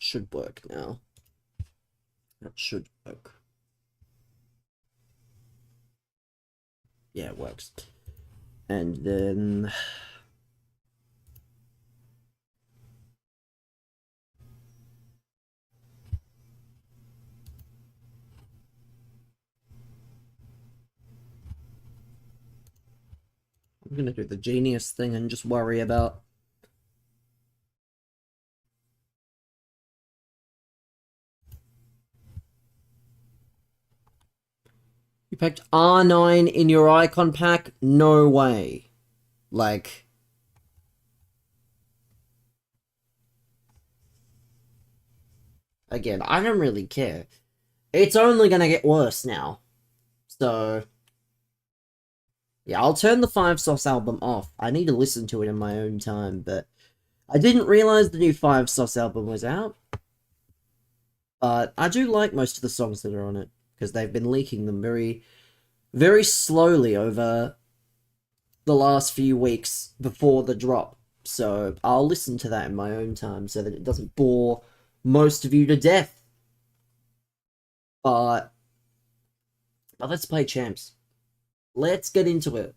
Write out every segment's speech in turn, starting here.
Should work now. That should work. Yeah, it works. And then... I'm gonna do the genius thing and just worry about... You picked R9 in your icon pack? No way. Like... Again, I don't really care. It's only gonna get worse now. So... Yeah, I'll turn the 5 Sauce album off. I need to listen to it in my own time, but... I didn't realize the new 5 Sauce album was out. But I do like most of the songs that are on it, because they've been leaking them very, very slowly over the last few weeks before the drop. So I'll listen to that in my own time so that it doesn't bore most of you to death. But let's play Champs. Let's get into it.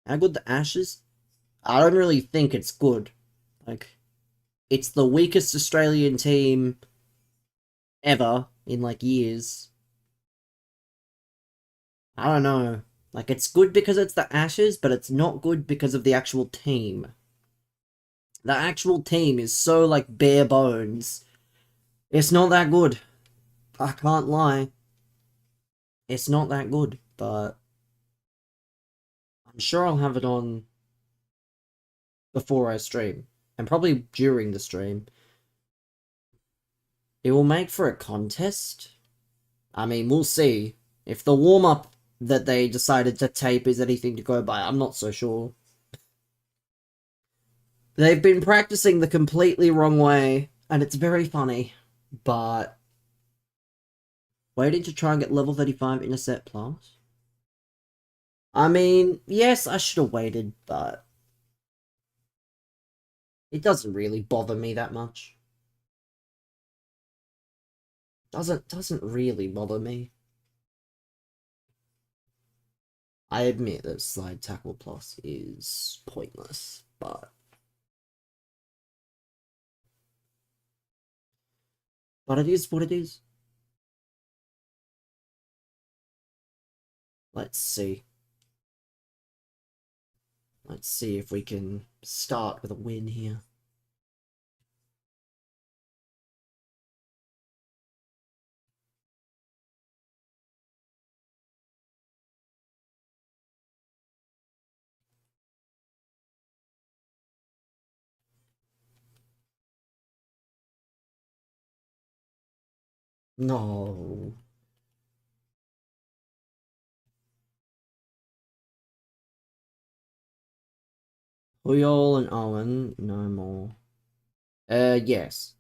How good the Ashes? I don't really think it's good. Like, it's the weakest Australian team ever in, like, years. I don't know. Like, it's good because it's the Ashes, but it's not good because of the actual team. The actual team is so, like, bare bones. It's not that good. I can't lie. It's not that good, but... I'm sure I'll have it on before I stream. And probably during the stream. It will make for a contest. I mean, we'll see. If the warm-up that they decided to tape is anything to go by, I'm not so sure. They've been practicing the completely wrong way, and it's very funny. But... waiting to try and get level 35 in a set plus? I mean, yes, I should have waited, but... it doesn't really bother me that much. Doesn't really bother me. I admit that Slide Tackle Plus is pointless, but... it is what it is. Let's see. Let's see if we can start with a win here. No. Puyol and Owen, no more. Yes.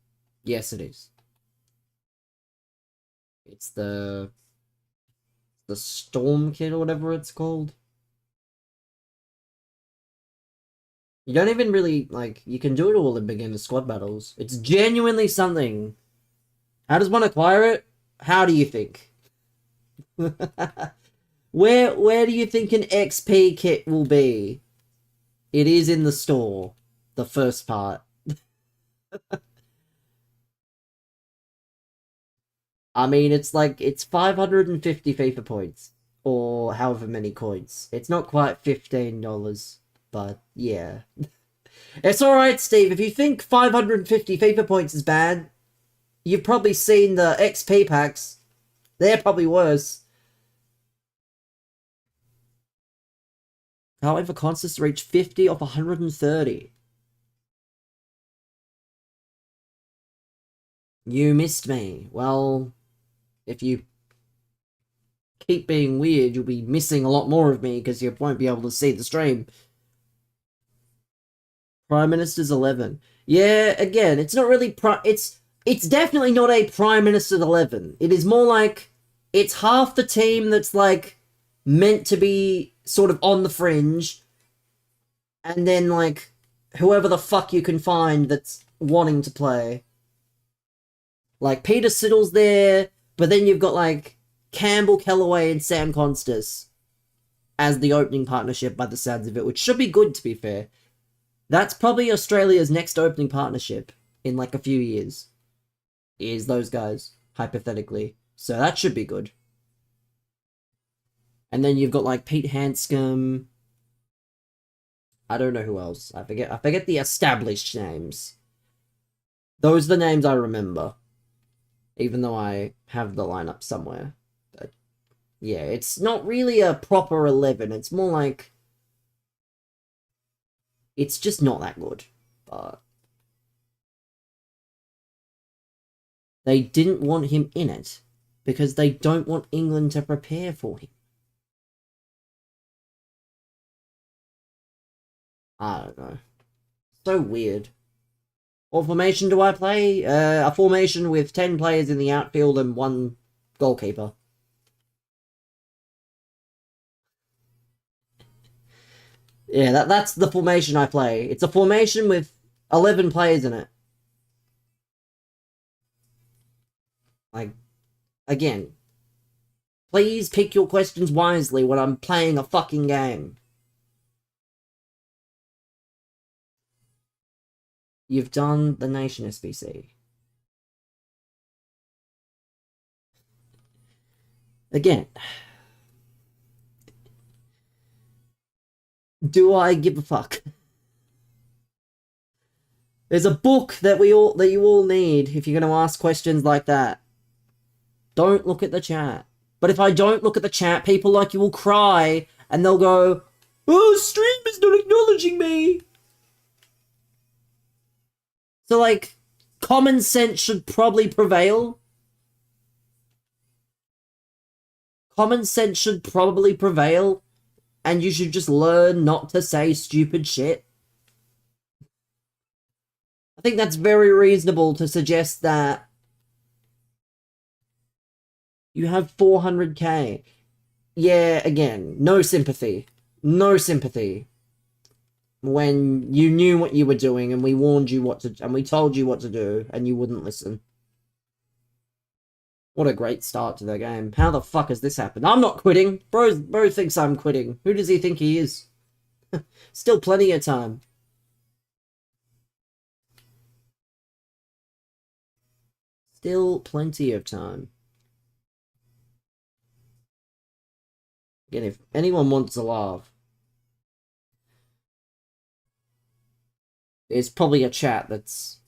Yes, it is. It's the Storm Kit or whatever it's called. You don't even really, like, you can do it all in beginner squad battles. It's genuinely something. How does one acquire it? How do you think? Where do you think an XP kit will be? It is in the store. The first part. I mean, it's 550 FIFA points. Or however many coins. It's not quite $15, but yeah. It's alright, Steve. If you think 550 FIFA points is bad, you've probably seen the XP packs. They're probably worse. However, contests reach 50 off 130. You missed me. Well, if you keep being weird, you'll be missing a lot more of me because you won't be able to see the stream. Prime Minister's 11. Yeah, again, it's not really it's definitely not a Prime Minister's 11. It is more like it's half the team that's like meant to be sort of on the fringe, and then, like, whoever the fuck you can find that's wanting to play. Like, Peter Siddle's there, but then you've got, like, Campbell Kellaway and Sam Constas as the opening partnership by the sounds of it, which should be good, to be fair. That's probably Australia's next opening partnership in, like, a few years. Is those guys, hypothetically. So that should be good. And then you've got, like, Pete Hanscom. I don't know who else. I forget the established names. Those are the names I remember. Even though I have the lineup somewhere. But yeah, it's not really a proper 11. It's more like... It's just not that good. But... They didn't want him in it. Because they don't want England to prepare for him. I don't know. So weird. What formation do I play? A formation with 10 players in the outfield and 1 goalkeeper. Yeah, that's the formation I play. It's a formation with 11 players in it. Like, again, please pick your questions wisely when I'm playing a fucking game. You've done the Nation SBC. Again, do I give a fuck? There's a book that you all need if you're going to ask questions like that. Don't look at the chat. But if I don't look at the chat, people like you will cry and they'll go, "Oh, stream is not acknowledging me." So, like, common sense should probably prevail. Common sense should probably prevail. And you should just learn not to say stupid shit. I think that's very reasonable to suggest that you have 400k. Yeah, again, no sympathy. No sympathy. When you knew what you were doing and we warned you what to... and we told you what to do and you wouldn't listen. What a great start to the game. How the fuck has this happened? I'm not quitting. Bro thinks I'm quitting. Who does he think he is? Still plenty of time. Still plenty of time. Again, if anyone wants to laugh, there's probably a chat that's...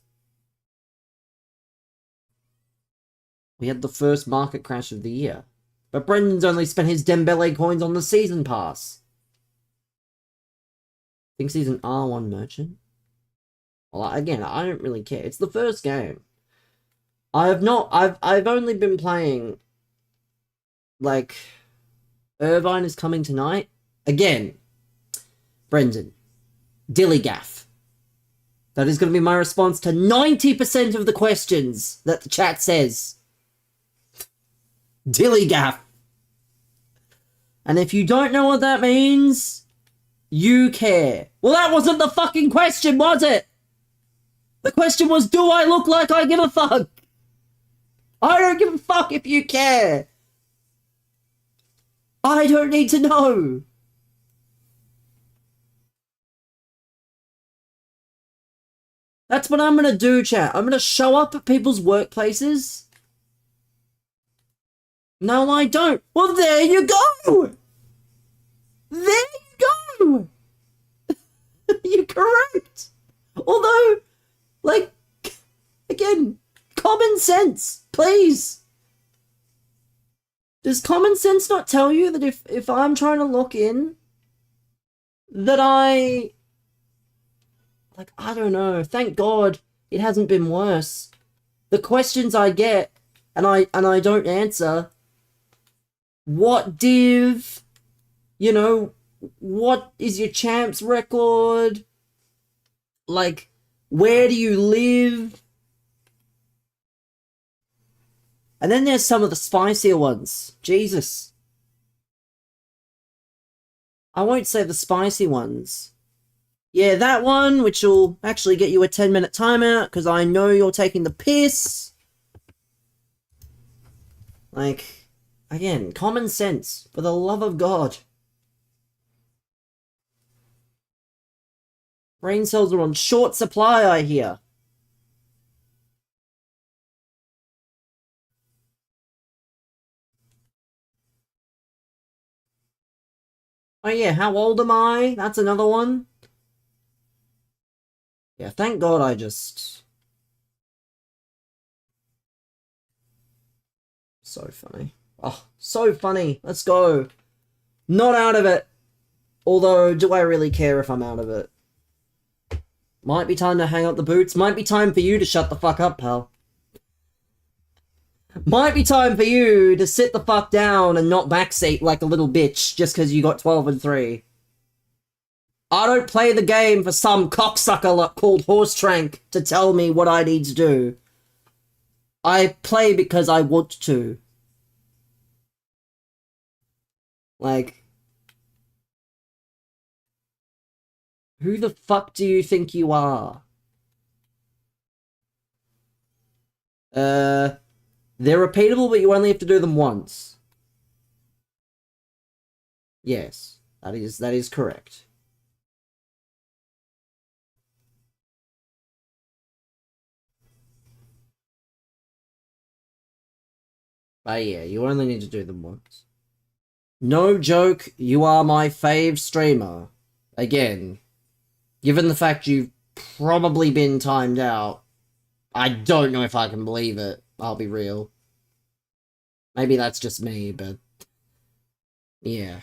We had the first market crash of the year. But Brendan's only spent his Dembele coins on the season pass. Thinks he's an R1 merchant. Well, again, I don't really care. It's the first game. I've only been playing, like, Irvine is coming tonight. Again, Brendan, Dillygaff. That is going to be my response to 90% of the questions that the chat says. Dillygaff. And if you don't know what that means, you care. Well, that wasn't the fucking question, was it? The question was, do I look like I give a fuck? I don't give a fuck if you care. I don't need to know. That's what I'm gonna do, chat. I'm gonna show up at people's workplaces. No, I don't. Well, there you go. There you go. You're correct. Although, like, again, common sense, please. Does common sense not tell you that if I'm trying to lock in, that I don't know, thank God it hasn't been worse. The questions I get, and I don't answer, what div, you know, what is your champs record, like, where do you live? And then there's some of the spicier ones. Jesus. I won't say the spicy ones. Yeah, that one, which will actually get you a 10-minute timeout, because I know you're taking the piss. Like, again, common sense, for the love of God. Brain cells are on short supply, I hear. Oh yeah, how old am I? That's another one. Yeah, thank God I just... So funny. Oh, so funny. Let's go. Not out of it. Although, do I really care if I'm out of it? Might be time to hang up the boots. Might be time for you to shut the fuck up, pal. Might be time for you to sit the fuck down and not backseat like a little bitch just because you got 12 and 3. I don't play the game for some cocksucker called Horse Trank to tell me what I need to do. I play because I want to. Like, who the fuck do you think you are? They're repeatable, but you only have to do them once. Yes, that is correct. But yeah, you only need to do them once. No joke, you are my fave streamer. Again, given the fact you've probably been timed out, I don't know if I can believe it, I'll be real. Maybe that's just me, but... yeah,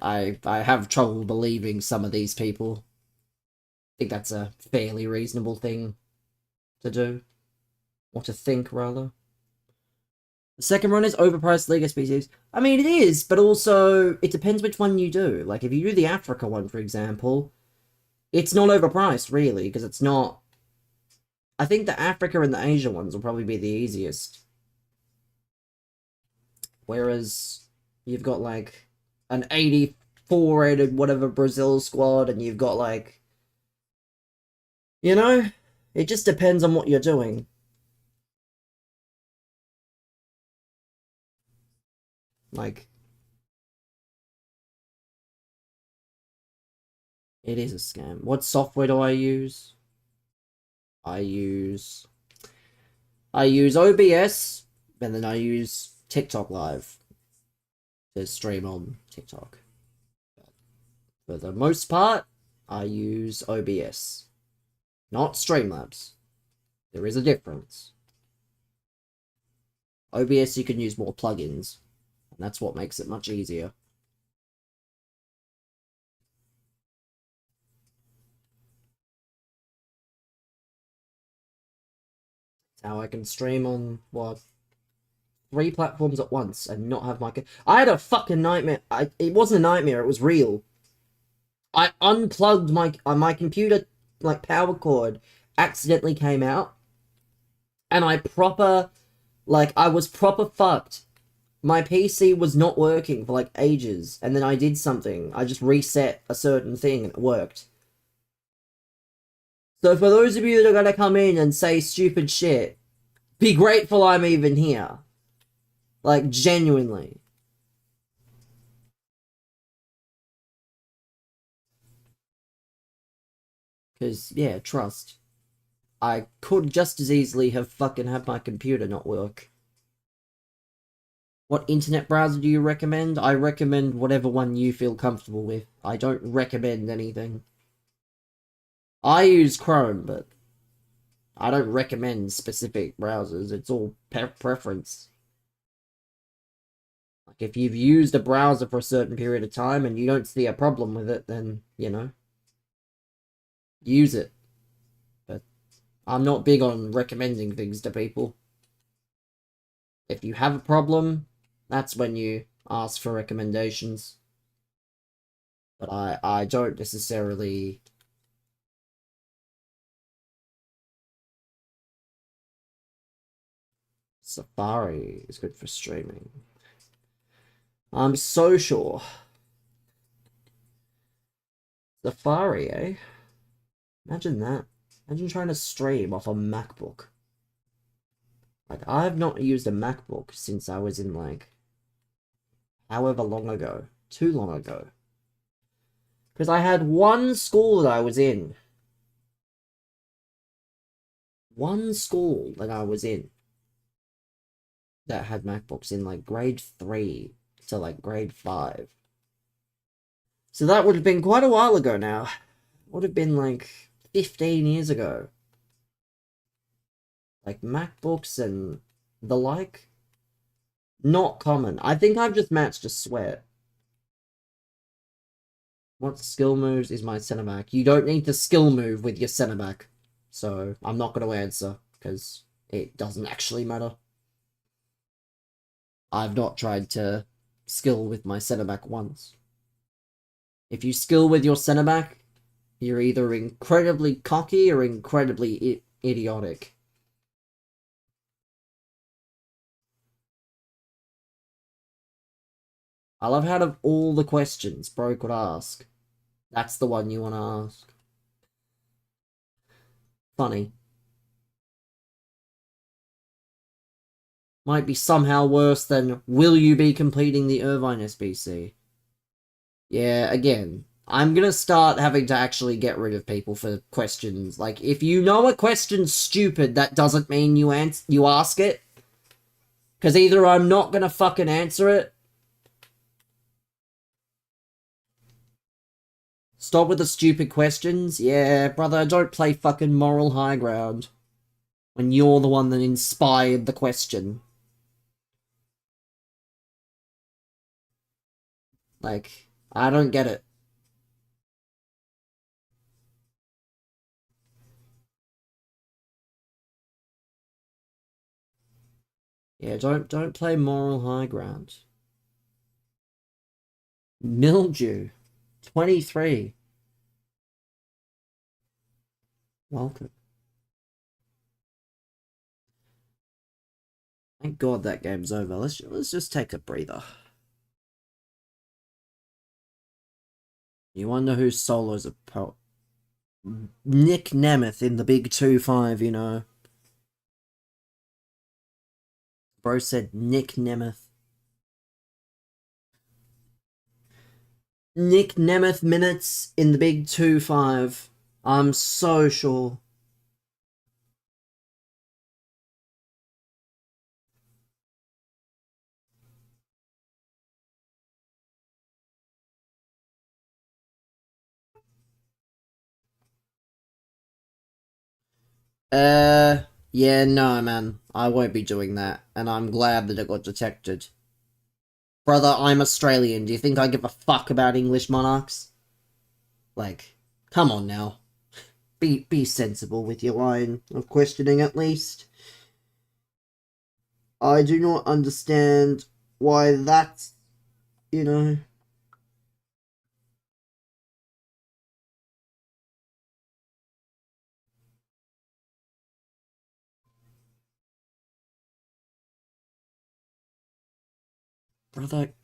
I have trouble believing some of these people. I think that's a fairly reasonable thing to do. Or to think, rather. The second one is overpriced Lego species. I mean, it is, but also, it depends which one you do. Like, if you do the Africa one, for example, it's not overpriced, really, because it's not... I think the Africa and the Asia ones will probably be the easiest. Whereas, you've got, like, an 84-rated whatever Brazil squad, and you've got, like... you know? It just depends on what you're doing. Like... it is a scam. What software do I use? I use OBS, and then I use TikTok Live to stream on TikTok. For the most part, I use OBS, not Streamlabs. There is a difference. OBS, you can use more plugins, and that's what makes it much easier. It's how I can stream on, what, 3 platforms at once and not have my... I had a fucking nightmare. It wasn't a nightmare, it was real. I unplugged my computer, like, power cord accidentally came out, and I was proper fucked. My PC was not working for, like, ages, and then I did something. I just reset a certain thing, and it worked. So for those of you that are gonna come in and say stupid shit, be grateful I'm even here. Like, genuinely. Because, yeah, trust. I could just as easily have fucking had my computer not work. What internet browser do you recommend? I recommend whatever one you feel comfortable with. I don't recommend anything. I use Chrome, but I don't recommend specific browsers. It's all preference. Like, if you've used a browser for a certain period of time and you don't see a problem with it, then, you know, use it. But I'm not big on recommending things to people. If you have a problem, that's when you ask for recommendations. But I don't necessarily... Safari is good for streaming. I'm so sure. Safari, eh? Imagine that. Imagine trying to stream off a MacBook. Like, I have not used a MacBook since I was in, like, however long ago. Too long ago. Because I had one school that I was in. One school that I was in that had MacBooks in, like, grade 3 to, like, grade 5. So that would have been quite a while ago now. Would have been, like, 15 years ago. Like, MacBooks and the like. Not common. I think I've just matched a sweat. What skill moves is my centre back? You don't need to skill move with your centre back. So, I'm not going to answer, because it doesn't actually matter. I've not tried to skill with my centre back once. If you skill with your centre back, you're either incredibly cocky or incredibly idiotic. I love how out of all the questions Bro could ask, that's the one you want to ask. Funny. Might be somehow worse than, will you be completing the Irvine SBC? Yeah, again, I'm gonna start having to actually get rid of people for questions. Like, if you know a question's stupid, that doesn't mean you ask it. Because either I'm not gonna fucking answer it. Stop with the stupid questions. Yeah, brother, don't play fucking moral high ground. When you're the one that inspired the question. Like, I don't get it. Yeah, don't play moral high ground. Mildew. 23. Welcome. Thank God that game's over. Let's just take a breather. You wonder who solos a Nick Nemeth in the big 2-5, you know. Bro said Nick Nemeth. Nick Nemeth minutes in the big 2-5. I'm so sure. Yeah, no, man. I won't be doing that, and I'm glad that it got detected. Brother, I'm Australian. Do you think I give a fuck about English monarchs? Like, come on now. Be sensible with your line of questioning, at least. I do not understand why that's, you know... Brother...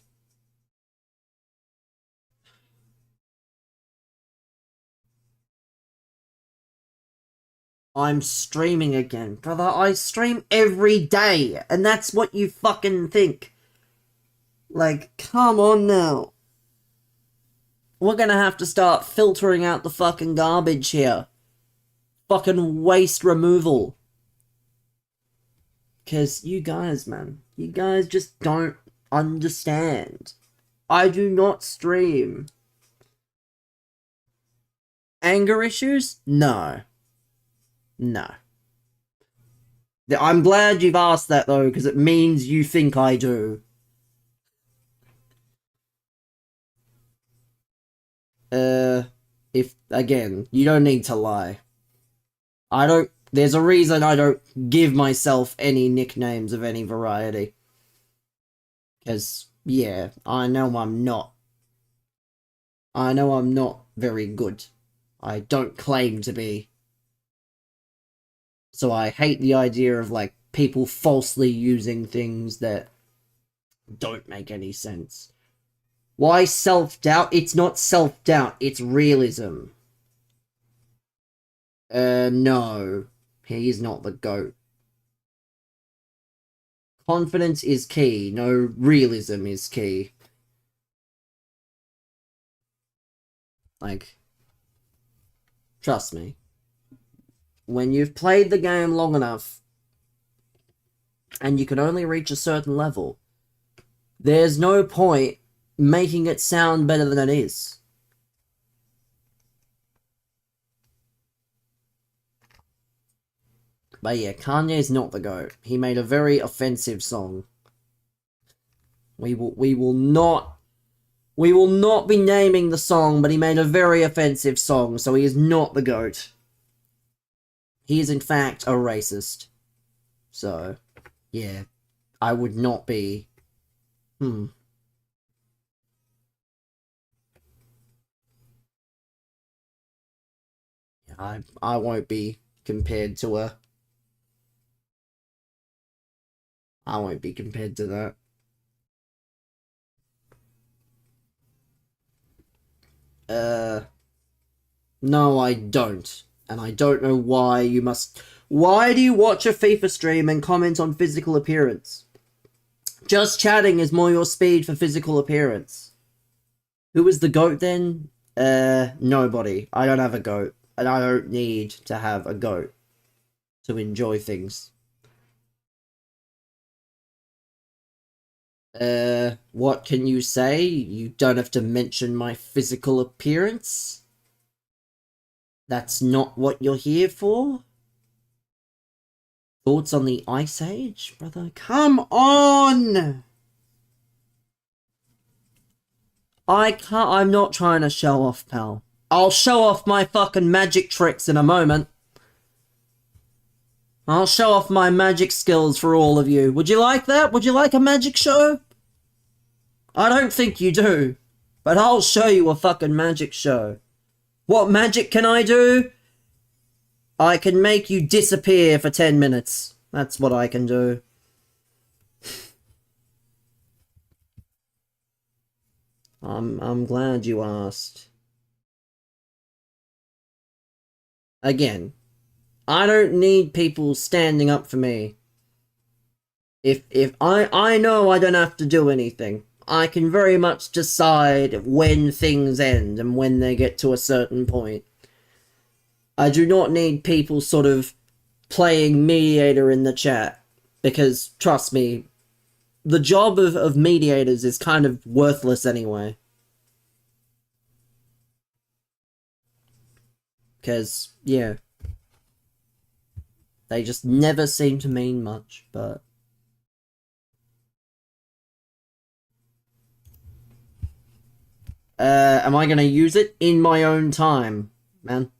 I'm streaming again. Brother, I stream every day, and that's what you fucking think. Like, come on now. We're gonna have to start filtering out the fucking garbage here. Fucking waste removal. Because you guys, man, you guys just don't understand. I do not stream. Anger issues? No. No. I'm glad you've asked that, though, because it means you think I do. If, again, you don't need to lie. There's a reason I don't give myself any nicknames of any variety. Because, yeah, I know I'm not. I know I'm not very good. I don't claim to be. So I hate the idea of, like, people falsely using things that don't make any sense. Why self-doubt? It's not self-doubt, it's realism. No. He is not the GOAT. Confidence is key, no realism is key. Like, trust me. When you've played the game long enough, and you can only reach a certain level, there's no point making it sound better than it is. But yeah, Kanye's not the GOAT. He made a very offensive song. We will not be naming the song, but he made a very offensive song, so he is not the GOAT. He is in fact a racist. So, yeah, I would not be. I won't be compared to a. I won't be compared to that. No, I don't. And I don't know why you must. Why do you watch a FIFA stream and comment on physical appearance? Just chatting is more your speed for physical appearance. Who is the GOAT then? Nobody. I don't have a GOAT. And I don't need to have a GOAT to enjoy things. What can you say? You don't have to mention my physical appearance? That's not what you're here for? Thoughts on the Ice Age, brother? Come on! I'm not trying to show off, pal. I'll show off my fucking magic tricks in a moment. I'll show off my magic skills for all of you. Would you like that? Would you like a magic show? I don't think you do. But I'll show you a fucking magic show. What magic can I do? I can make you disappear for 10 minutes. That's what I can do. I'm glad you asked. Again, I don't need people standing up for me. If I know I don't have to do anything. I can very much decide when things end and when they get to a certain point. I do not need people sort of playing mediator in the chat. Because, trust me, the job of mediators is kind of worthless anyway. Because, yeah. They just never seem to mean much, but... am I gonna use it? In my own time, man.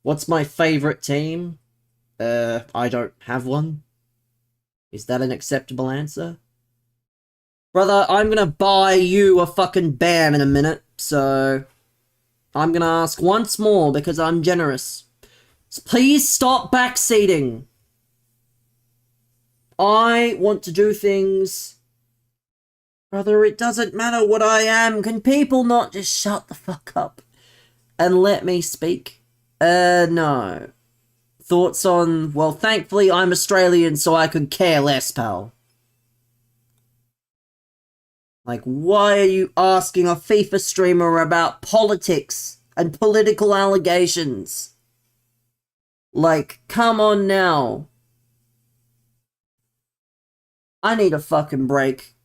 What's my favorite team? I don't have one. Is that an acceptable answer? Brother, I'm gonna buy you a fucking BAM in a minute, so... I'm gonna ask once more because I'm generous. Please stop backseating. I want to do things... Brother, it doesn't matter what I am. Can people not just shut the fuck up and let me speak? No. Thoughts on... Well, thankfully I'm Australian, so I could care less, pal. Like, why are you asking a FIFA streamer about politics and political allegations? Like, come on now. I need a fucking break.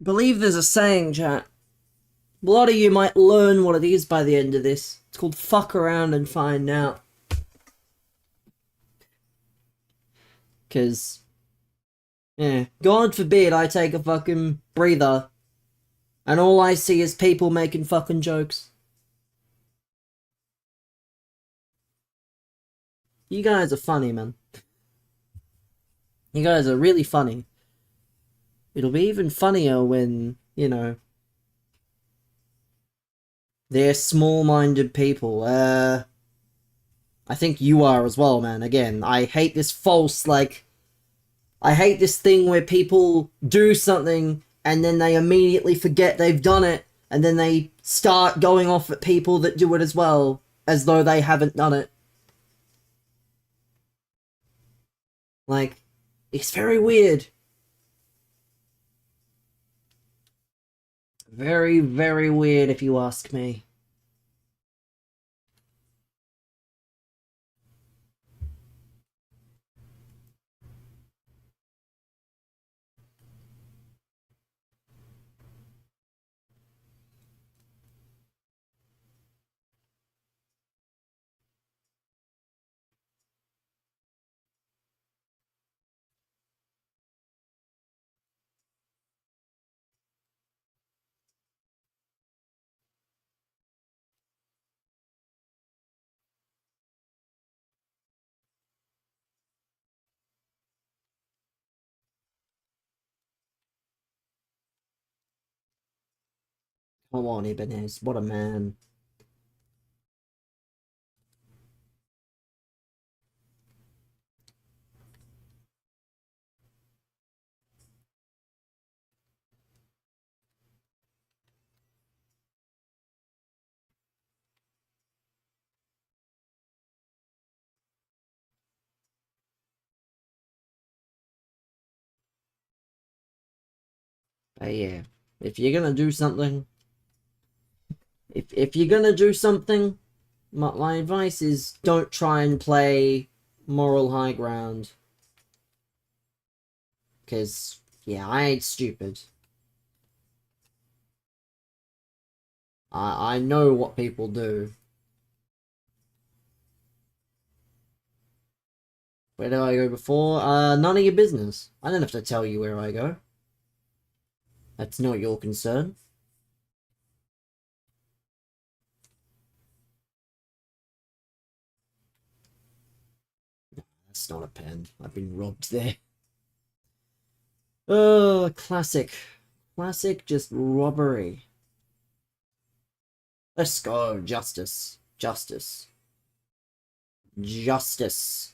believe there's a saying, chat. A lot of you might learn what it is by the end of this. It's called fuck around and find out. Because, yeah, God forbid I take a fucking breather and all I see is people making fucking jokes. You guys are funny, man. You guys are really funny. It'll be even funnier when, you know, they're small-minded people. I think you are as well, man. Again, I hate this false, like, I hate this thing where people do something and then they immediately forget they've done it and then they start going off at people that do it as well, as though they haven't done it. Like, it's very weird. Very, very weird if you ask me. Come on, Ibanez, what a man. But yeah, if you're gonna do something, if you're gonna do something, my advice is don't try and play moral high ground. Because, yeah, I ain't stupid. I know what people do. Where did I go before? None of your business. I don't have to tell you where I go. That's not your concern. That's not a pen. I've been robbed there. Oh, classic. Classic, just robbery. Let's go. Justice. Justice. Justice.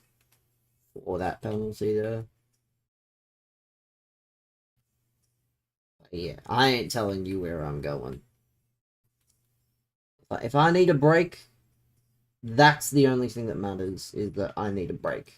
For that penalty there. Yeah, I ain't telling you where I'm going. If I need a break, that's the only thing that matters, is that I need a break.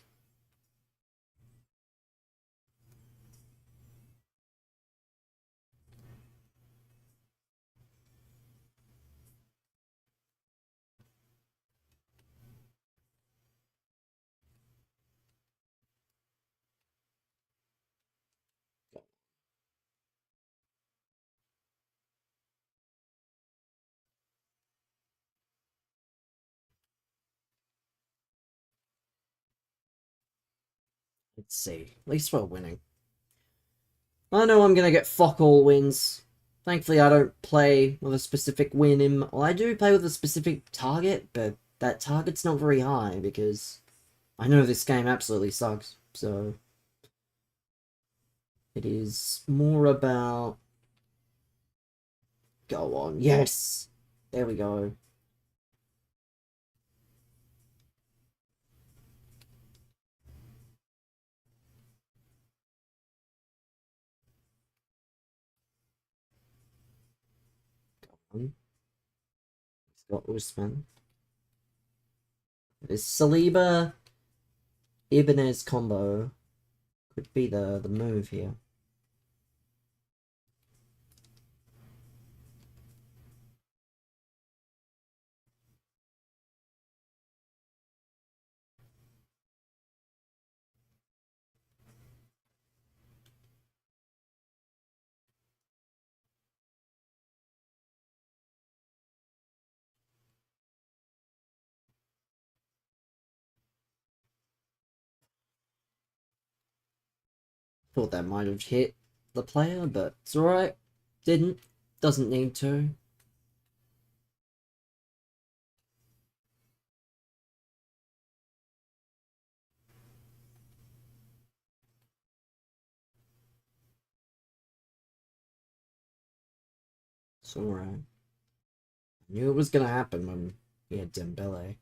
Let's see. At least we're winning. I know I'm gonna get fuck all wins. Thankfully, I don't play with a specific win in... Well, I do play with a specific target, but that target's not very high, because I know this game absolutely sucks, so... It is more about... Go on. Yes! There we go. Go on. He's got Usman. This Saliba Ibanez combo could be the move here. Thought that might have hit the player, but it's alright. Didn't. Doesn't need to. It's alright. Knew it was gonna happen when he had Dembele.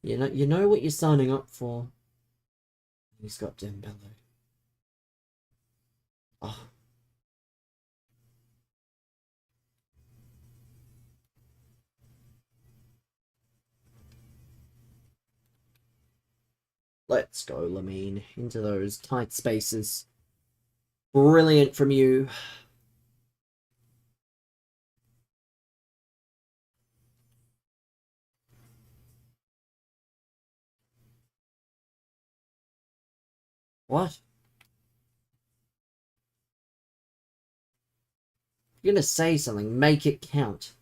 You know what you're signing up for. He's got Dembele. Oh. Let's go, Lamine. Into those tight spaces. Brilliant from you. What? You're gonna say something, make it count.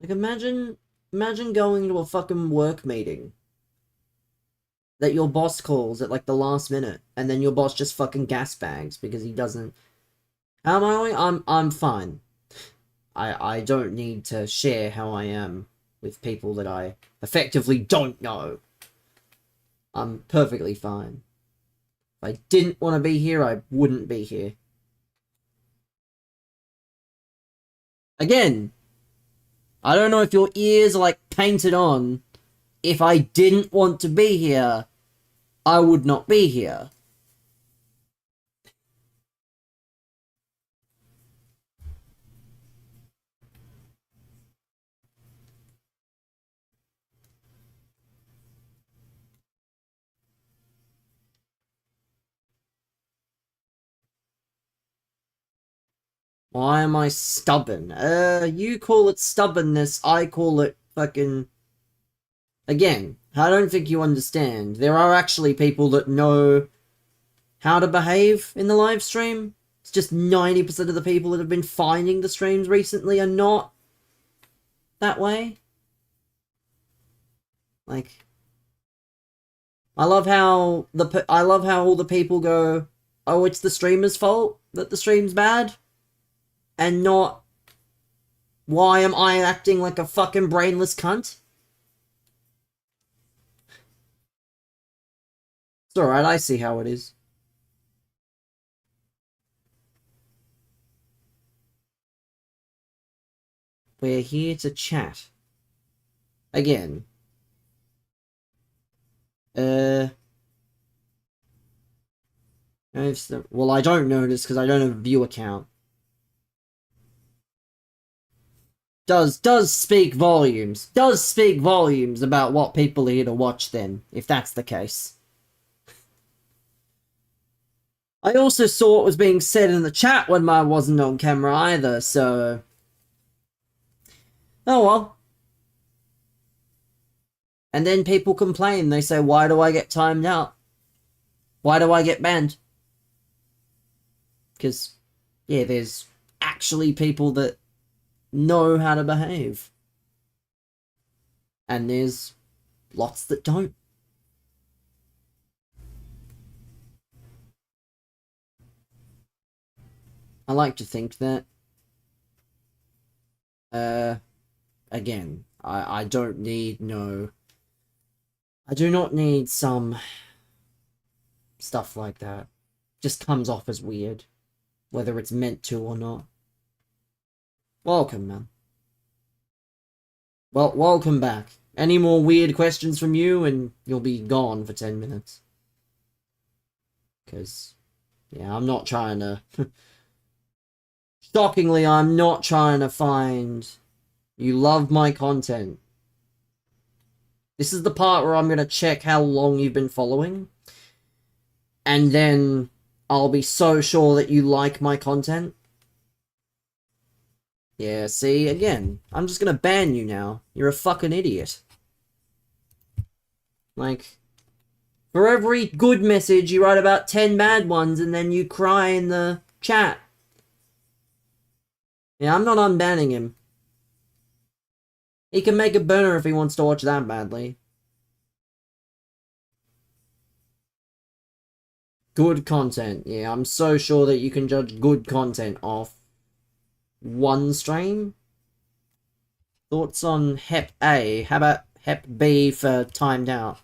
Like, imagine going to a fucking work meeting that your boss calls at, like, the last minute, and then your boss just fucking gas bags because he doesn't... How am I? I'm fine. I don't need to share how I am with people that I effectively don't know. I'm perfectly fine. If I didn't want to be here, I wouldn't be here. Again, I don't know if your ears are, like, painted on. If I didn't want to be here, I would not be here. Why am I stubborn? You call it stubbornness, I call it fucking... Again, I don't think you understand. There are actually people that know how to behave in the live stream. It's just 90% of the people that have been finding the streams recently are not that way. Like, I love how all the people go, oh, it's the streamer's fault that the stream's bad, and not, why am I acting like a fucking brainless cunt? It's alright, I see how it is. We're here to chat. Again. Well, I don't notice because I don't have a view account. Does speak volumes. Does speak volumes about what people are here to watch then, if that's the case. I also saw what was being said in the chat when I wasn't on camera either, so... Oh well. And then people complain. They say, why do I get timed out? Why do I get banned? Because, yeah, there's actually people that know how to behave. And there's lots that don't. I like to think that, again, I don't need I do not need some stuff like that. Just comes off as weird, whether it's meant to or not. Welcome, man. Well, welcome back. Any more weird questions from you and you'll be gone for 10 minutes. Because, yeah, I'm not trying to... Shockingly, I'm not trying to find... You love my content. This is the part where I'm going to check how long you've been following. And then I'll be so sure that you like my content Yeah, see, again, I'm just gonna ban you now. You're a fucking idiot. Like, for every good message, you write about 10 bad ones and then you cry in the chat. Yeah, I'm not unbanning him. He can make a burner if he wants to watch that badly. Good content. Yeah, I'm so sure that you can judge good content off one stream. Thoughts on Hep A? How about Hep B for timed out?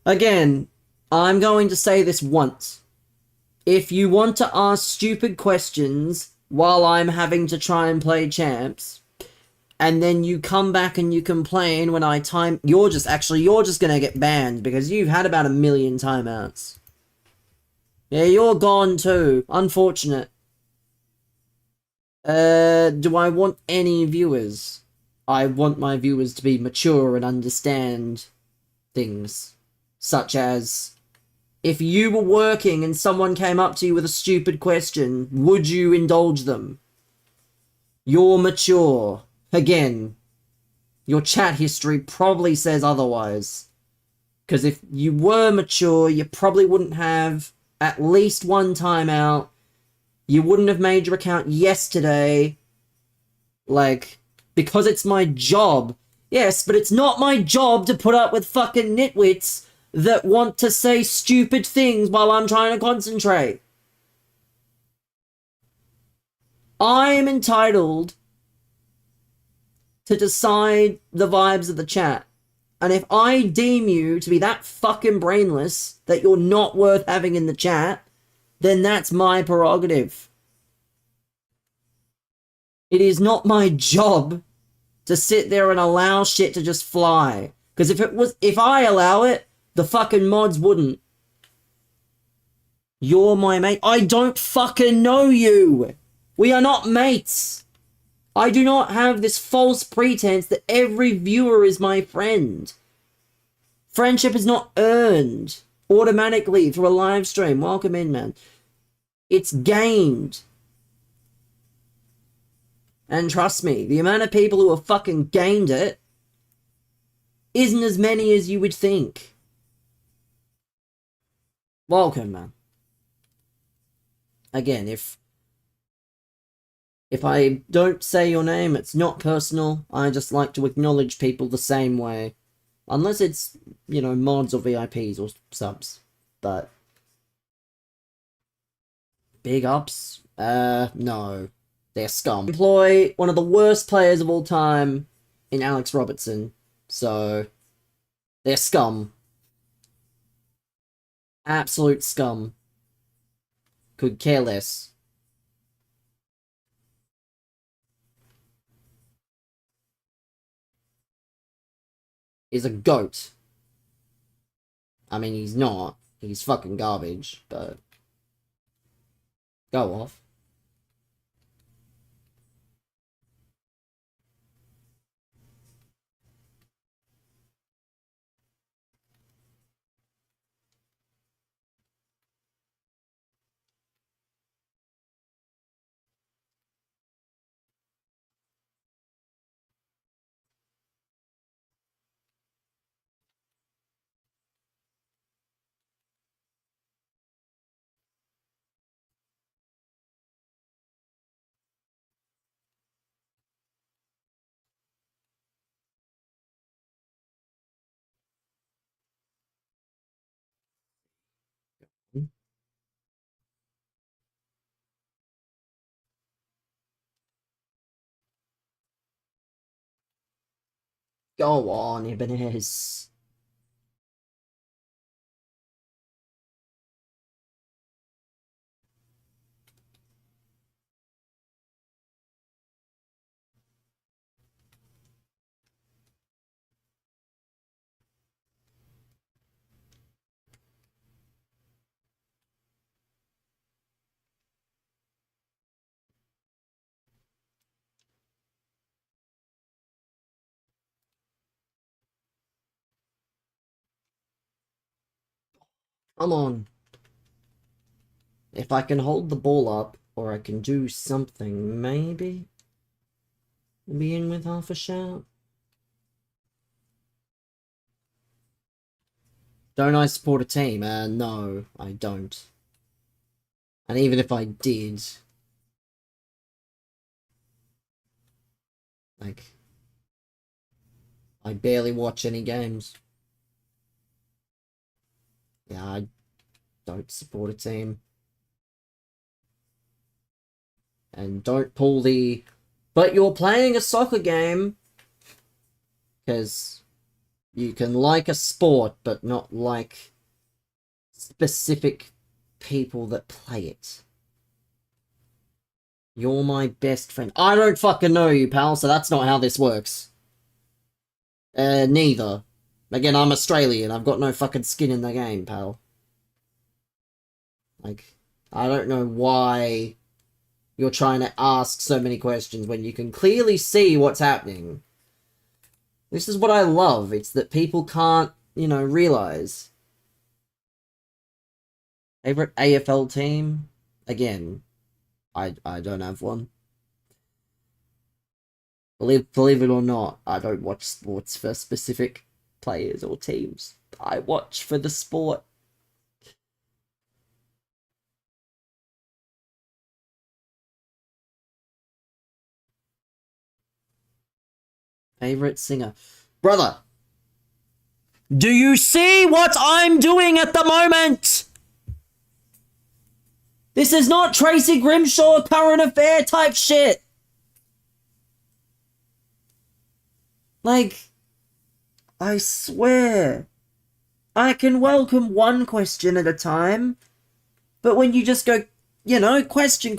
Again, I'm going to say this once. If you want to ask stupid questions while I'm having to try and play champs, and then you come back and you complain when I time... You're just gonna get banned because you've had about 1,000,000 timeouts. Yeah, you're gone too. Unfortunate. Do I want any viewers? I want my viewers to be mature and understand things. Such as, if you were working and someone came up to you with a stupid question, would you indulge them? You're mature. Again, your chat history probably says otherwise. Because if you were mature, you probably wouldn't have at least one timeout. You wouldn't have made your account yesterday. Like, because it's my job. Yes, but it's not my job to put up with fucking nitwits that want to say stupid things while I'm trying to concentrate. I'm entitled to decide the vibes of the chat. And if I deem you to be that fucking brainless that you're not worth having in the chat, then that's my prerogative. It is not my job to sit there and allow shit to just fly. Because if I allow it, the fucking mods wouldn't. You're my mate. I don't fucking know you. We are not mates. I do not have this false pretense that every viewer is my friend. Friendship is not earned automatically through a live stream. Welcome in, man. It's gained. And trust me, the amount of people who have fucking gained it isn't as many as you would think. Welcome, man. Again, if I don't say your name, it's not personal. I just like to acknowledge people the same way. Unless it's, you know, mods or VIPs or subs. But big ups? No. They're scum. Employ one of the worst players of all time in Alex Robertson. So, they're scum. Absolute scum. Could care less. Is a goat. I mean, he's not. He's fucking garbage, but... Go off. Go on, Ibanez. Come on. If I can hold the ball up Or I can do something, maybe? Be in with half a shout? Don't I support a team? No, I don't. And even if I did... Like... I barely watch any games. Yeah, I don't support a team. And don't pull the... But you're playing a soccer game! Because you can like a sport, but not like specific people that play it. You're my best friend. I don't fucking know you, pal, so that's not how this works. Neither. Again, I'm Australian. I've got no fucking skin in the game, pal. Like, I don't know why you're trying to ask so many questions when you can clearly see what's happening. This is what I love. It's that people can't, you know, realize. Favorite AFL team? Again, I don't have one. Believe it or not, I don't watch sports for specific players or teams. I watch for the sport. Favorite singer? Brother! Do you see what I'm doing at the moment? This is not Tracy Grimshaw current affair type shit. Like, I swear, I can welcome one question at a time, but when you just go, you know, question,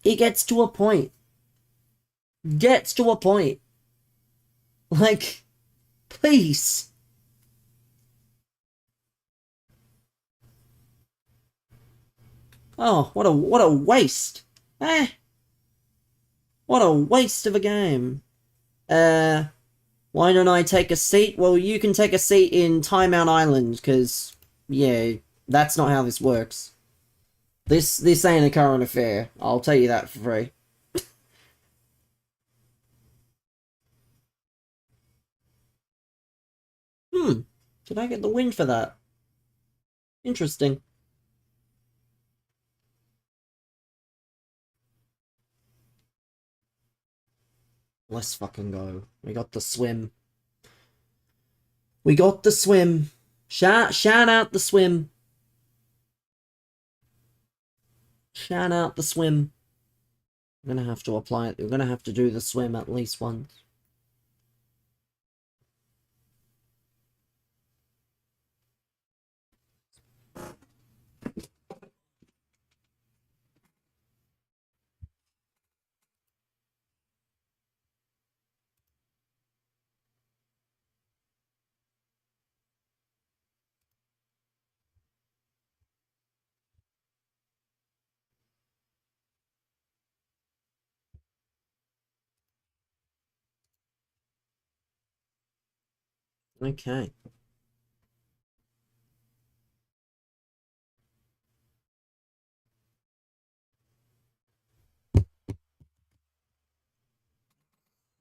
it gets to a point. Like, please. Oh, what a waste. Eh. What a waste of a game. Why don't I take a seat? Well, you can take a seat in Timeout Island, because, yeah, that's not how this works. This ain't a current affair. I'll tell you that for free. Did I get the win for that? Interesting. Let's fucking go. We got the swim. We got the swim. Shout out the swim. Shout out the swim. I'm gonna have to apply it. We're gonna have to do the swim at least once. Okay.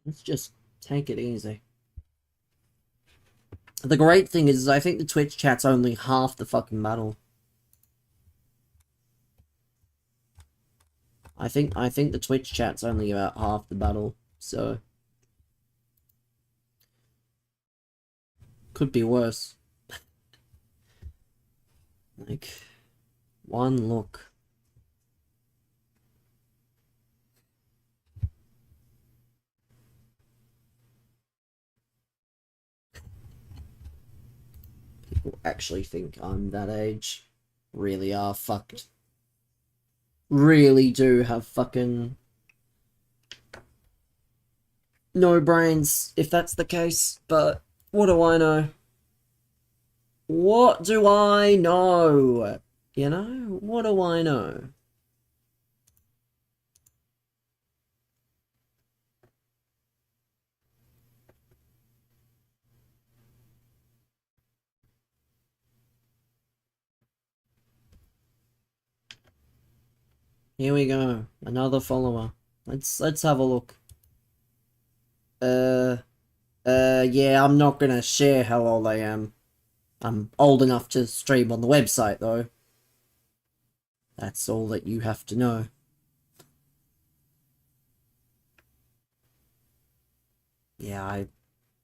Let's just take it easy. The great thing is I think the Twitch chat's only half the fucking battle. I think the Twitch chat's only about half the battle, so could be worse. Like, one look. People actually think I'm that age. Really are fucked. Really do have fucking no brains if that's the case, but what do I know? What do I know? You know? What do I know? Here we go. Another follower. Let's have a look. Yeah, I'm not gonna share how old I am. I'm old enough to stream on the website, though. That's all that you have to know. Yeah, I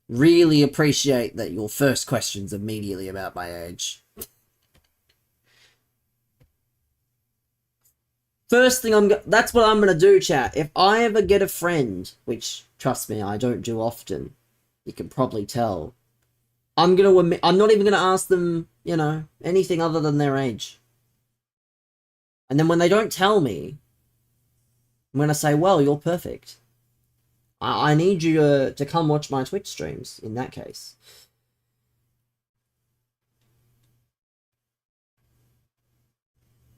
really appreciate that your first question's immediately about my age. First thing that's what I'm gonna do, chat. If I ever get a friend, which, trust me, I don't do often, you can probably tell, I'm not even gonna ask them, you know, anything other than their age. And then when they don't tell me, I'm gonna say, well, you're perfect. I need you to come watch my Twitch streams, in that case.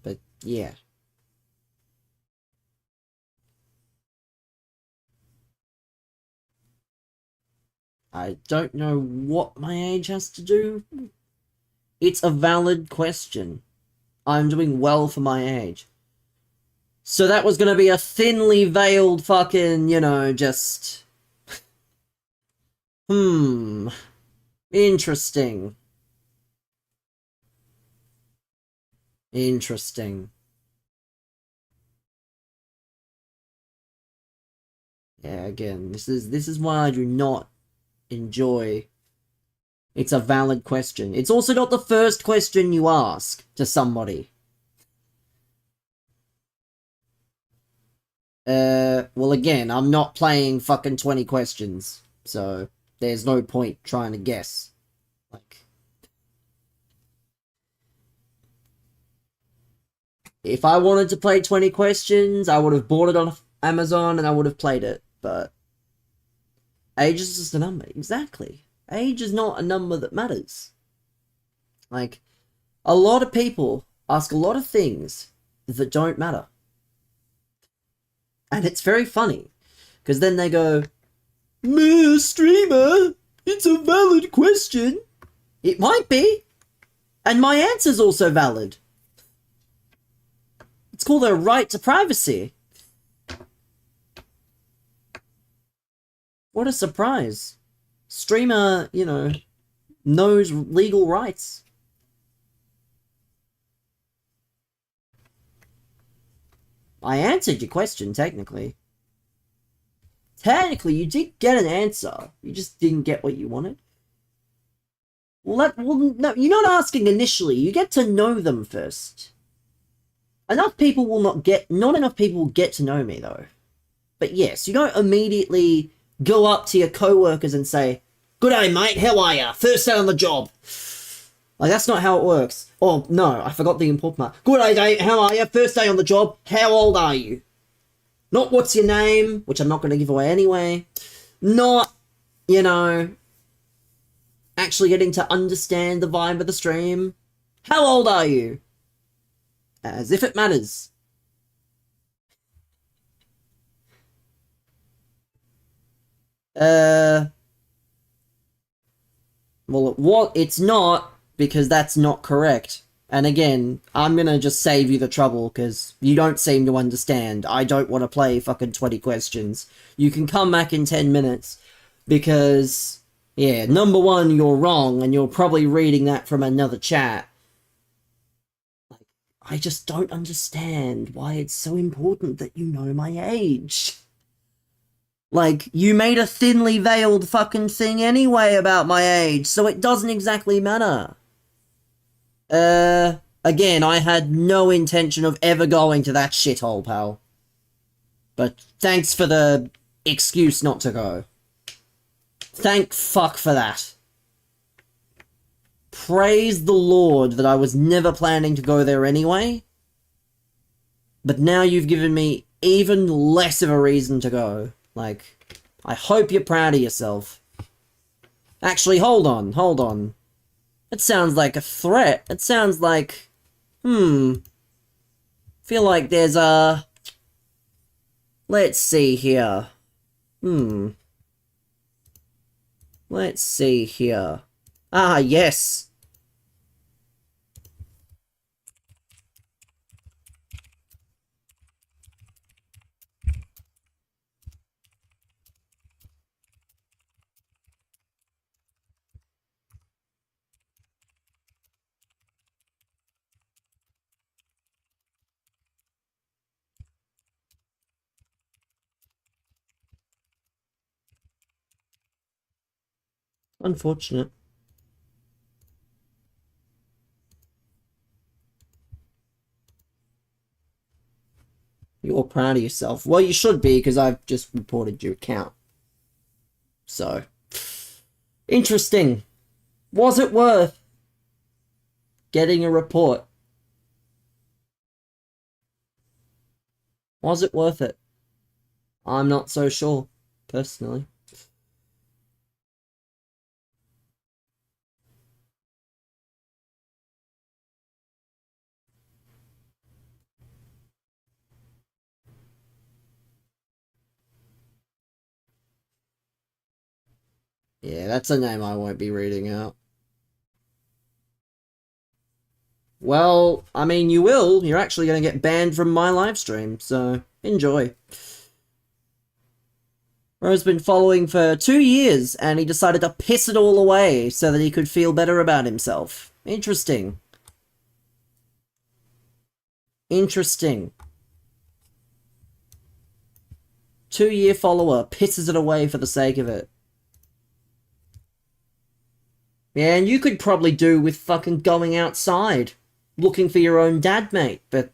But, yeah. I don't know what my age has to do. It's a valid question. I'm doing well for my age. So that was gonna be a thinly veiled fucking, you know, just... Interesting. Interesting. Yeah, again, this is why I do not enjoy... It's a valid question. It's also not the first question you ask to somebody. Well, again, I'm not playing fucking 20 questions, so there's no point trying to guess. Like, if I wanted to play 20 questions, I would have bought it on Amazon and I would have played it, but age is just a number. Exactly. Age is not a number that matters. Like, a lot of people ask a lot of things that don't matter. And it's very funny, because then they go, streamer, it's a valid question. It might be. And my answer's also valid. It's called a right to privacy. What a surprise. Streamer, you know, knows legal rights. I answered your question, technically. Technically, you did get an answer. You just didn't get what you wanted. Well, no, you're not asking initially. You get to know them first. Not enough people will get to know me, though. But yes, you don't immediately go up to your co-workers and say, "Good day, mate, how are ya? First day on the job." Like, that's not how it works. Oh, no, I forgot the important part. "Good day, how are ya? First day on the job. How old are you?" Not "what's your name," which I'm not going to give away anyway. Not, you know, actually getting to understand the vibe of the stream. How old are you? As if it matters. Well, it's not, because that's not correct. And again, I'm gonna just save you the trouble, because you don't seem to understand. I don't want to play fucking 20 questions. You can come back in 10 minutes, because, yeah, number one, you're wrong, and you're probably reading that from another chat. Like, I just don't understand why it's so important that you know my age. Like, you made a thinly veiled fucking thing anyway about my age, so it doesn't exactly matter. Again, I had no intention of ever going to that shithole, pal. But thanks for the excuse not to go. Thank fuck for that. Praise the Lord that I was never planning to go there anyway. But now you've given me even less of a reason to go. Like, I hope you're proud of yourself. Actually, hold on. It sounds like a threat. It sounds like... feel like there's a... Let's see here. Let's see here. Ah, yes. Unfortunate. You're proud of yourself. Well, you should be, because I've just reported your account. So, interesting. Was it worth getting a report? Was it worth it? I'm not so sure, personally. Yeah, that's a name I won't be reading out. Well, I mean, you will. You're actually going to get banned from my live stream, so enjoy. Bro's been following for 2 years, and he decided to piss it all away so that he could feel better about himself. Interesting. Interesting. 2-year follower pisses it away for the sake of it. Yeah, and you could probably do with fucking going outside, looking for your own dad, mate, but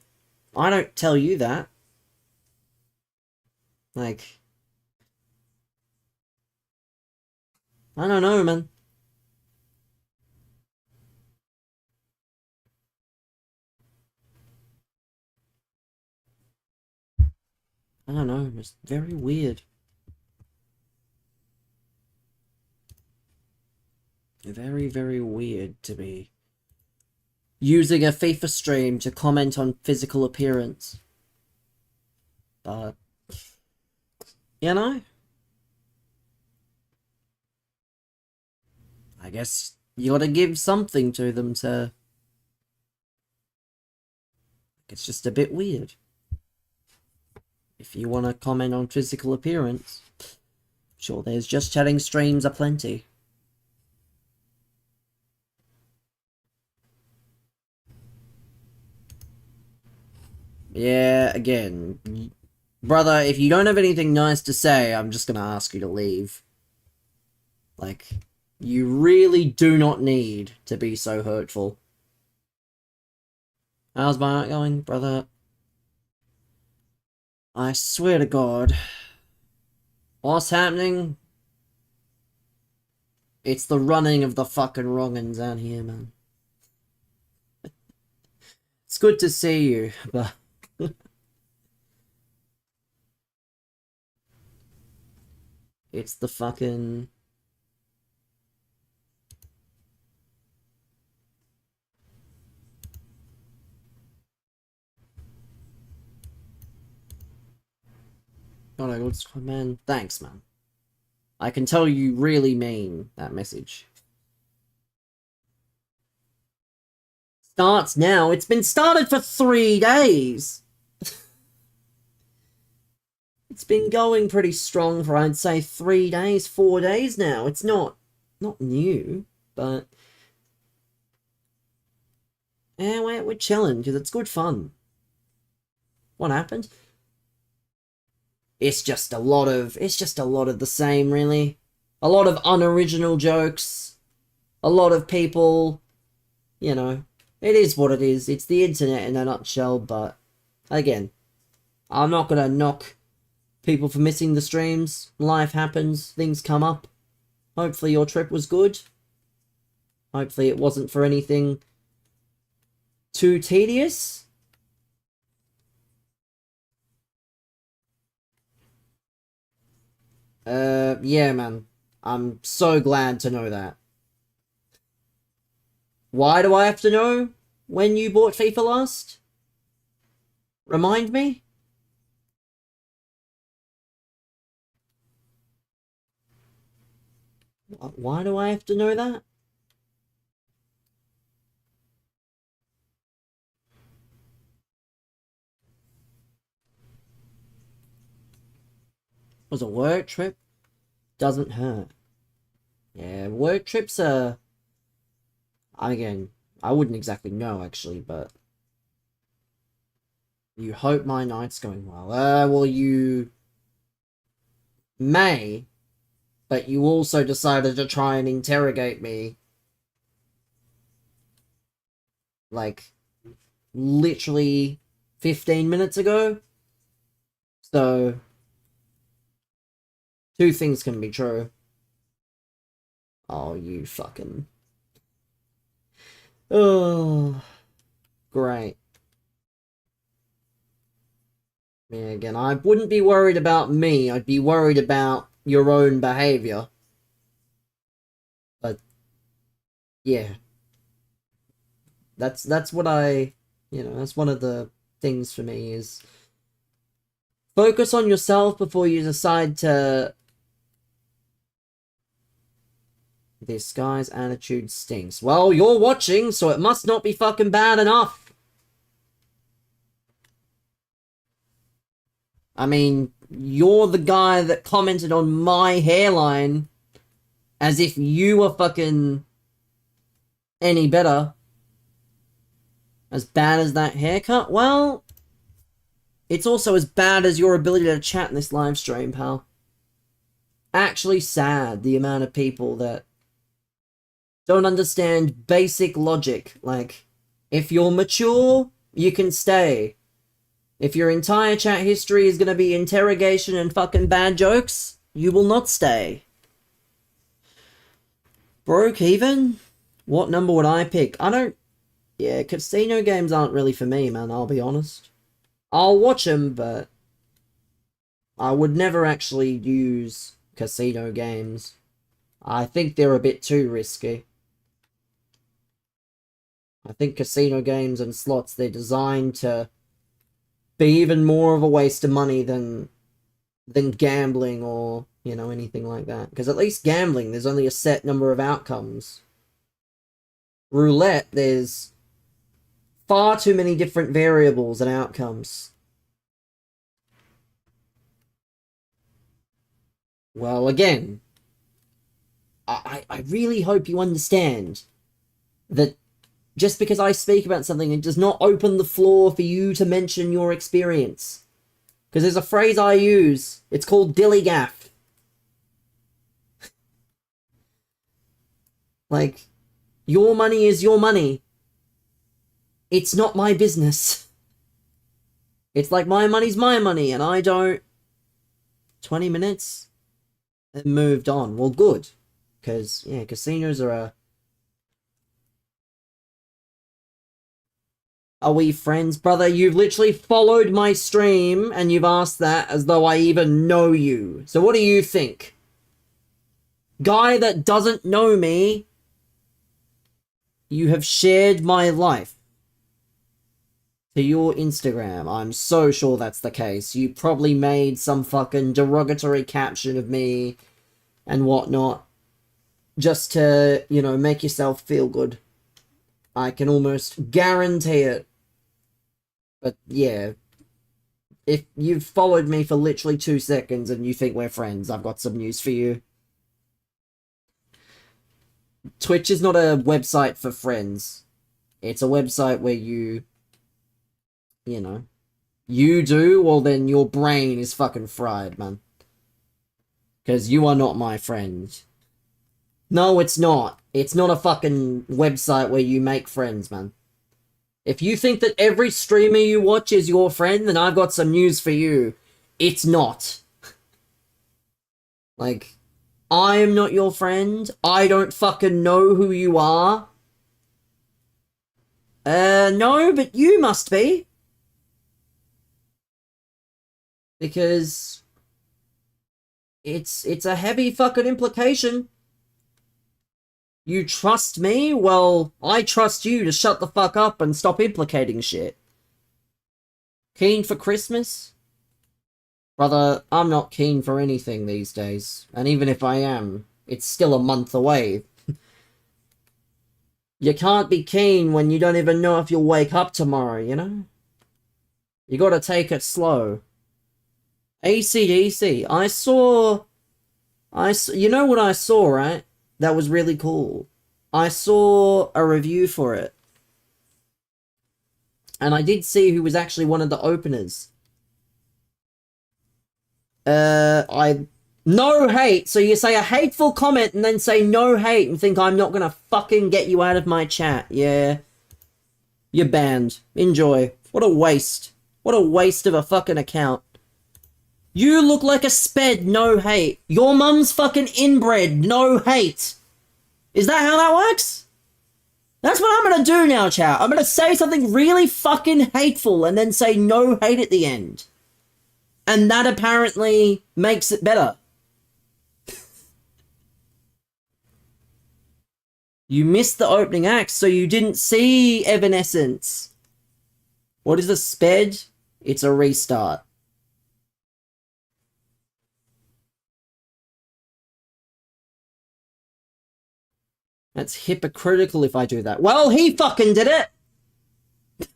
I don't tell you that. Like, I don't know, man. I don't know, it's very weird. Very, very weird to be using a FIFA stream to comment on physical appearance. But, you know, I guess you gotta give something to them to... It's just a bit weird. If you want to comment on physical appearance, sure, there's Just Chatting streams aplenty. Yeah, again, brother, if you don't have anything nice to say, I'm just gonna ask you to leave. Like, you really do not need to be so hurtful. How's my art going, brother? I swear to God. What's happening? It's the running of the fucking wrong'uns out here, man. It's good to see you, but... It's the fucking... God, I was... Man, thanks, man. I can tell you really mean that message. Starts now. It's been started for 3 days. It's been going pretty strong for, I'd say, 3 days, 4 days now. It's not new, but... Yeah, we're chilling, because it's good fun. What happened? It's just a lot of the same, really. A lot of unoriginal jokes. A lot of people, you know, it is what it is. It's the internet in a nutshell, but again, I'm not gonna knock people for missing the streams. Life happens, things come up. Hopefully your trip was good. Hopefully it wasn't for anything too tedious. Yeah, man. I'm so glad to know that. Why do I have to know when you bought FIFA last? Remind me? Why do I have to know that? Was a work trip? Doesn't hurt. Yeah, work trips are... Again, I wouldn't exactly know, actually, but... You hope my night's going well. Well, you... may but you also decided to try and interrogate me. Like, literally 15 minutes ago. So, two things can be true. Oh, you fucking... Oh, great. Yeah, again, I wouldn't be worried about me. I'd be worried about your own behavior. But, yeah. That's what I... You know, that's one of the things for me is... Focus on yourself before you decide to... This guy's attitude stinks. Well, you're watching, so it must not be fucking bad enough. I mean, you're the guy that commented on my hairline as if you were fucking any better. As bad as that haircut? Well, it's also as bad as your ability to chat in this live stream, pal. Actually sad, the amount of people that don't understand basic logic. Like, if you're mature, you can stay. If your entire chat history is gonna be interrogation and fucking bad jokes, you will not stay. Broke even? What number would I pick? I don't... Yeah, casino games aren't really for me, man, I'll be honest. I'll watch them, but... I would never actually use casino games. I think they're a bit too risky. I think casino games and slots, they're designed to be even more of a waste of money than gambling or, you know, anything like that. Because at least gambling, there's only a set number of outcomes. Roulette, there's far too many different variables and outcomes. Well, again, I really hope you understand that just because I speak about something, it does not open the floor for you to mention your experience. Because there's a phrase I use, it's called dillygaff. Like, your money is your money. It's not my business. It's like my money's my money, and I don't... 20 minutes? And moved on. Well, good. Because, yeah, casinos are a... Are we friends, brother? You've literally followed my stream, and you've asked that as though I even know you. So what do you think? Guy that doesn't know me, you have shared my life to your Instagram. I'm so sure that's the case. You probably made some fucking derogatory caption of me and whatnot just to, you know, make yourself feel good. I can almost guarantee it. But yeah, if you've followed me for literally 2 seconds and you think we're friends, I've got some news for you. Twitch is not a website for friends. It's a website where you know, you do, well then your brain is fucking fried, man. Because you are not my friend. No, it's not. It's not a fucking website where you make friends, man. If you think that every streamer you watch is your friend, then I've got some news for you. It's not. Like, I am not your friend. I don't fucking know who you are. No, but you must be. Because it's a heavy fucking implication. You trust me? Well, I trust you to shut the fuck up and stop implicating shit. Keen for Christmas? Brother, I'm not keen for anything these days. And even if I am, it's still a month away. You can't be keen when you don't even know if you'll wake up tomorrow, you know? You gotta take it slow. AC/DC. You know what I saw, right? That was really cool. I saw a review for it. And I did see who was actually one of the openers. I No hate. So you say a hateful comment and then say no hate and think I'm not gonna fucking get you out of my chat. Yeah. You're banned. Enjoy. What a waste. What a waste of a fucking account. You look like a sped, no hate. Your mum's fucking inbred, no hate. Is that how that works? That's what I'm gonna do now, chat. I'm gonna say something really fucking hateful and then say no hate at the end. And that apparently makes it better. You missed the opening act, so you didn't see Evanescence. What is a sped? It's a restart. That's hypocritical if I do that. Well, he fucking did it!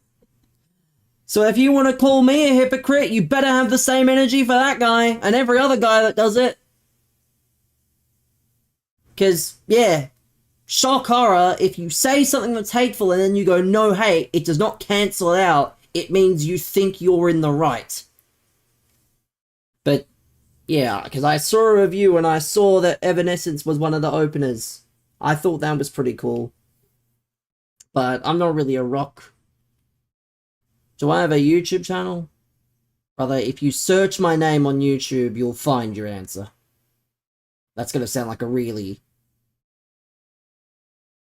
So if you want to call me a hypocrite, you better have the same energy for that guy and every other guy that does it. Because, yeah, shock horror, if you say something that's hateful and then you go no hate, it does not cancel it out. It means you think you're in the right. But, yeah, because I saw a review and I saw that Evanescence was one of the openers. I thought that was pretty cool. But I'm not really a rock. Do I have a YouTube channel? Brother, if you search my name on YouTube, you'll find your answer. That's gonna sound like a really...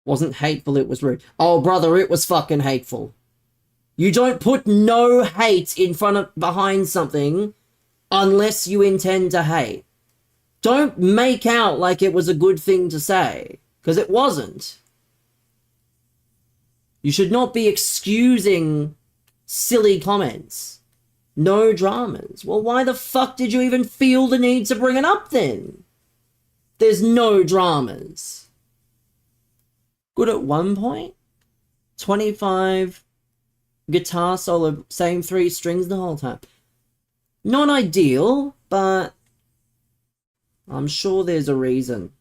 Wasn't hateful, it was rude. Oh, brother, it was fucking hateful. You don't put no hate in front of, behind something unless you intend to hate. Don't make out like it was a good thing to say, because it wasn't. You should not be excusing silly comments. No dramas. Well, why the fuck did you even feel the need to bring it up then? There's no dramas. Good at one point. 25 guitar solo, same 3 strings the whole time. Not ideal, but I'm sure there's a reason.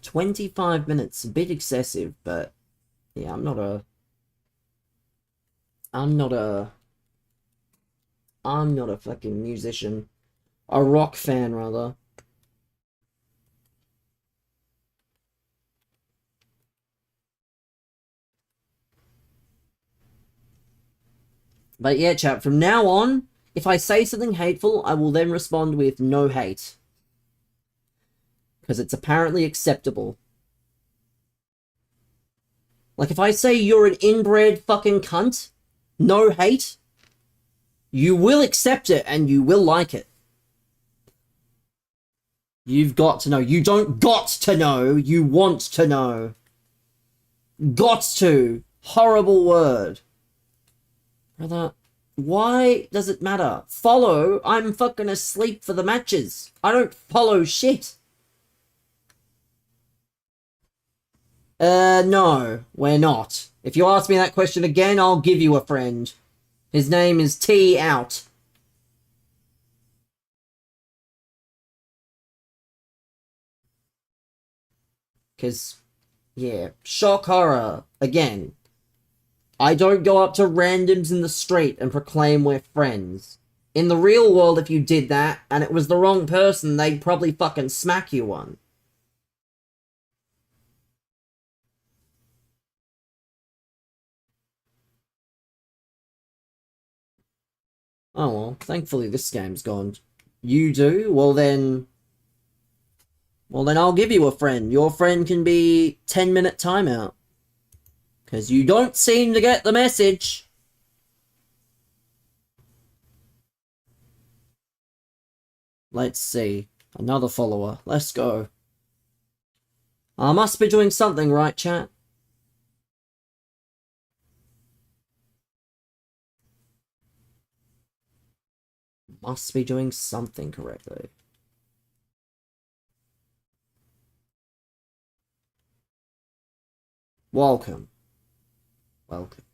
25 minutes, a bit excessive, but yeah, I'm not a fucking musician. A rock fan, rather. But yeah, chat, from now on, if I say something hateful, I will then respond with no hate. Because it's apparently acceptable. Like, if I say you're an inbred fucking cunt, no hate, you will accept it and you will like it. You've got to know. You don't got to know, you want to know. Got to. Horrible word. Brother, why does it matter? Follow? I'm fucking asleep for the matches. I don't follow shit. No, we're not. If you ask me that question again, I'll give you a friend. His name is T Out. Because, yeah, shock horror, again. I don't go up to randoms in the street and proclaim we're friends. In the real world, if you did that, and it was the wrong person, they'd probably fucking smack you one. Oh well, thankfully this game's gone. You do? Well then I'll give you a friend. Your friend can be 10-minute timeout. Because you don't seem to get the message. Let's see. Another follower. Let's go. I must be doing something right, chat. Must be doing something correctly. Welcome. Welcome.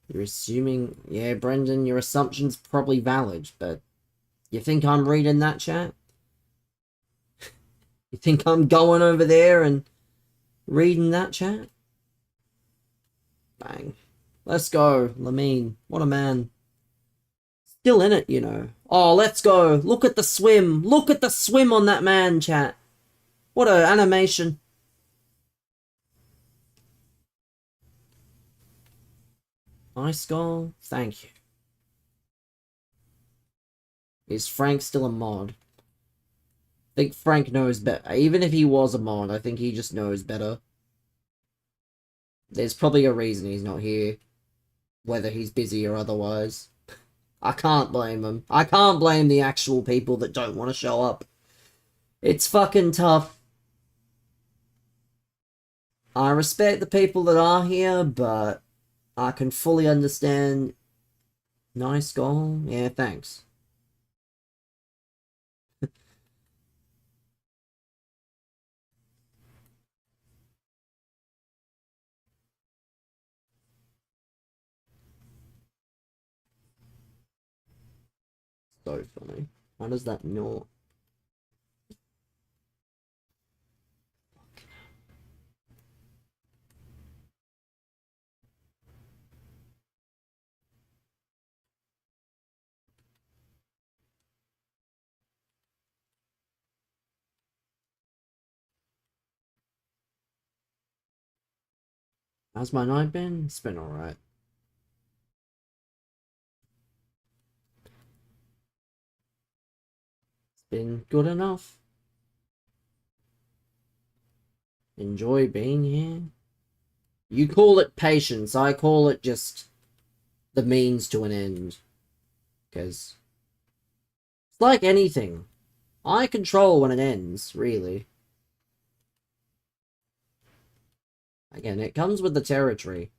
You're assuming... Yeah, Brendan, your assumption's probably valid, but... You think I'm reading that, chat? You think I'm going over there and Reading that chat? Bang. Let's go, Lamine. What a man. Still in it, you know. Oh, let's go. Look at the swim. Look at the swim on that man, chat. What a animation. Nice goal. Thank you. Is Frank still a mod? I think Frank knows better. Even if he was a mod, I think he just knows better. There's probably a reason he's not here. Whether he's busy or otherwise. I can't blame him. I can't blame the actual people that don't want to show up. It's fucking tough. I respect the people that are here, but I can fully understand. Nice goal. Yeah, thanks. So funny. How does that not? How's my night been? It's been alright. It's been good enough. Enjoy being here. You call it patience, I call it just the means to an end. Because it's like anything. I control when it ends, really. Again, it comes with the territory.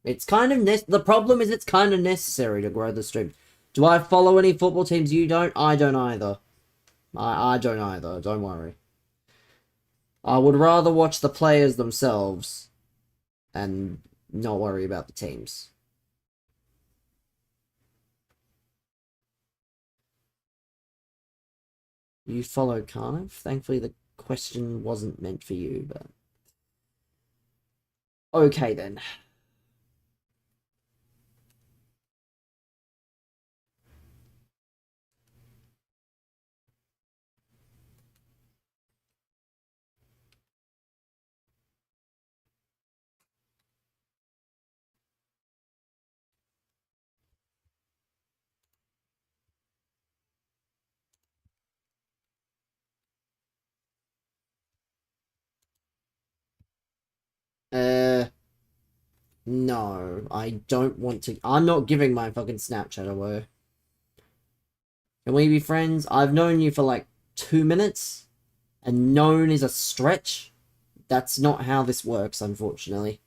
It's kind of the problem is it's kind of necessary to grow the stream. Do I follow any football teams you don't? I don't either. I don't either, don't worry. I would rather watch the players themselves and not worry about the teams. You follow Carnif? Thankfully the question wasn't meant for you, but... Okay then. No, I don't want to. I'm not giving my fucking Snapchat away. Can we be friends? I've known you for like 2 minutes, and known is a stretch. That's not how this works, unfortunately.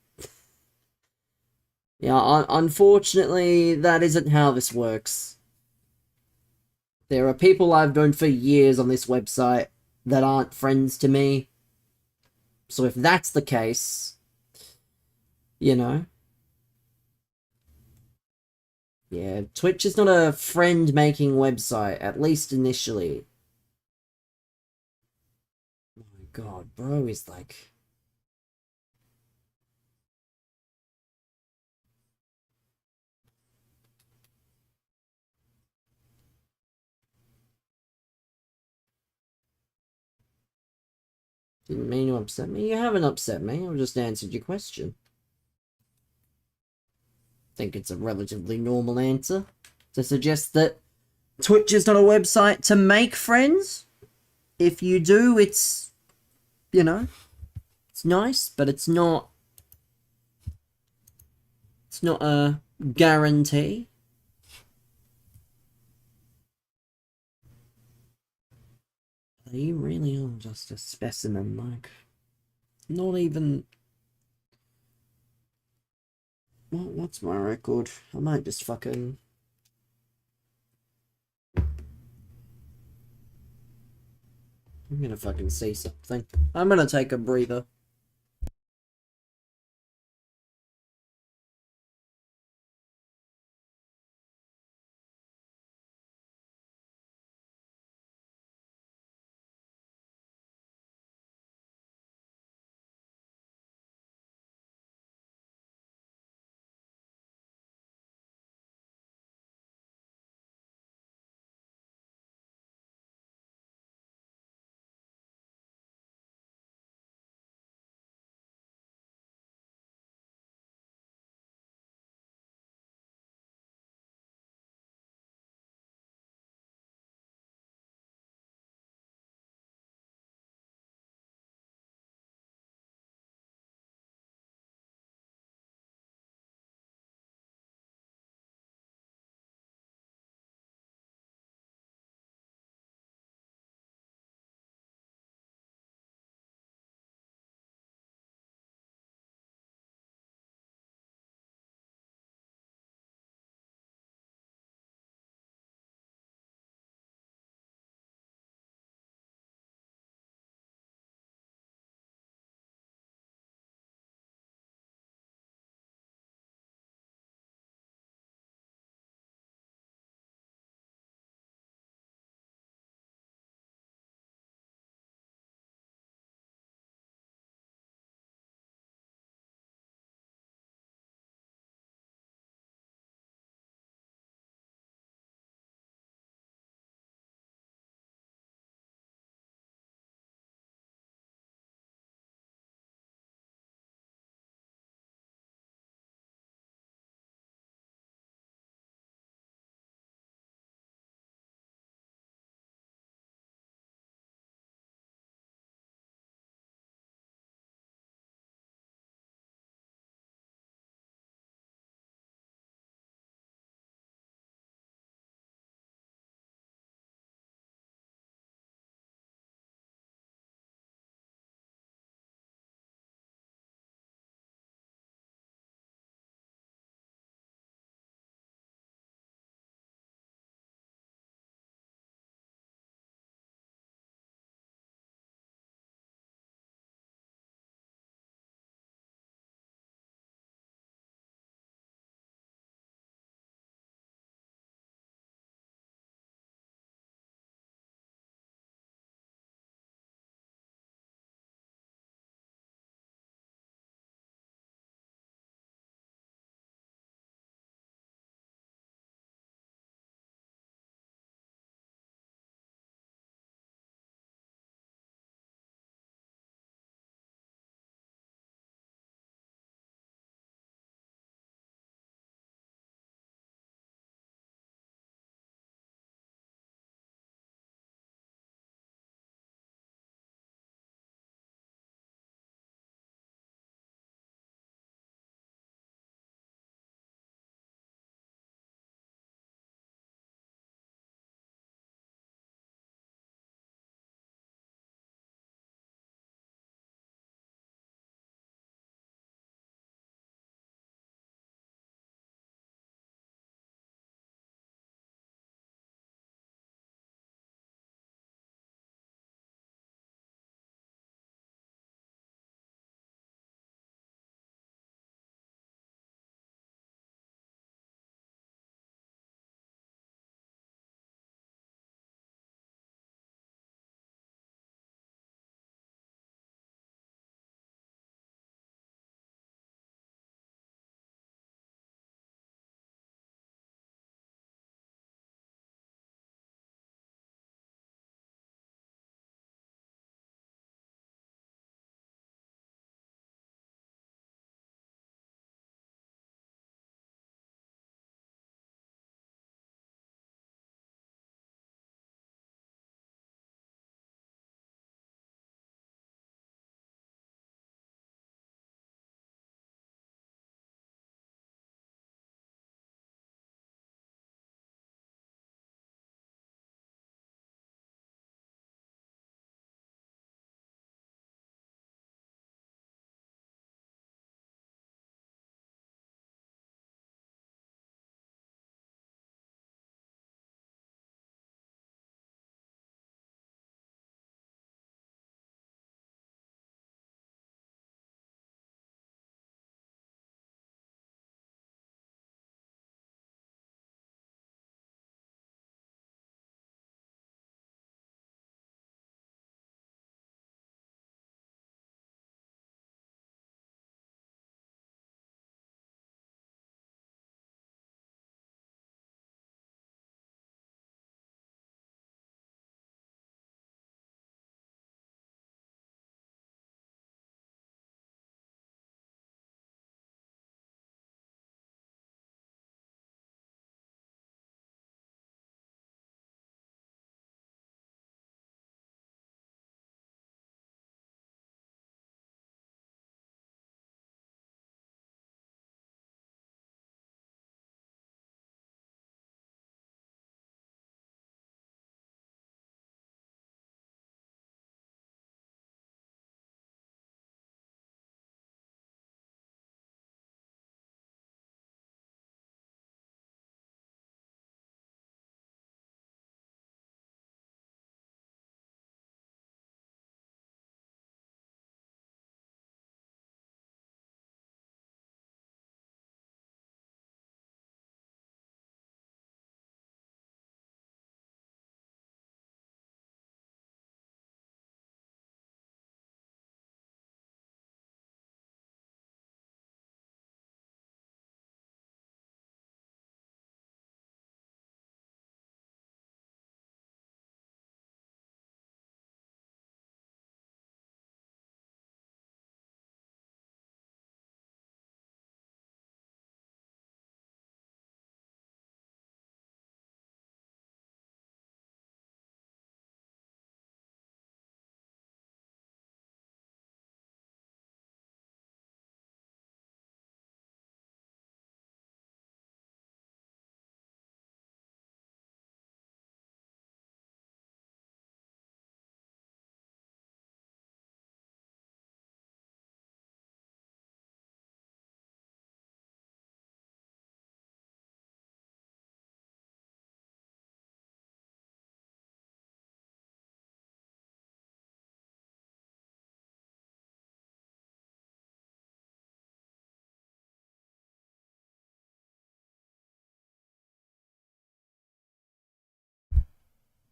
Yeah, unfortunately, that isn't how this works. There are people I've known for years on this website that aren't friends to me. So if that's the case, you know. Yeah, Twitch is not a friend-making website, at least initially. Oh my god, bro is like... Didn't mean to upset me. You haven't upset me. I've just answered your question. Think it's a relatively normal answer to suggest that Twitch is not a website to make friends. If you do, it's, you know, it's nice, but it's not a guarantee. You really are just a specimen, like, not even... What's my record? I might just fucking... I'm gonna fucking see something. I'm gonna take a breather.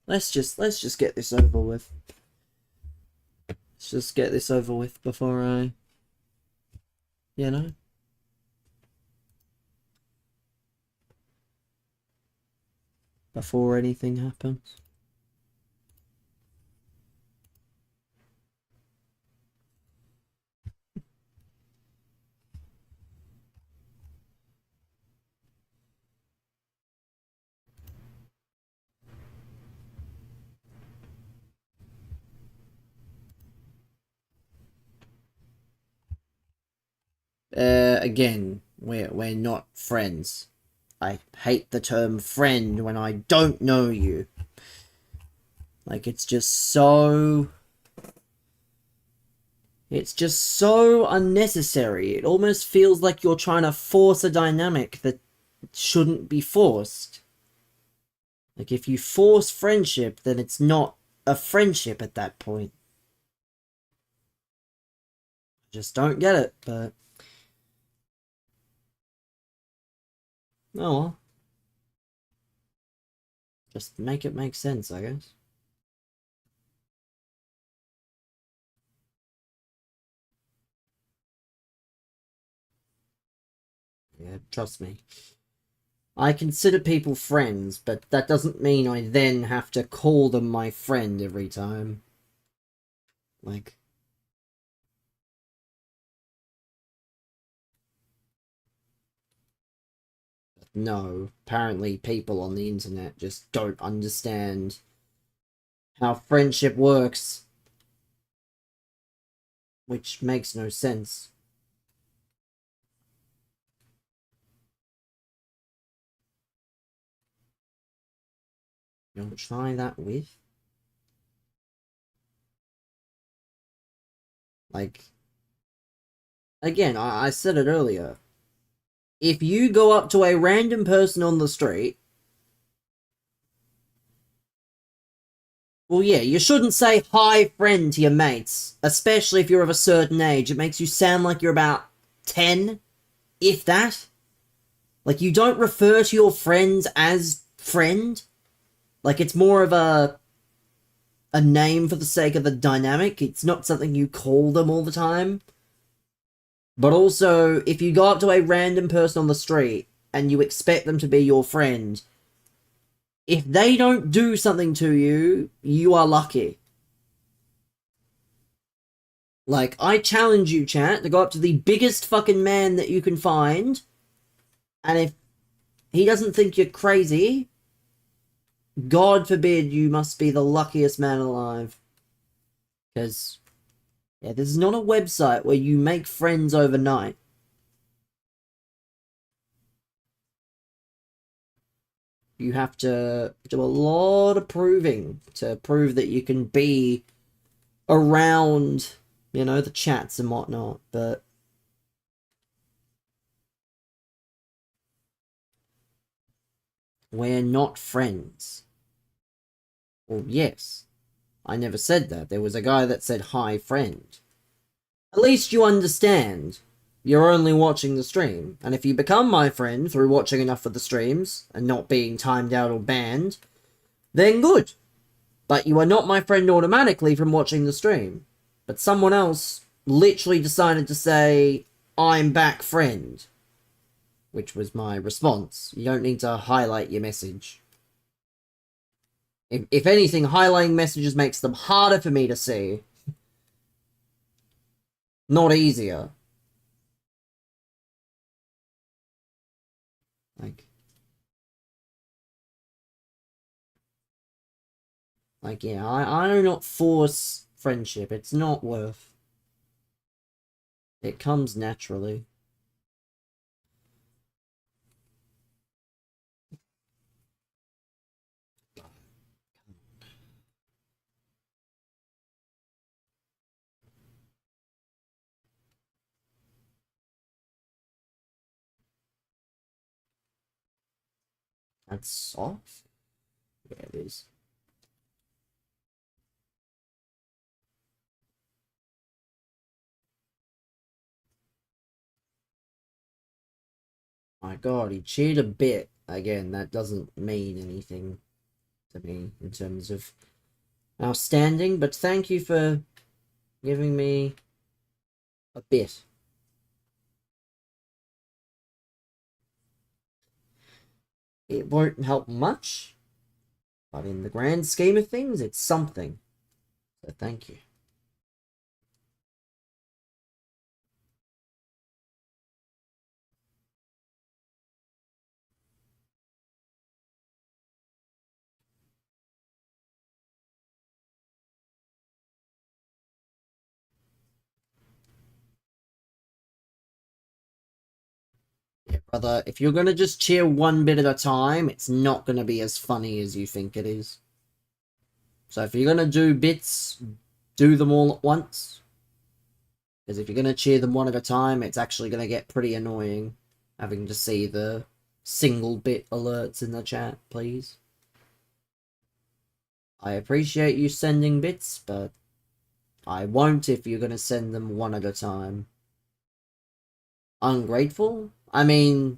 Let's just get this over with. Let's just get this over with before I, you know. Before anything happens. Again, we're not friends. I hate the term friend when I don't know you. Like, it's just so unnecessary. It almost feels like you're trying to force a dynamic that shouldn't be forced. Like, if you force friendship, then it's not a friendship at that point. I just don't get it, but... oh well. Just make it make sense, I guess. Yeah, trust me. I consider people friends, but that doesn't mean I then have to call them my friend every time. Like... no, apparently people on the internet just don't understand how friendship works. Which makes no sense. You'll try that with? Like... again, I said it earlier. If you go up to a random person on the street... well, yeah, you shouldn't say hi friend to your mates. Especially if you're of a certain age. It makes you sound like you're about 10, if that. Like, you don't refer to your friends as friend. Like, it's more of a name for the sake of the dynamic. It's not something you call them all the time. But also, if you go up to a random person on the street and you expect them to be your friend, if they don't do something to you, you are lucky. Like, I challenge you, chat, to go up to the biggest fucking man that you can find, and if he doesn't think you're crazy, God forbid you must be the luckiest man alive. Because, yeah, this is not a website where you make friends overnight. You have to do a lot of proving to prove that you can be around, you know, the chats and whatnot, but... we're not friends. Well, yes. I never said that. There was a guy that said, hi, friend. At least you understand. You're only watching the stream. And if you become my friend through watching enough of the streams, and not being timed out or banned, then good. But you are not my friend automatically from watching the stream. But someone else literally decided to say, I'm back, friend. Which was my response. You don't need to highlight your message. If anything, highlighting messages makes them harder for me to see. Not easier. Like, yeah, I do not force friendship. It's not worth. It comes naturally. That's soft? Yeah, it is. My god, he cheated a bit. Again, that doesn't mean anything to me in terms of our standing, but thank you for giving me a bit. It won't help much, but in the grand scheme of things, it's something. So thank you. Yeah, brother, if you're gonna just cheer one bit at a time, it's not gonna be as funny as you think it is. So if you're gonna do bits, do them all at once. Because if you're gonna cheer them one at a time, it's actually gonna get pretty annoying having to see the single bit alerts in the chat, please. I appreciate you sending bits, but I won't if you're gonna send them one at a time. Ungrateful? I mean,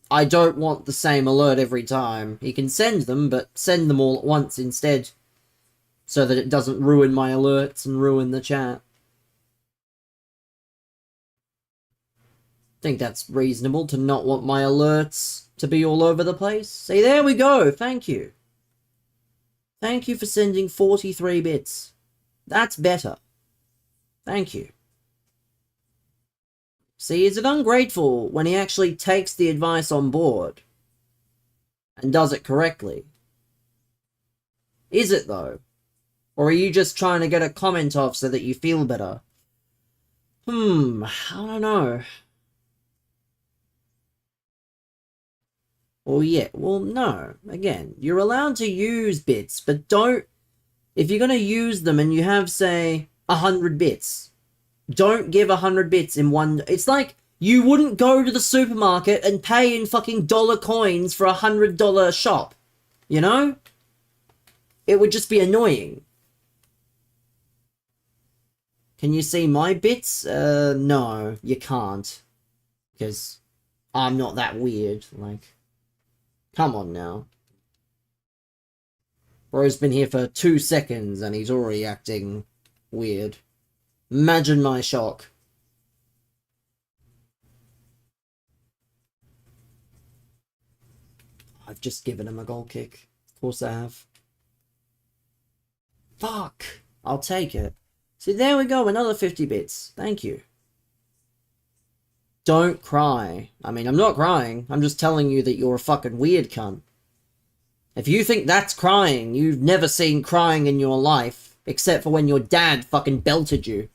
I don't want the same alert every time. He can send them, but send them all at once instead. So that it doesn't ruin my alerts and ruin the chat. I think that's reasonable to not want my alerts to be all over the place. See, there we go. Thank you. Thank you for sending 43 bits. That's better. Thank you. See, is it ungrateful when he actually takes the advice on board and does it correctly? Is it, though? Or are you just trying to get a comment off so that you feel better? I don't know. Well, yeah, well, no. Again, you're allowed to use bits, but don't... If you're going to use them and you have, say, 100 bits, don't give 100 bits in one... It's like you wouldn't go to the supermarket and pay in fucking dollar coins for $100 shop. You know? It would just be annoying. Can you see my bits? No, you can't. Because I'm not that weird, like... Come on now. Bro's been here for 2 seconds and he's already acting weird. Imagine my shock. I've just given him a goal kick. Of course I have. Fuck! I'll take it. See, there we go, another 50 bits. Thank you. Don't cry. I mean, I'm not crying. I'm just telling you that you're a fucking weird cunt. If you think that's crying, you've never seen crying in your life, except for when your dad fucking belted you.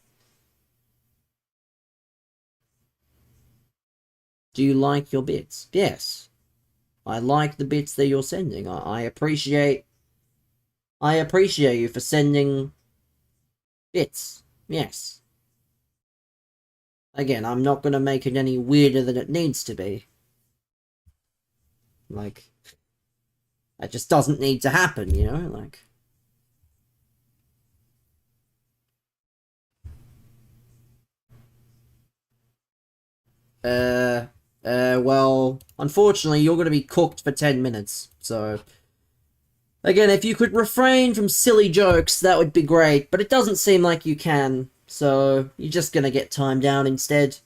Do you like your bits? Yes. I like the bits that you're sending. I appreciate you for sending bits. Yes. Again, I'm not gonna make it any weirder than it needs to be. Like, that just doesn't need to happen, you know? Like... well, unfortunately, you're gonna be cooked for 10 minutes, so... Again, if you could refrain from silly jokes, that would be great, but it doesn't seem like you can, so you're just gonna get timed out instead.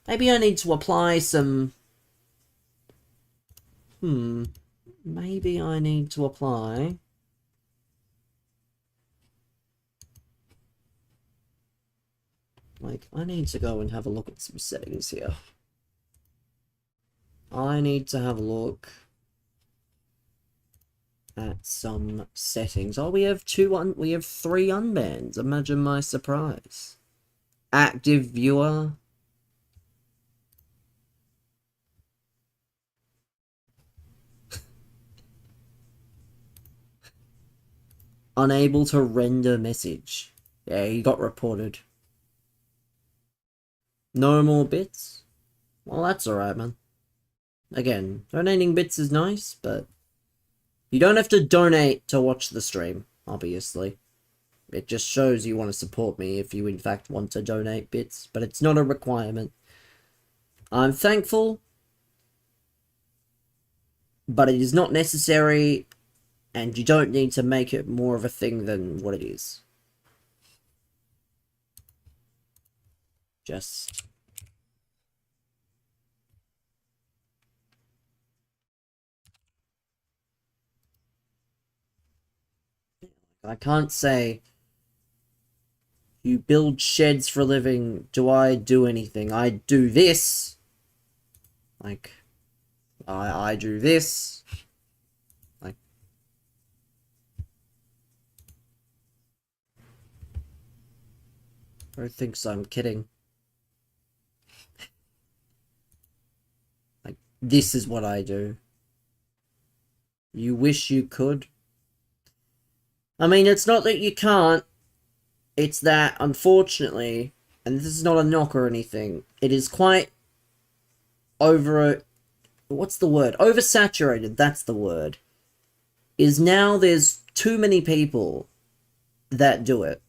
Maybe I need to apply some... Maybe I need to apply... Like, I need to go and have a look at some settings here. I need to have a look at some settings. Oh, we have 3 unbans. Imagine my surprise. Active viewer. Unable to render message. Yeah, he got reported. No more bits? Well, that's alright, man. Again, donating bits is nice, but you don't have to donate to watch the stream, obviously. It just shows you want to support me if you in fact want to donate bits, but it's not a requirement. I'm thankful, but it is not necessary, And you don't need to make it more of a thing than what it is. Just... I can't say, you build sheds for a living, do I do anything? I do this. Like, I do this. Like, bro thinks I'm kidding. Like, this is what I do. You wish you could? I mean, it's not that you can't. It's that, unfortunately, and this is not a knock or anything, it is quite what's the word? Oversaturated, that's the word. Is now there's too many people that do it.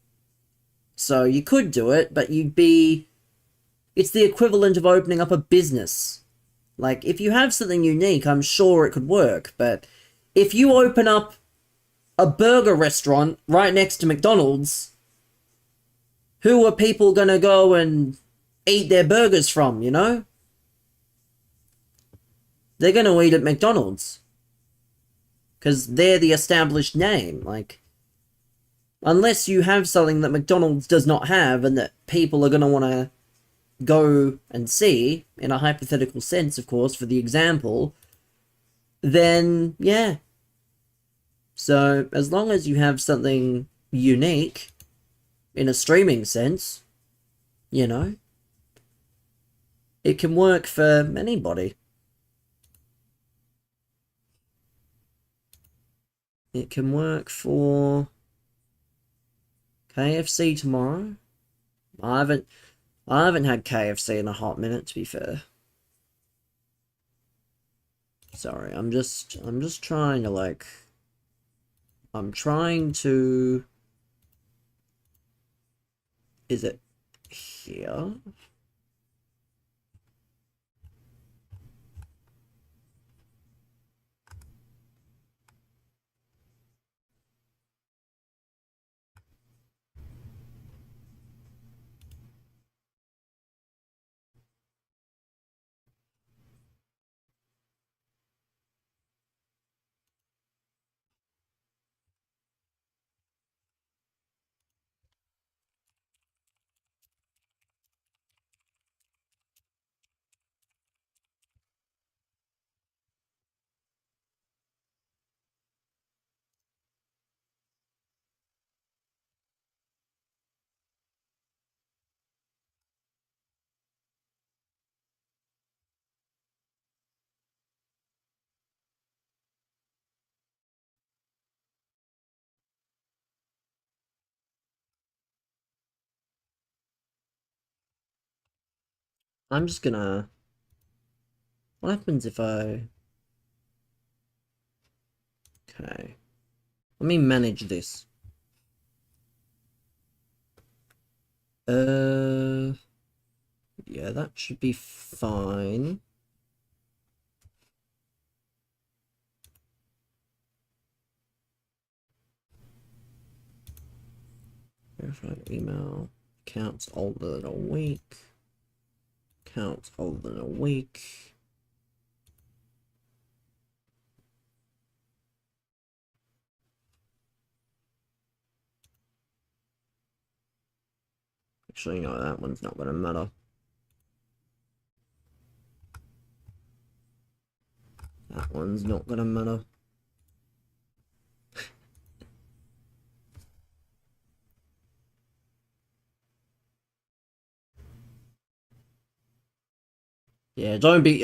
So you could do it, but it's the equivalent of opening up a business. Like, if you have something unique, I'm sure it could work, but if you open up a burger restaurant right next to McDonald's, who are people gonna go and eat their burgers from, you know? They're gonna eat at McDonald's. Because they're the established name. Like, unless you have something that McDonald's does not have and that people are gonna want to go and see, in a hypothetical sense, of course, for the example, then, yeah. So, as long as you have something unique, in a streaming sense, you know, it can work for anybody. It can work for KFC tomorrow. I haven't had KFC in a hot minute, to be fair. Sorry, I'm just trying to, like, I'm trying to... Is it here? I'm just gonna... What happens if I... Okay. Let me manage this. Yeah, that should be fine. Verified email. Accounts older than a week. Accounts older than a week. Actually, no, that one's not gonna matter. That one's not gonna matter. Yeah, don't be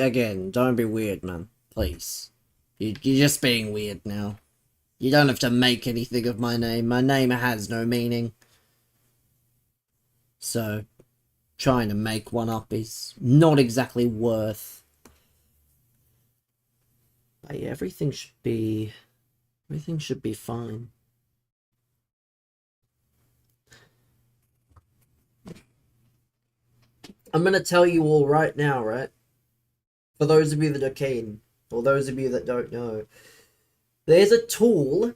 weird, man. Please. You're just being weird now. You don't have to make anything of my name. My name has no meaning. So, trying to make one up is not exactly worth. But yeah, everything should be fine. I'm gonna tell you all right now, right? For those of you that are keen, or those of you that don't know, There's a tool.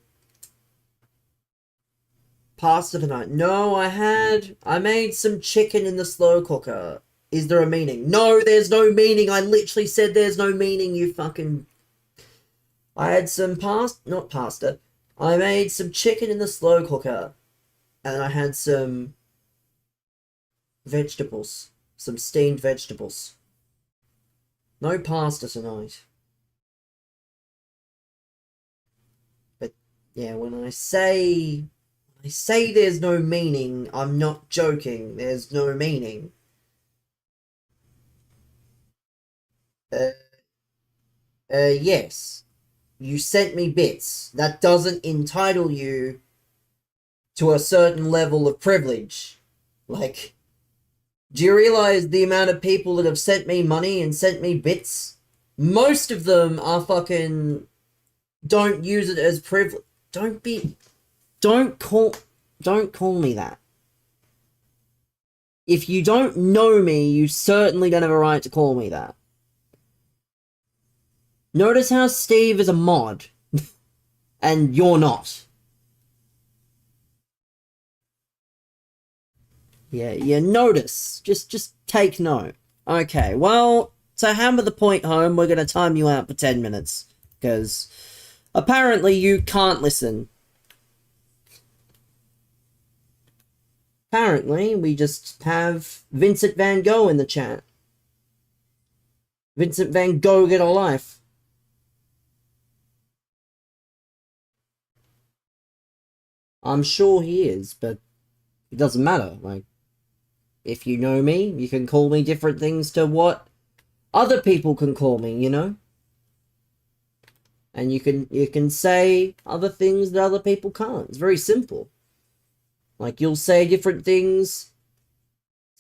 Pasta tonight. No, I made some chicken in the slow cooker. Is there a meaning? No, there's no meaning. I literally said there's no meaning, you fucking... I had some not pasta. I made some chicken in the slow cooker. And I had some vegetables. Some steamed vegetables. No pasta tonight. But, yeah, when I say there's no meaning, I'm not joking. There's no meaning. Yes. You sent me bits. That doesn't entitle you to a certain level of privilege. Like, do you realize the amount of people that have sent me money and sent me bits? Most of them are fucking... don't use it as privilege. Don't call me that. If you don't know me, you certainly don't have a right to call me that. Notice how Steve is a mod, and you're not. Yeah, notice. Just take note. Okay, well, to hammer the point home, we're gonna time you out for 10 minutes. Because apparently you can't listen. Apparently, we just have Vincent Van Gogh in the chat. Vincent Van Gogh, get a life. I'm sure he is, but it doesn't matter. Like, if you know me, you can call me different things to what other people can call me, you know? And you can say other things that other people can't. It's very simple. Like, you'll say different things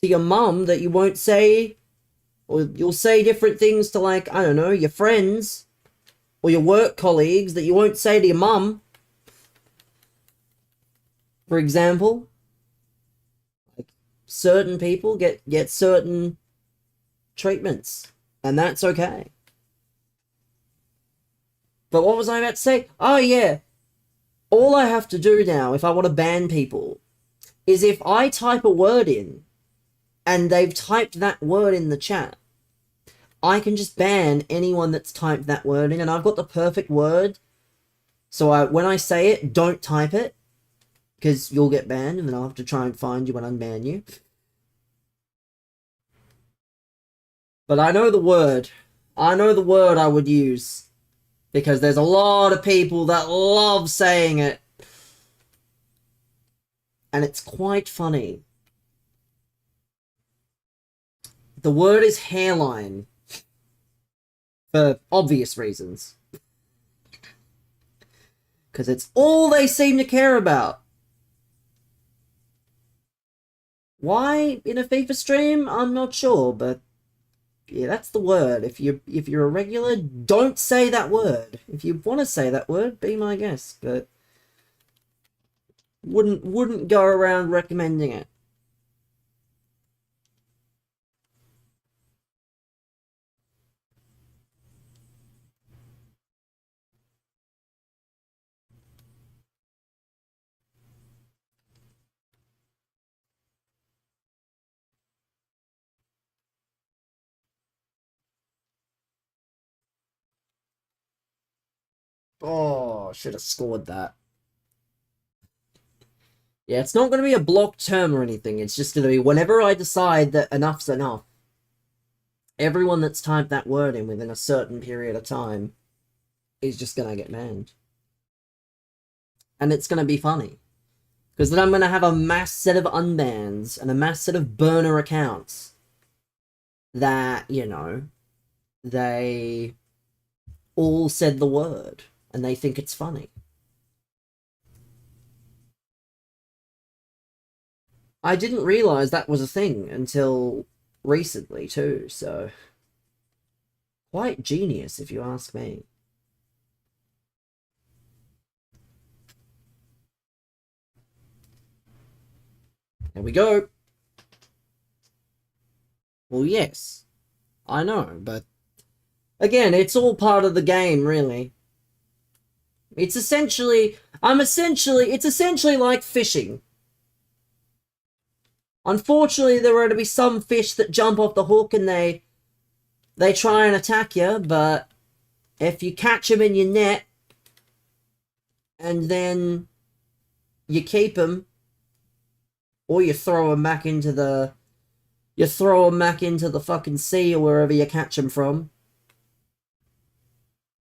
to your mum that you won't say, or you'll say different things to, like, I don't know, your friends, or your work colleagues that you won't say to your mum. For example, like, certain people get certain treatments, and that's okay. But what was I about to say? Oh yeah, all I have to do now, if I want to ban people, is if I type a word in, and they've typed that word in the chat, I can just ban anyone that's typed that word in, and I've got the perfect word. So when I say it, don't type it, because you'll get banned, and then I'll have to try and find you and unban you. But I know the word. I know the word I would use, because there's a lot of people that love saying it. And it's quite funny. The word is hairline. For obvious reasons. Because it's all they seem to care about. Why in a FIFA stream? I'm not sure, but yeah, that's the word. If you're a regular, don't say that word. If you want to say that word, be my guest, but wouldn't go around recommending it. Oh, should have scored that. Yeah, it's not going to be a blocked term or anything. It's just going to be whenever I decide that enough's enough, everyone that's typed that word in within a certain period of time is just going to get banned. And it's going to be funny. Because then I'm going to have a mass set of unbans and a mass set of burner accounts that, you know, they all said the word and they think it's funny. I didn't realize that was a thing until recently too, so quite genius if you ask me. There we go. Well, yes, I know, but again, it's all part of the game, really. It's essentially like fishing. Unfortunately, there are going to be some fish that jump off the hook and they try and attack you, but if you catch them in your net and then you keep them, or you throw them back into the fucking sea or wherever you catch them from.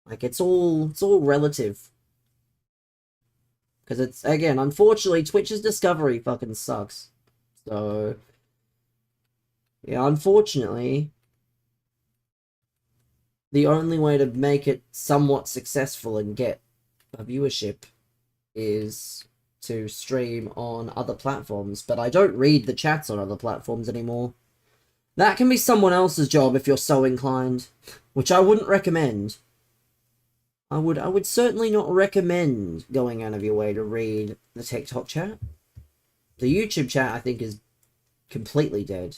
Like, it's all relative. Because it's, again, unfortunately, Twitch's discovery fucking sucks. So, yeah, unfortunately, the only way to make it somewhat successful and get a viewership is to stream on other platforms. But I don't read the chats on other platforms anymore. That can be someone else's job if you're so inclined, which I wouldn't recommend. I would certainly not recommend going out of your way to read the TikTok chat. The YouTube chat, I think, is completely dead.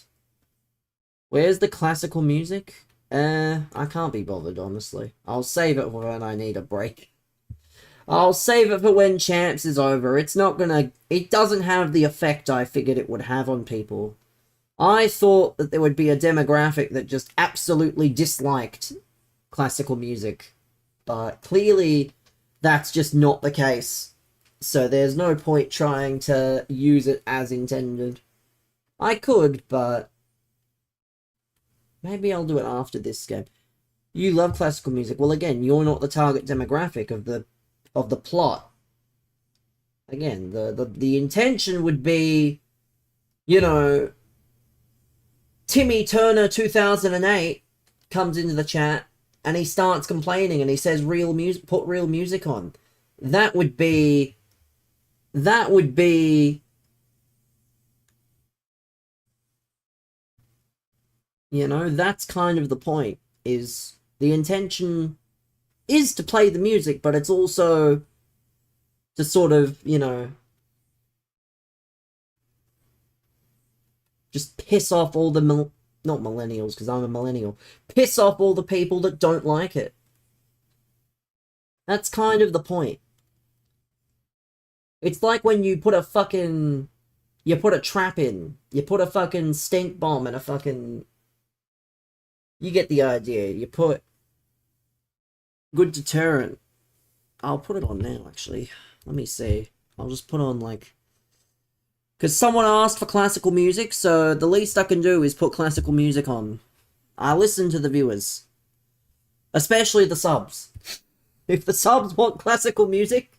Where's the classical music? I can't be bothered, honestly. I'll save it for when I need a break. I'll save it for when Champs is over. It doesn't have the effect I figured it would have on people. I thought that there would be a demographic that just absolutely disliked classical music. But clearly, that's just not the case. So there's no point trying to use it as intended. I could, but maybe I'll do it after this game. You love classical music. Well, again, you're not the target demographic of the plot. Again, the intention would be, you know, Timmy Turner 2008 comes into the chat and he starts complaining and he says put real music on. That would be, you know, that's kind of the point, is the intention is to play the music, but it's also to sort of, you know, just piss off all the not millennials, because I'm a millennial. Piss off all the people that don't like it. That's kind of the point. It's like when you put a fucking... You put a trap in. You put a fucking stink bomb in a fucking... You get the idea. You put... Good deterrent. I'll put it on now, actually. Let me see. I'll just put on, like... Because someone asked for classical music, so the least I can do is put classical music on. I listen to the viewers. Especially the subs. If the subs want classical music...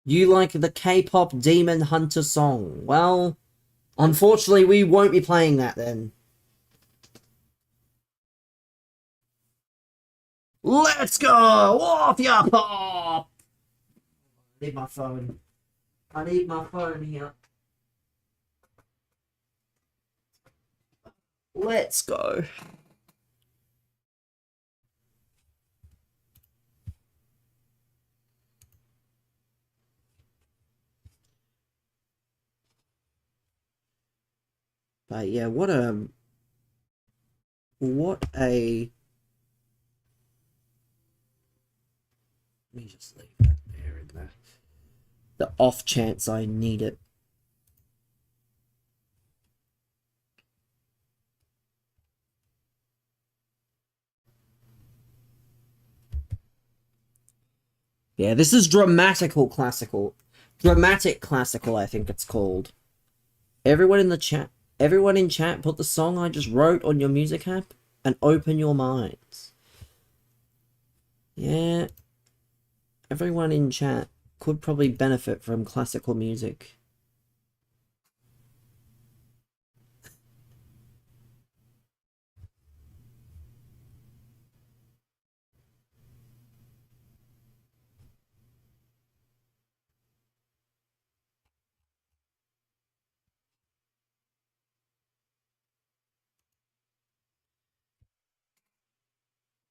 You like the K-pop Demon Hunter song. Well, unfortunately, we won't be playing that then. Let's go! Off ya pop! I need my phone. I need my phone here. Let's go. But yeah, what a... Let me just leave that there in the off chance I need it. Yeah, this is dramatical classical. Dramatic classical, I think it's called. Everyone in chat, put the song I just wrote on your music app and open your minds. Yeah. Everyone in chat could probably benefit from classical music.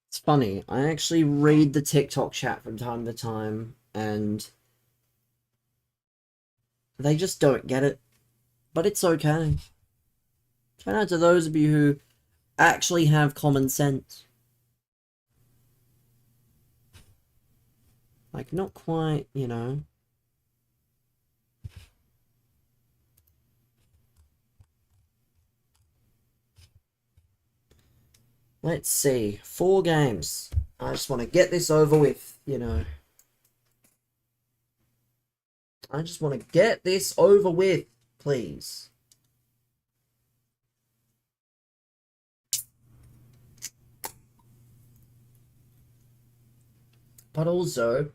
It's funny, I actually read the TikTok chat from time to time, and they just don't get it. But it's okay. Shout out to those of you who actually have common sense. Like, not quite, you know. Let's see. 4 games. I just want to get this over with, you know. I just want to get this over with, please. But also,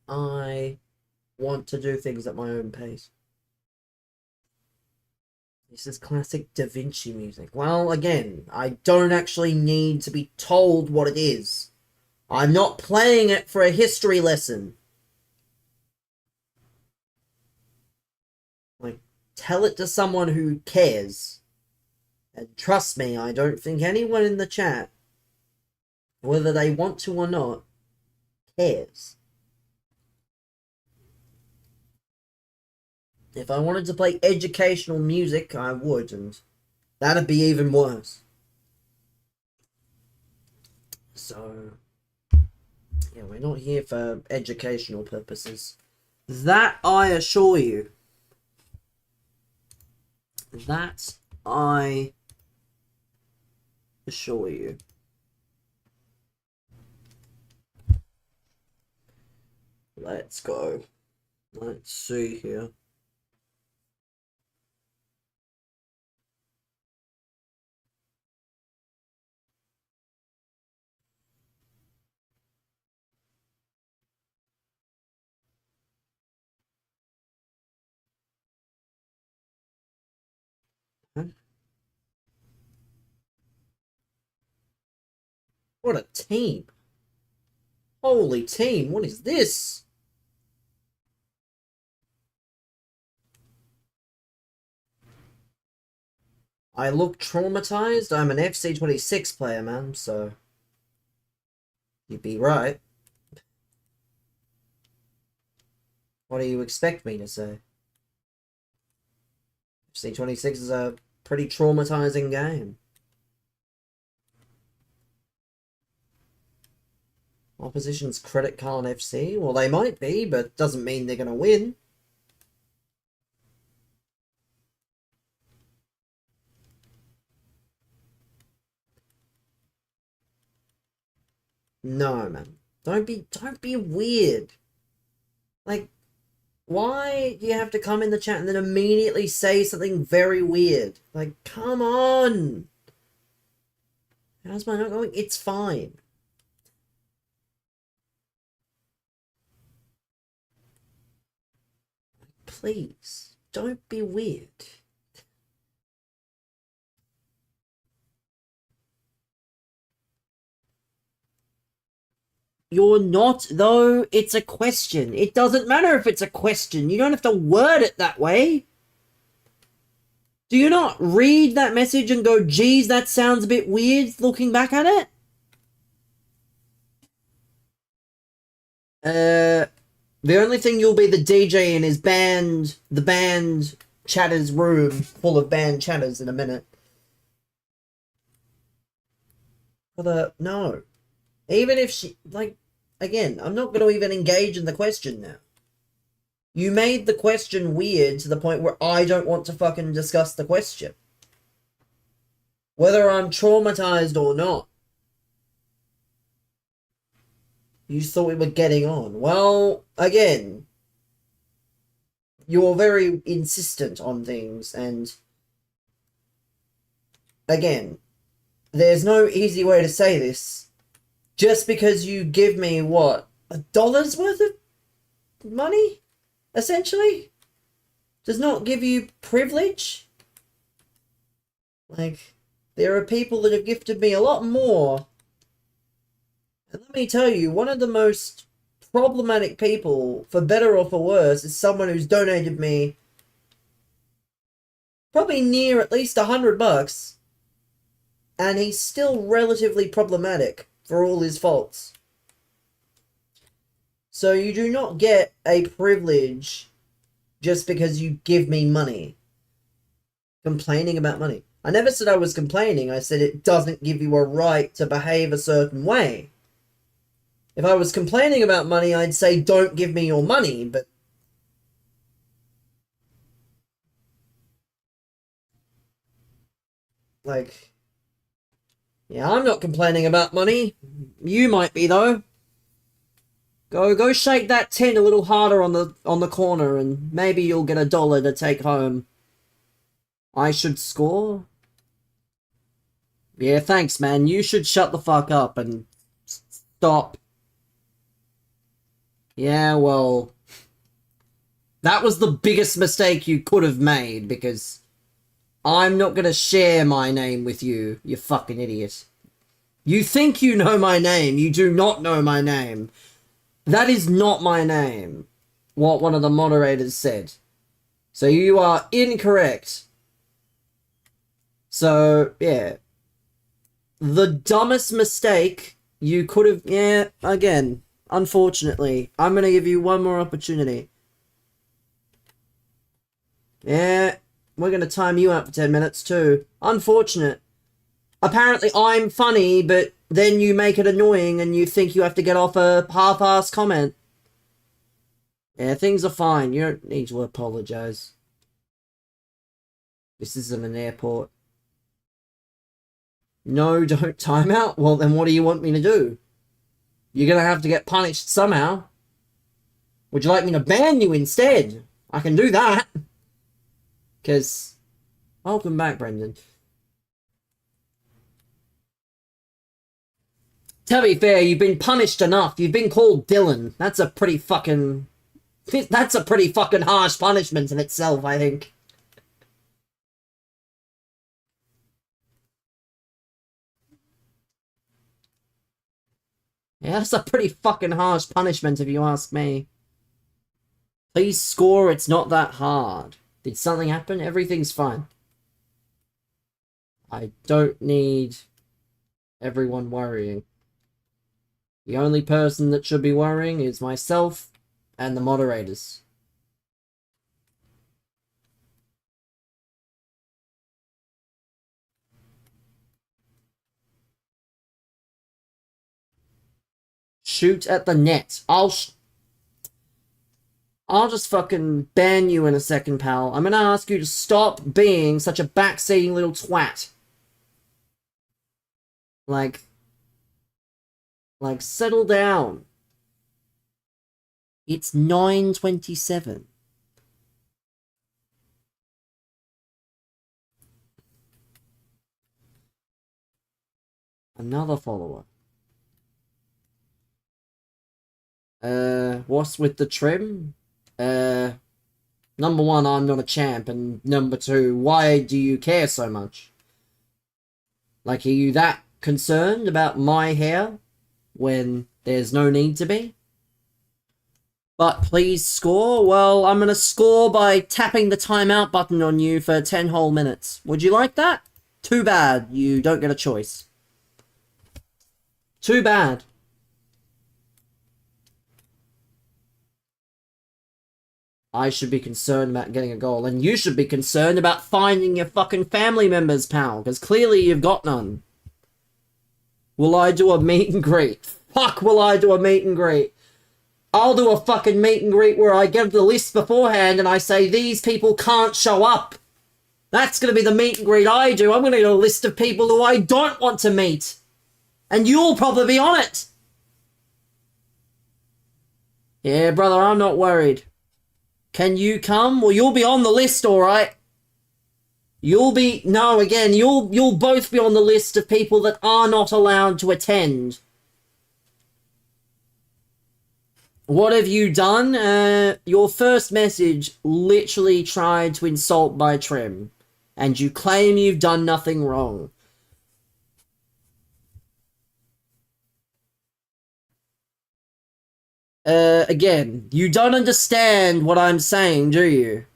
I want to do things at my own pace. This is classic Da Vinci music. Well, again, I don't actually need to be told what it is. I'm not playing it for a history lesson. Like, tell it to someone who cares. And trust me, I don't think anyone in the chat, whether they want to or not, cares. If I wanted to play educational music, I would, and that'd be even worse. So, yeah, we're not here for educational purposes. That I assure you. That I assure you. Let's go. Let's see here. What a team. Holy team, what is this? I look traumatized. I'm an FC26 player, man, so you'd be right. What do you expect me to say? FC26 is a pretty traumatizing game. Opposition's Credit Card FC? Well, they might be, but doesn't mean they're going to win. No, man. Don't be weird. Like, why do you have to come in the chat and then immediately say something very weird? Like, come on! How's my not going? It's fine. Please, don't be weird. You're not, though. It's a question. It doesn't matter if it's a question. You don't have to word it that way. Do you not read that message and go, geez, that sounds a bit weird looking back at it? The only thing you'll be the DJ in is the band chatters room full of band chatters in a minute. No. Even if she, like, again, I'm not going to even engage in the question now. You made the question weird to the point where I don't want to fucking discuss the question. Whether I'm traumatized or not. You thought we were getting on. Well, again, you're very insistent on things, and again, there's no easy way to say this. Just because you give me, what, $1 worth of money, essentially, does not give you privilege. Like, there are people that have gifted me a lot more. And let me tell you, one of the most problematic people, for better or for worse, is someone who's donated me probably near at least $100, and he's still relatively problematic for all his faults. So you do not get a privilege just because you give me money. Complaining about money. I never said I was complaining. I said it doesn't give you a right to behave a certain way. If I was complaining about money, I'd say don't give me your money, but... Like... Yeah, I'm not complaining about money. You might be, though. Go shake that tin a little harder on the corner, and maybe you'll get $1 to take home. I should score? Yeah, thanks, man. You should shut the fuck up and stop. Yeah, well... That was the biggest mistake you could have made, because... I'm not gonna share my name with you, you fucking idiot. You think you know my name, you do not know my name. That is not my name, what one of the moderators said. So you are incorrect. So, yeah. The dumbest mistake you could have... Yeah, again, unfortunately. I'm gonna give you one more opportunity. Yeah, we're gonna time you out for 10 minutes too. Unfortunate. Apparently I'm funny, but then you make it annoying and you think you have to get off a half-assed comment. Yeah, things are fine. You don't need to apologize. This isn't an airport. No, don't time out? Well, then what do you want me to do? You're gonna have to get punished somehow. Would you like me to ban you instead? I can do that. Because... Welcome back, Brendan. To be fair, you've been punished enough. You've been called Dylan. That's a pretty fucking... That's a pretty fucking harsh punishment in itself, I think. Yeah, that's a pretty fucking harsh punishment if you ask me. Please score, it's not that hard. Did something happen? Everything's fine. I don't need everyone worrying. The only person that should be worrying is myself and the moderators. Shoot at the net. I'll just fucking ban you in a second, pal. I'm gonna ask you to stop being such a backseating little twat. Like, settle down. It's 9:27. Another follower. What's with the trim? Number one, I'm not a champ, and number two, why do you care so much? Like, are you that concerned about my hair when there's no need to be? But please score? Well, I'm gonna score by tapping the timeout button on you for 10 whole minutes. Would you like that? Too bad, you don't get a choice. Too bad. I should be concerned about getting a goal, and you should be concerned about finding your fucking family members, pal, because clearly you've got none. Will I do a meet and greet? Fuck, will I do a meet and greet? I'll do a fucking meet and greet where I give the list beforehand and I say, these people can't show up. That's gonna be the meet and greet I do. I'm gonna get a list of people who I don't want to meet. And you'll probably be on it. Yeah, brother, I'm not worried. Can you come? Well, you'll be on the list, alright? You'll both be on the list of people that are not allowed to attend. What have you done? Your first message literally tried to insult my trim, and you claim you've done nothing wrong. Again, you don't understand what I'm saying, do you?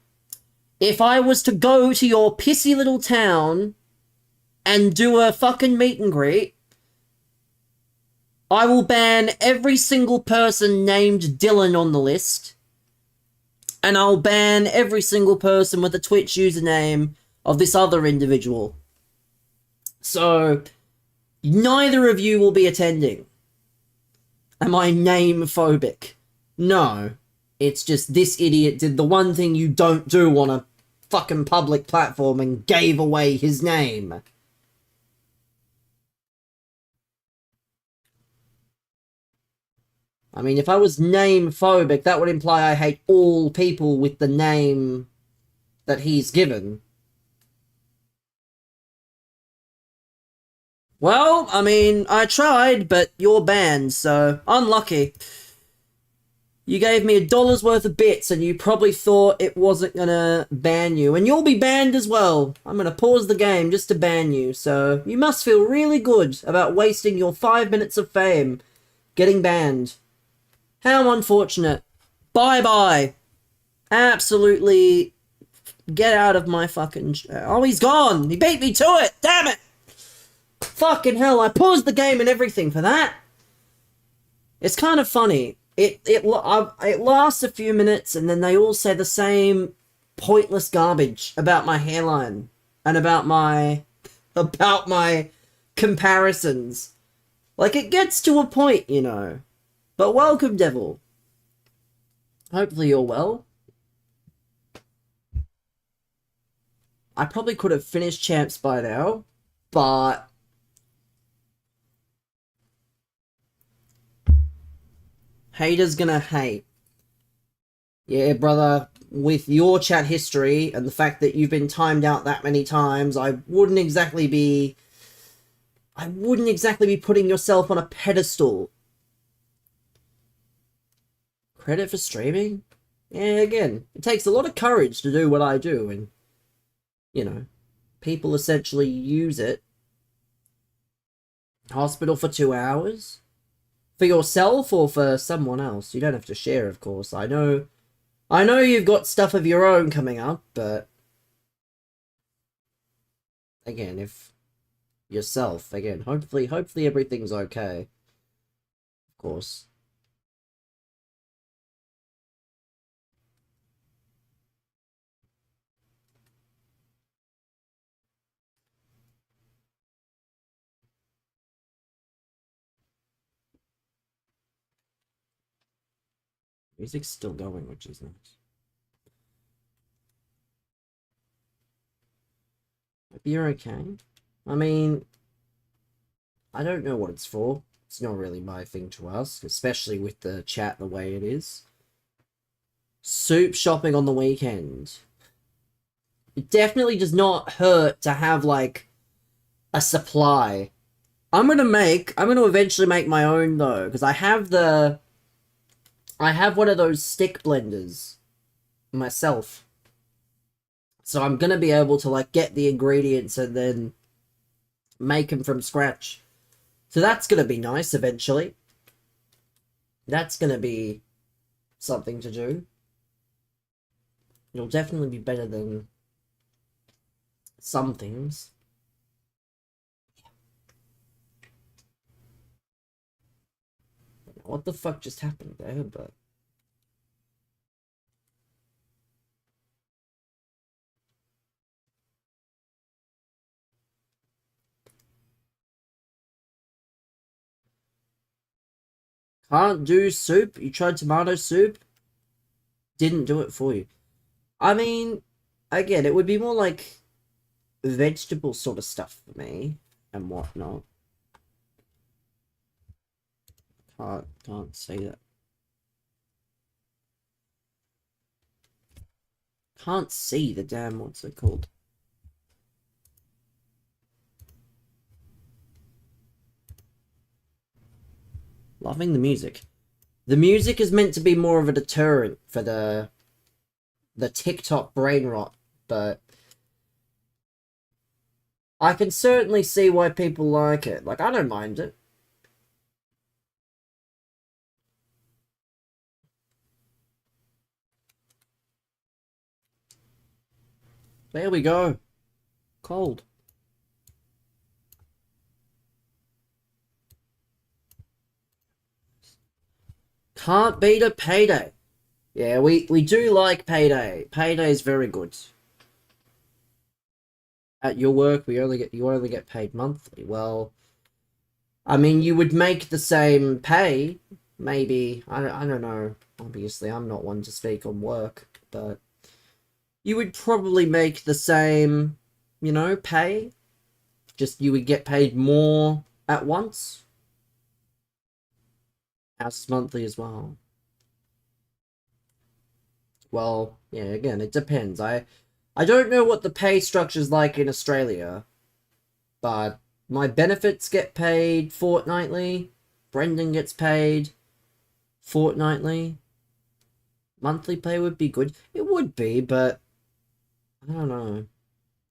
If I was to go to your pissy little town and do a fucking meet and greet, I will ban every single person named Dylan on the list, and I'll ban every single person with the Twitch username of this other individual. So, neither of you will be attending. Am I name phobic? No. It's just this idiot did the one thing you don't do on a fucking public platform and gave away his name. I mean, if I was name phobic, that would imply I hate all people with the name that he's given. Well, I mean, I tried, but you're banned, so unlucky. You gave me $1 worth of bits, and you probably thought it wasn't gonna ban you. And you'll be banned as well. I'm gonna pause the game just to ban you, so you must feel really good about wasting your 5 minutes of fame getting banned. How unfortunate. Bye-bye. Absolutely get out of my fucking... Oh, he's gone! He beat me to it! Damn it! Fucking hell, I paused the game and everything for that! It's kind of funny. It lasts a few minutes and then they all say the same pointless garbage about my hairline and about my comparisons. Like, it gets to a point, you know. But welcome, Devil. Hopefully you're well. I probably could have finished Champs by now, but... haters gonna hate. Yeah, brother, with your chat history and the fact that you've been timed out that many times, I wouldn't exactly be putting yourself on a pedestal. Credit for streaming? Yeah, again, it takes a lot of courage to do what I do, and, you know, people essentially use it. Hospital for 2 hours? For yourself or for someone else? You don't have to share, of course. I know you've got stuff of your own coming up, but... again, if... yourself, again, hopefully everything's okay. Of course. Music's still going, which is nice. Hope you're okay. I mean, I don't know what it's for. It's not really my thing to ask, especially with the chat the way it is. Soup shopping on the weekend. It definitely does not hurt to have, like, a supply. I'm gonna eventually make my own, though, because I have one of those stick blenders myself. So I'm gonna be able to, like, get the ingredients and then make them from scratch. So that's gonna be nice eventually. That's gonna be something to do. It'll definitely be better than some things. What the fuck just happened there, but... can't do soup? You tried tomato soup? Didn't do it for you. I mean, again, it would be more like vegetable sort of stuff for me and whatnot. Can't say that. Can't see the damn, what's it called? Loving the music. The music is meant to be more of a deterrent for the TikTok brain rot, but I can certainly see why people like it. Like, I don't mind it. There we go. Cold. Can't beat a Payday. Yeah, we do like Payday. Payday's very good. At your work, you only get paid monthly. Well, I mean, you would make the same pay maybe, I don't know. Obviously, I'm not one to speak on work, but you would probably make the same, you know, pay. Just you would get paid more at once. Ours is monthly as well. Well, yeah, again, it depends. I don't know what the pay structure's like in Australia, but my benefits get paid fortnightly. Brendan gets paid fortnightly. Monthly pay would be good. It would be, but I don't know.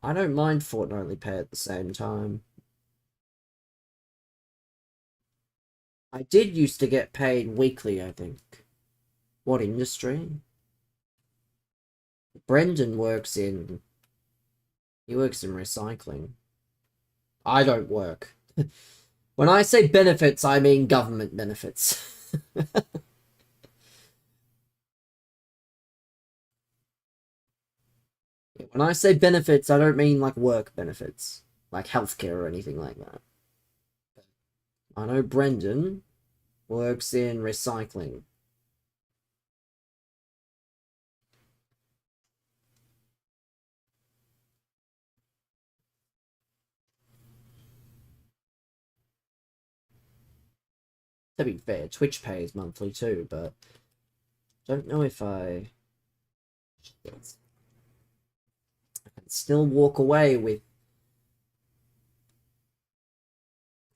I don't mind fortnightly pay at the same time. I did used to get paid weekly, I think. What industry? Brendan works in... He works in recycling. I don't work. When I say benefits, I mean government benefits. When I say benefits, I don't mean like work benefits. Like healthcare or anything like that. I know Brendan works in recycling. To be fair, Twitch pays monthly too, but don't know if I can still walk away with.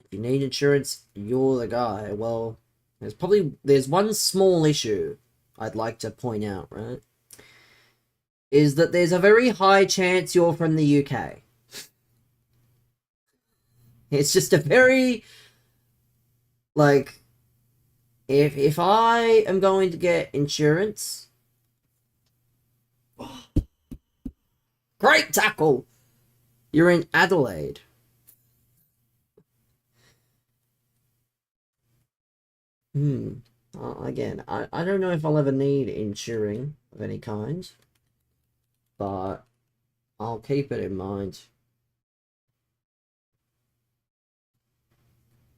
If you need insurance, you're the guy. Well, there's one small issue I'd like to point out, right? Is that there's a very high chance you're from the UK. It's just a very, like, if I am going to get insurance, great tackle! You're in Adelaide. Again, I don't know if I'll ever need insuring of any kind, but I'll keep it in mind.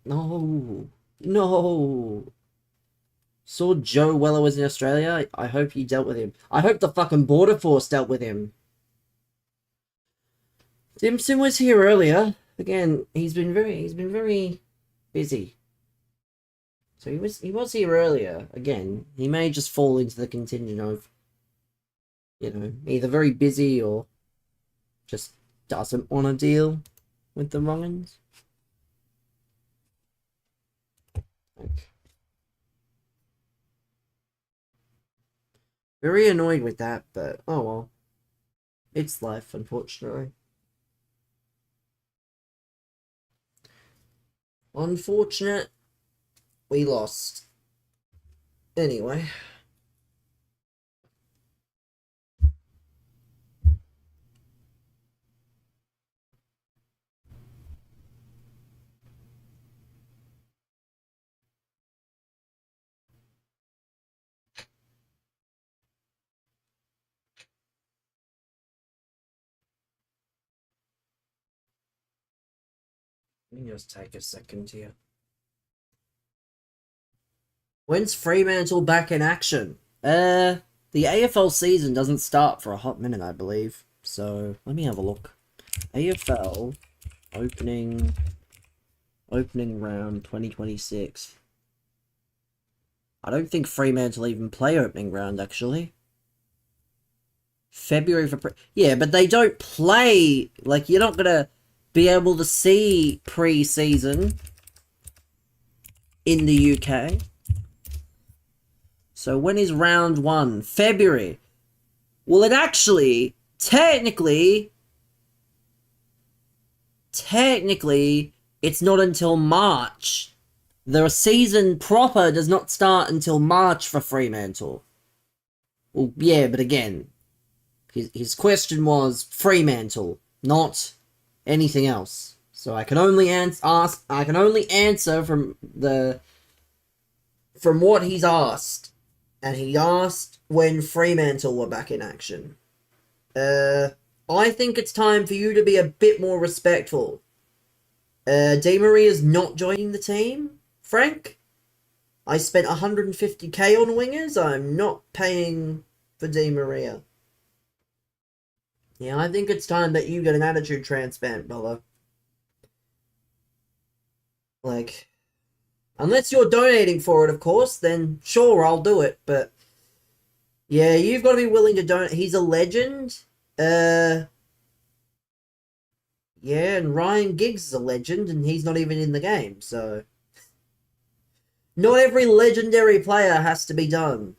No, no. Saw Joe Weller was in Australia. I hope you dealt with him. I hope the fucking Border Force dealt with him. Simpson was here earlier. Again, he's been very busy. So he was here earlier. Again, he may just fall into the contingent of, you know, either very busy or just doesn't want to deal with the wrong'uns. Okay. Very annoyed with that, but oh well. It's life, unfortunately. Unfortunate. We lost. Anyway. Let me just take a second here. When's Fremantle back in action? The AFL season doesn't start for a hot minute, I believe. So, let me have a look. AFL opening round 2026. I don't think Fremantle even play opening round, actually. February for yeah, but they don't play. Like, you're not gonna be able to see pre-season in the UK. So when is round 1? February. Well, it actually, technically, it's not until March. The season proper does not start until March for Fremantle. Well, yeah, but again, his question was Fremantle, not anything else. So I can only answer from what he's asked. And he asked when Fremantle were back in action. I think it's time for you to be a bit more respectful. Di Maria is not joining the team, Frank. I spent 150k on wingers. I'm not paying for Di Maria. Yeah, I think it's time that you get an attitude transplant, brother. Like, unless you're donating for it, of course, then sure, I'll do it. But yeah, you've got to be willing to donate. He's a legend. Yeah, and Ryan Giggs is a legend, and he's not even in the game, so not every legendary player has to be done.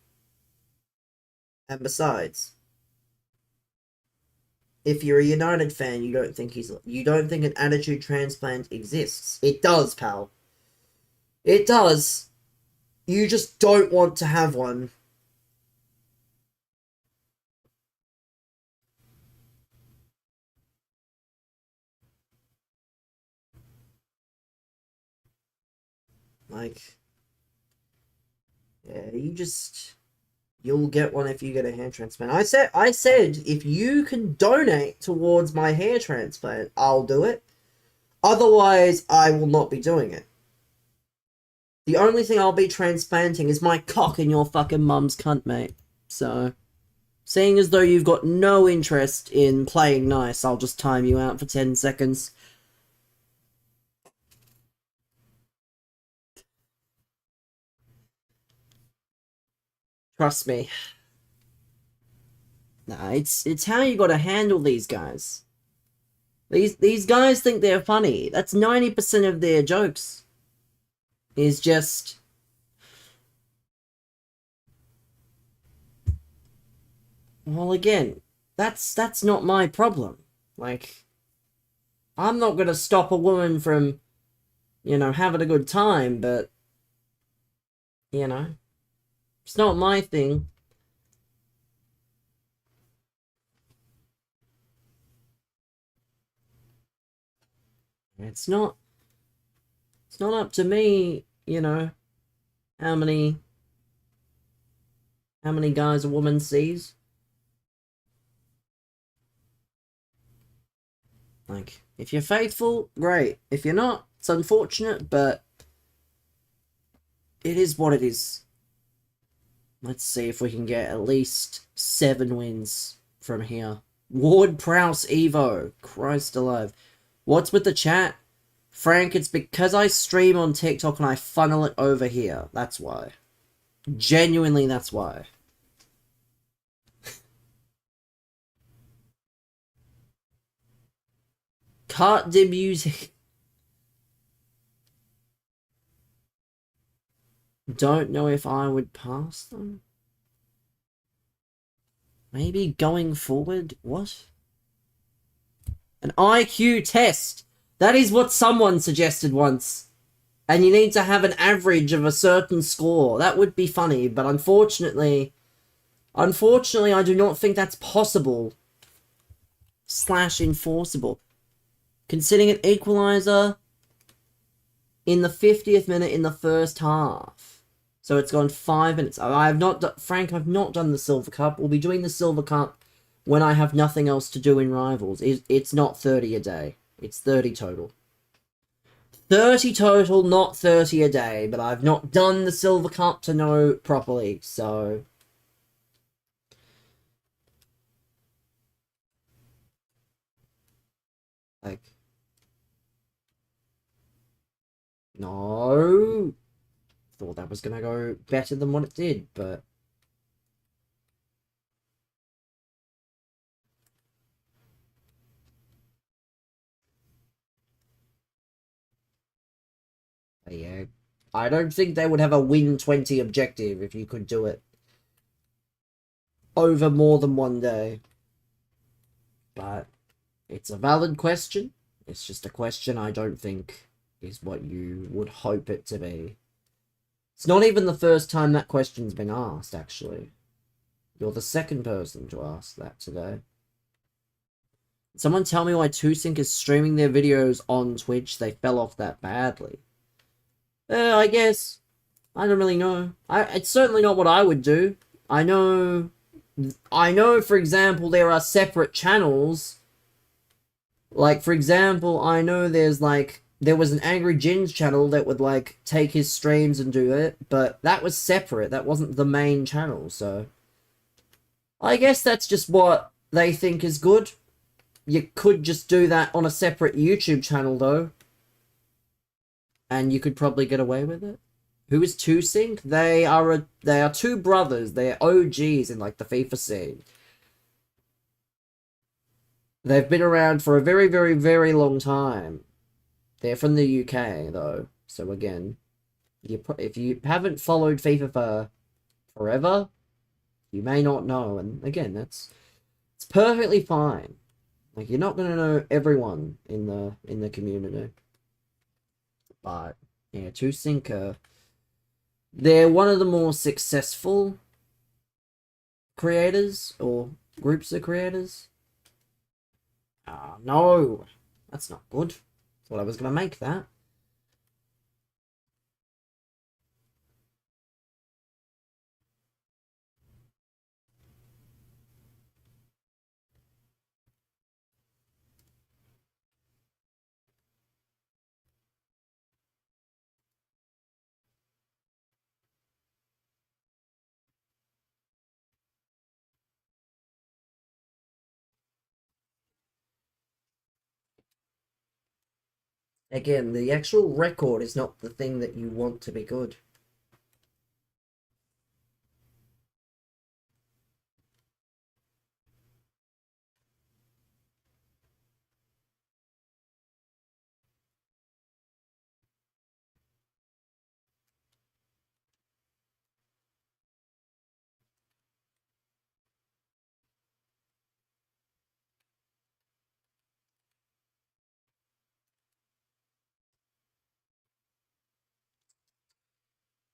And besides, if you're a United fan, you don't think an attitude transplant exists. It does, pal. It does. You just don't want to have one. Like, yeah, you'll get one if you get a hair transplant. I said if you can donate towards my hair transplant, I'll do it. Otherwise, I will not be doing it. The only thing I'll be transplanting is my cock in your fucking mum's cunt, mate. So, seeing as though you've got no interest in playing nice, I'll just time you out for 10 seconds. Trust me. Nah, it's how you gotta handle these guys. These guys think they're funny. That's 90% of their jokes. Is just... Well, again, that's not my problem. Like, I'm not gonna stop a woman from, having a good time, but, it's not my thing. It's not up to me, how many guys a woman sees. Like, if you're faithful, great. If you're not, it's unfortunate, but it is what it is. Let's see if we can get at least 7 wins from here. Ward Prowse Evo. Christ alive. What's with the chat? Frank, it's because I stream on TikTok and I funnel it over here. That's why. Genuinely, that's why. Carte de music. Don't know if I would pass them. Maybe going forward? What? An IQ test. That is what someone suggested once. And you need to have an average of a certain score. That would be funny, but unfortunately, I do not think that's possible. / enforceable. Conceding an equalizer in the 50th minute in the first half. So it's gone 5 minutes. I've not done the Silver Cup. We'll be doing the Silver Cup when I have nothing else to do in Rivals. It's not 30 a day. It's 30 total. 30 total, not 30 a day. But I've not done the Silver Cup to know properly, so... Like... No! Thought that was gonna go better than what it did, but... Yeah, I don't think they would have a win 20 objective if you could do it over more than one day. But it's a valid question. It's just a question I don't think is what you would hope it to be. It's not even the first time that question's been asked, actually. You're the second person to ask that today. Someone tell me why 2Sync is streaming their videos on Twitch. They fell off that badly. I guess. I don't really know. It's certainly not what I would do. I know, for example, there are separate channels. Like, for example, I know there's, like, there was an Angry Jins channel that would like take his streams and do it, but that was separate. That wasn't the main channel, so I guess that's just what they think is good. You could just do that on a separate YouTube channel though, and you could probably get away with it. Who is 2Sync? They are two brothers. They're OGs in like the FIFA scene. They've been around for a very, very, very long time. They're from the UK though, so again, if you haven't followed FIFA for forever, you may not know. And again, it's perfectly fine. Like, you're not gonna know everyone in the community, but yeah, 2Sync, they're one of the more successful creators or groups of creators. No, that's not good. Thought I was gonna make that. Again, the actual record is not the thing that you want to be good.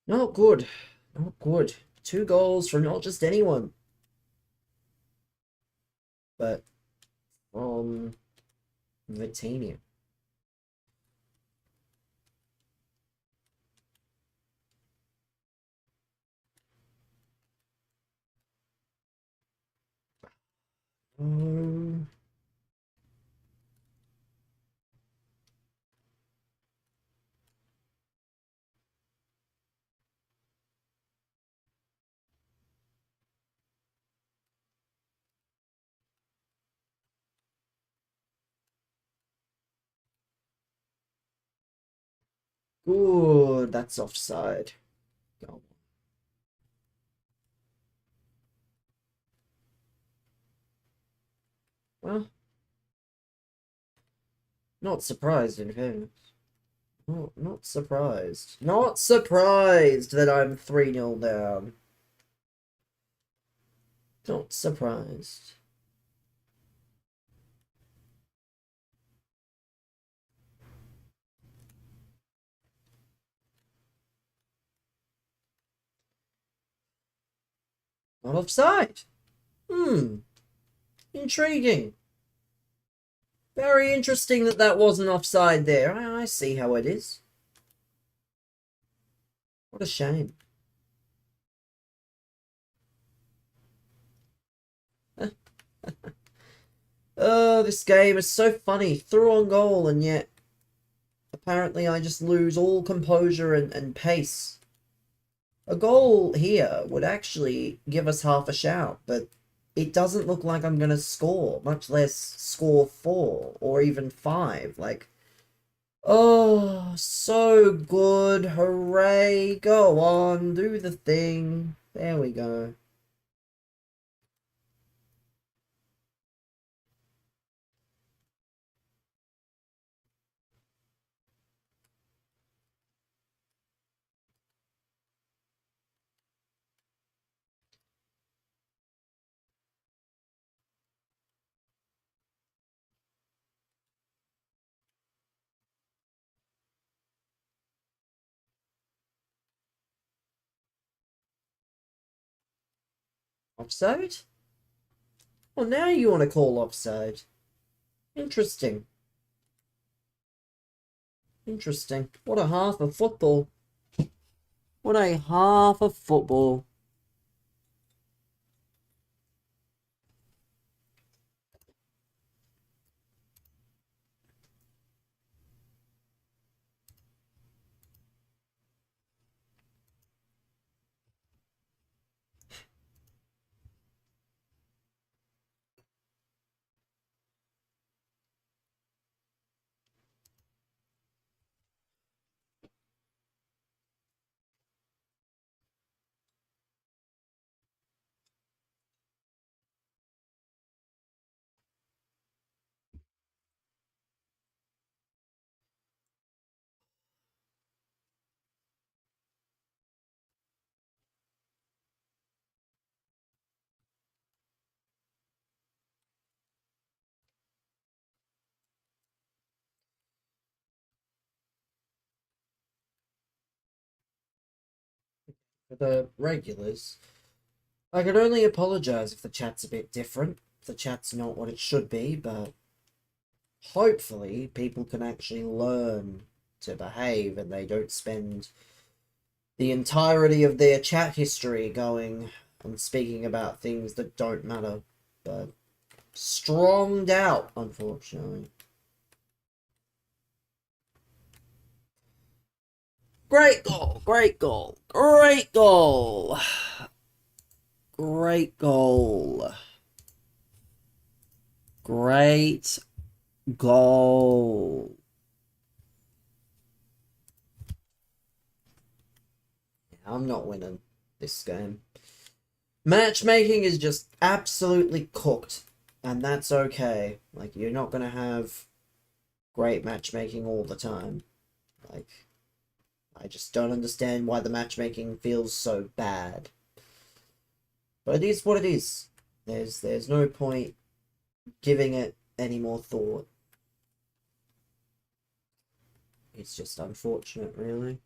Not good. Not good. 2 goals from not just anyone, but from Vitinha. Um, Good. That's offside. Go. Well, not surprised in fairness. Not surprised. Not surprised that I'm 3-0 down. Not surprised. Not offside. Intriguing. Very interesting that that wasn't offside there. I see how it is. What a shame. This game is so funny. Through on goal, and yet apparently I just lose all composure and pace. A goal here would actually give us half a shout, but it doesn't look like I'm going to score, much less score 4 or even 5. Like, oh, so good. Hooray. Go on, do the thing. There we go. Offside? Well, now you want to call offside. Interesting. Interesting. What a half of football. What a half of football. For the regulars, I could only apologise if the chat's a bit different. If the chat's not what it should be, but hopefully people can actually learn to behave and they don't spend the entirety of their chat history going and speaking about things that don't matter. But strong doubt, unfortunately. Great goal, great goal, great goal. Great goal. Great goal. I'm not winning this game. Matchmaking is just absolutely cooked, and that's okay. Like, you're not gonna have great matchmaking all the time. Like, I just don't understand why the matchmaking feels so bad. But it is what it is. There's no point giving it any more thought. It's just unfortunate, really.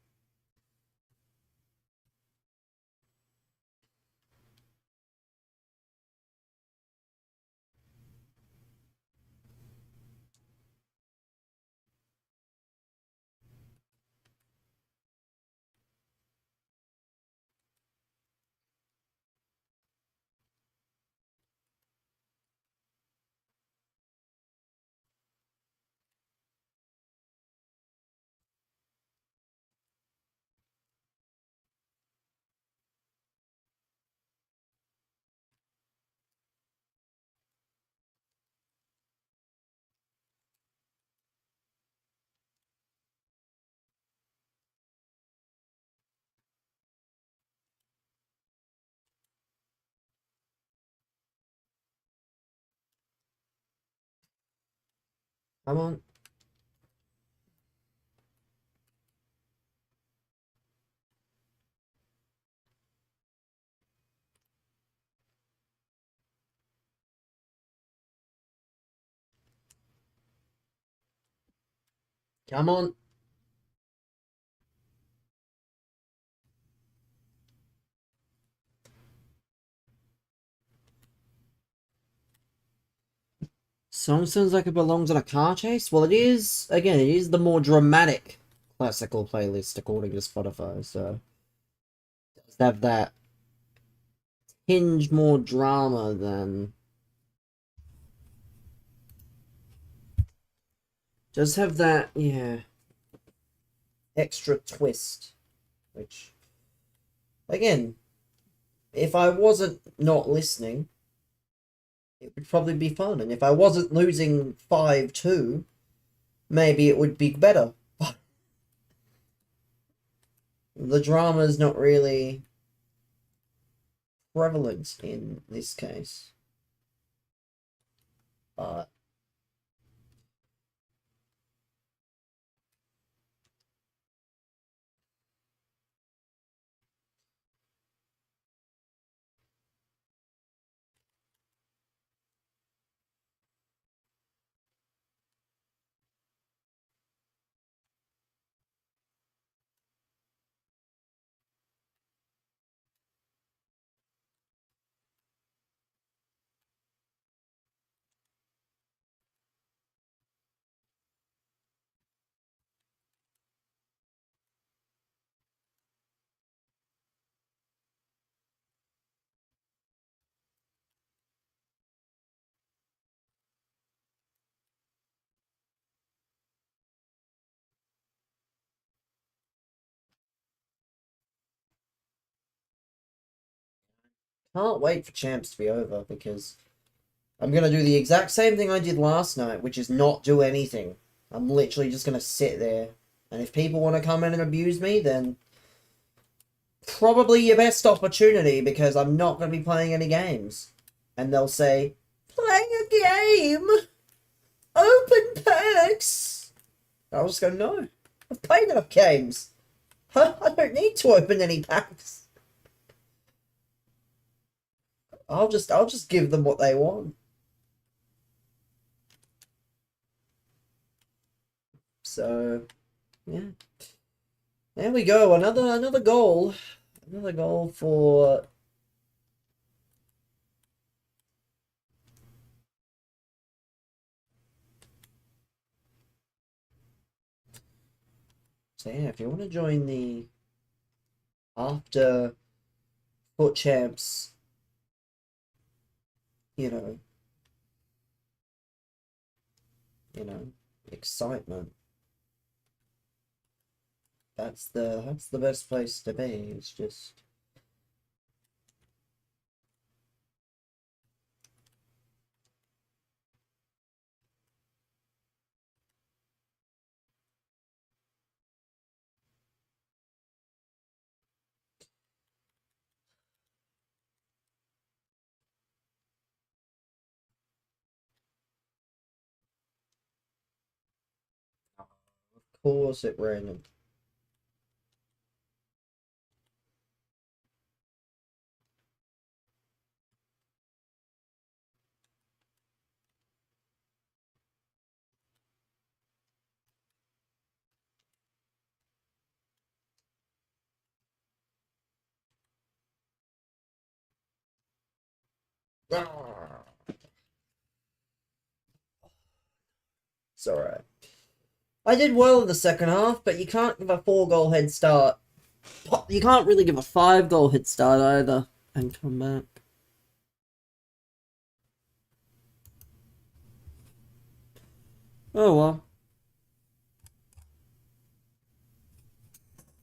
Come on. Come on. Song sounds like it belongs in a car chase? Well, it is, again, it is the more dramatic classical playlist according to Spotify, so it does have that hinge more drama than... Does have that, yeah, extra twist, which, again, if I wasn't not listening, it would probably be fun, and if I wasn't losing 5-2, maybe it would be better. But the drama is not really prevalent in this case. But can't wait for Champs to be over, because I'm going to do the exact same thing I did last night, which is not do anything. I'm literally just going to sit there. And if people want to come in and abuse me, then probably your best opportunity, because I'm not going to be playing any games. And they'll say, playing a game? Open packs? I'll just go, no. I've played enough games. I don't need to open any packs. I'll just give them what they want. So, yeah. There we go. Another goal. Another goal for... So yeah, if you want to join the after Foot Champs, you know, excitement. That's the best place to be. It's just of course it random. It's alright. I did well in the second half, but you can't give a 4-goal head start. You can't really give a 5-goal head start either and come back. Oh well.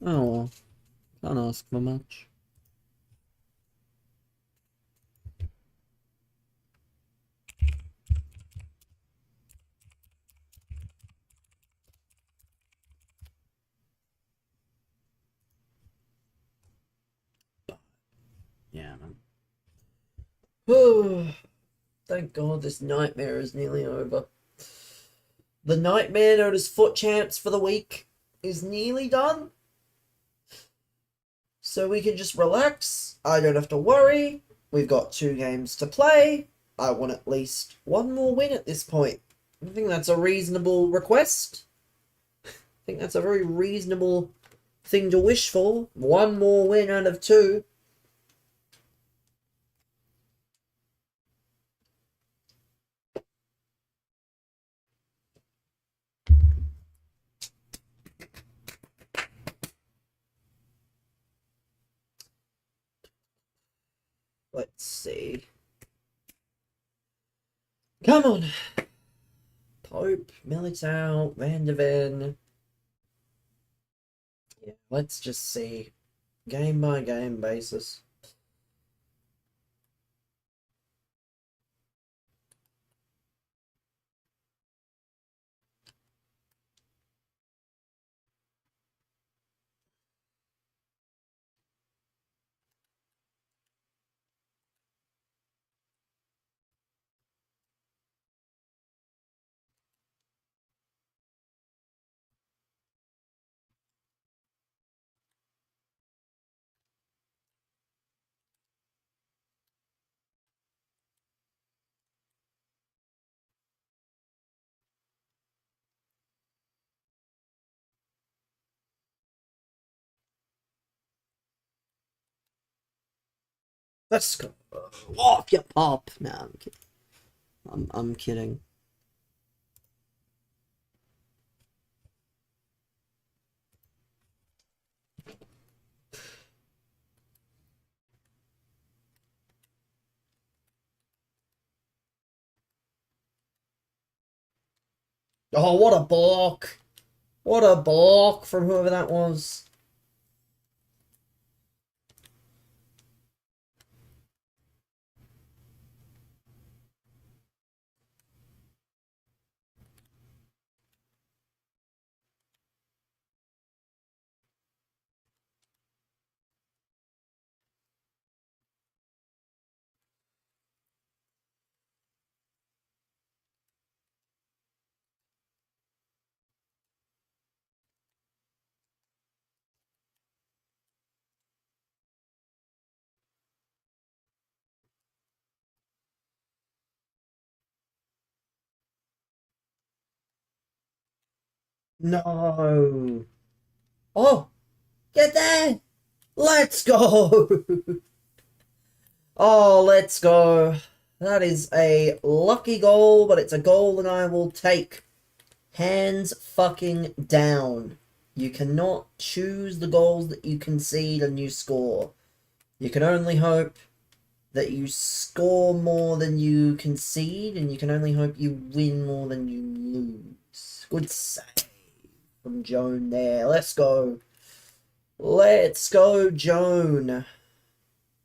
Oh well. Can't ask for much. Yeah, man. Thank God this nightmare is nearly over. The nightmare known as Foot Champs for the week is nearly done. So we can just relax. I don't have to worry. We've got 2 games to play. I want at least 1 more win at this point. I think that's a reasonable request. I think that's a very reasonable thing to wish for. 1 more win out of 2. Let's see. Come on. Pope, Militao, Van de Ven. Yeah, let's just see. Game by game basis. Let's go. Off your pop. No, I'm kidding. I'm kidding. Oh, what a block. What a block from whoever that was. No. Oh, get there. Let's go! Oh, let's go. That is a lucky goal, but it's a goal that I will take. Hands fucking down. You cannot choose the goals that you concede and you score. You can only hope that you score more than you concede, and you can only hope you win more than you lose. Good save from Joan there. Let's go. Let's go, Joan.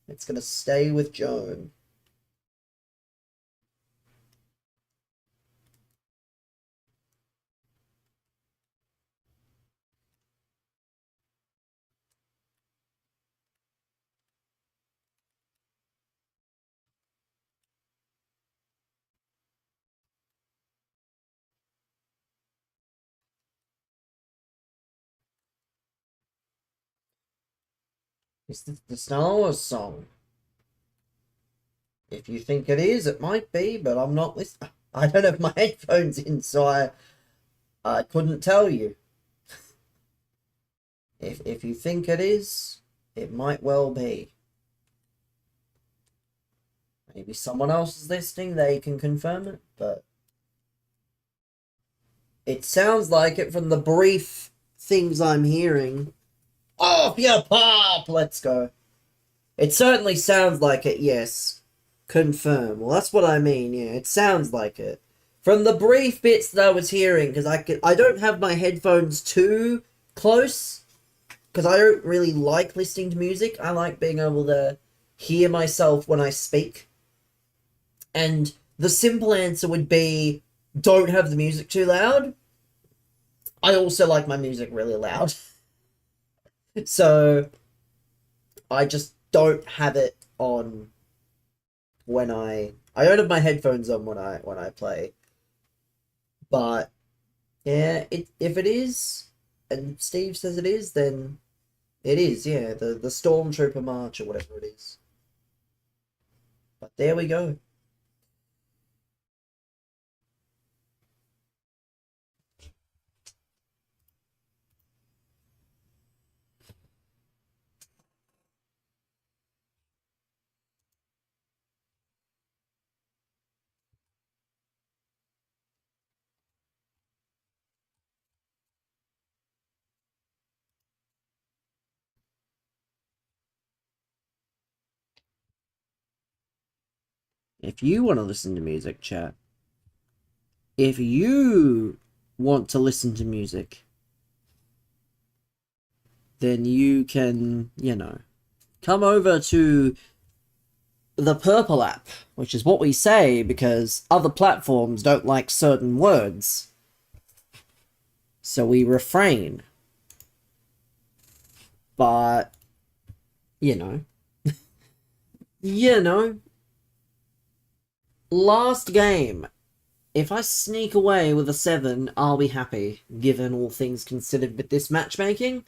It's going to stay with Joan. Is this the Star Wars song? If you think it is, it might be, but I'm not listening. I don't have my headphones in, so I couldn't tell you. If you think it is, it might well be. Maybe someone else is listening, they can confirm it, but it sounds like it from the brief things I'm hearing. Off your pop! Let's go. It certainly sounds like it, yes. Confirm. Well, that's what I mean, yeah. It sounds like it. From the brief bits that I was hearing, because I don't have my headphones too close, because I don't really like listening to music. I like being able to hear myself when I speak. And the simple answer would be, don't have the music too loud. I also like my music really loud. So, I just don't have it on when I don't have my headphones on when I play. But yeah, if it is, and Steve says it is, then it is, yeah, the Stormtrooper March or whatever it is. But there we go. If you want to listen to music, chat, if you want to listen to music, then you can, come over to the Purple app, which is what we say because other platforms don't like certain words. So we refrain. But, you know. Last game. If I sneak away with a 7, I'll be happy, given all things considered with this matchmaking.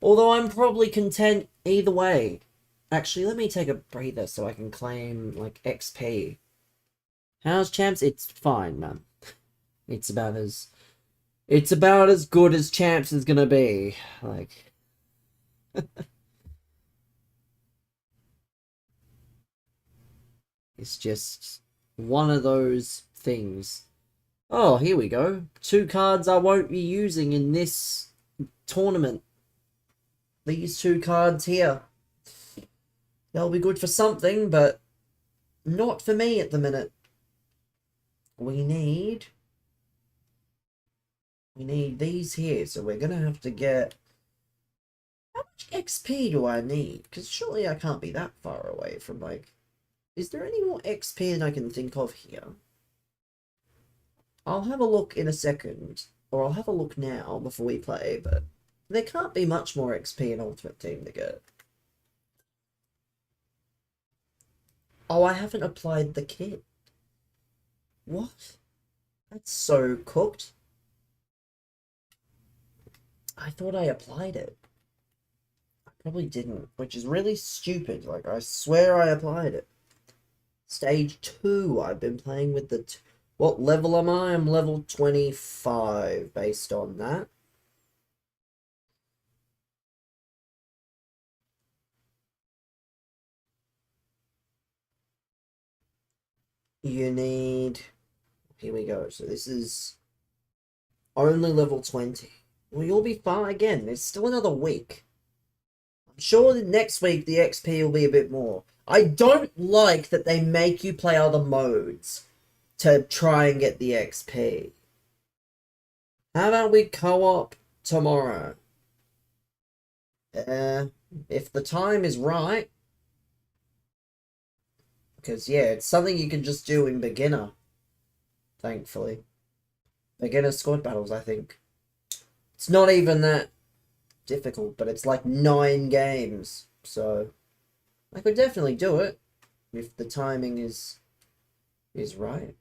Although I'm probably content either way. Actually, let me take a breather so I can claim, XP. How's champs? It's fine, man. It's about as good as champs is gonna be. It's just one of those things. Oh, here we go. 2 cards I won't be using in this tournament. These 2 cards here. They'll be good for something, but not for me at the minute. We need these here, so we're gonna have to get... How much XP do I need? Because surely I can't be that far away from, Is there any more XP that I can think of here? I'll have a look in a second, or I'll have a look now before we play, but there can't be much more XP in Ultimate Team to get. Oh, I haven't applied the kit. What? That's so cooked. I thought I applied it. I probably didn't, which is really stupid. I swear I applied it. Stage 2, I've been playing with the... What level am I? I'm level 25, based on that. you need... Here we go. So this is only level 20. Well, you'll be fine again. There's still another week. I'm sure that next week the XP will be a bit more. I don't like that they make you play other modes to try and get the XP. How about we co-op tomorrow? If the time is right. Because, yeah, it's something you can just do in beginner. Thankfully. Beginner squad battles, I think. It's not even that difficult, but it's like 9 games. So, I could definitely do it. If the timing is right.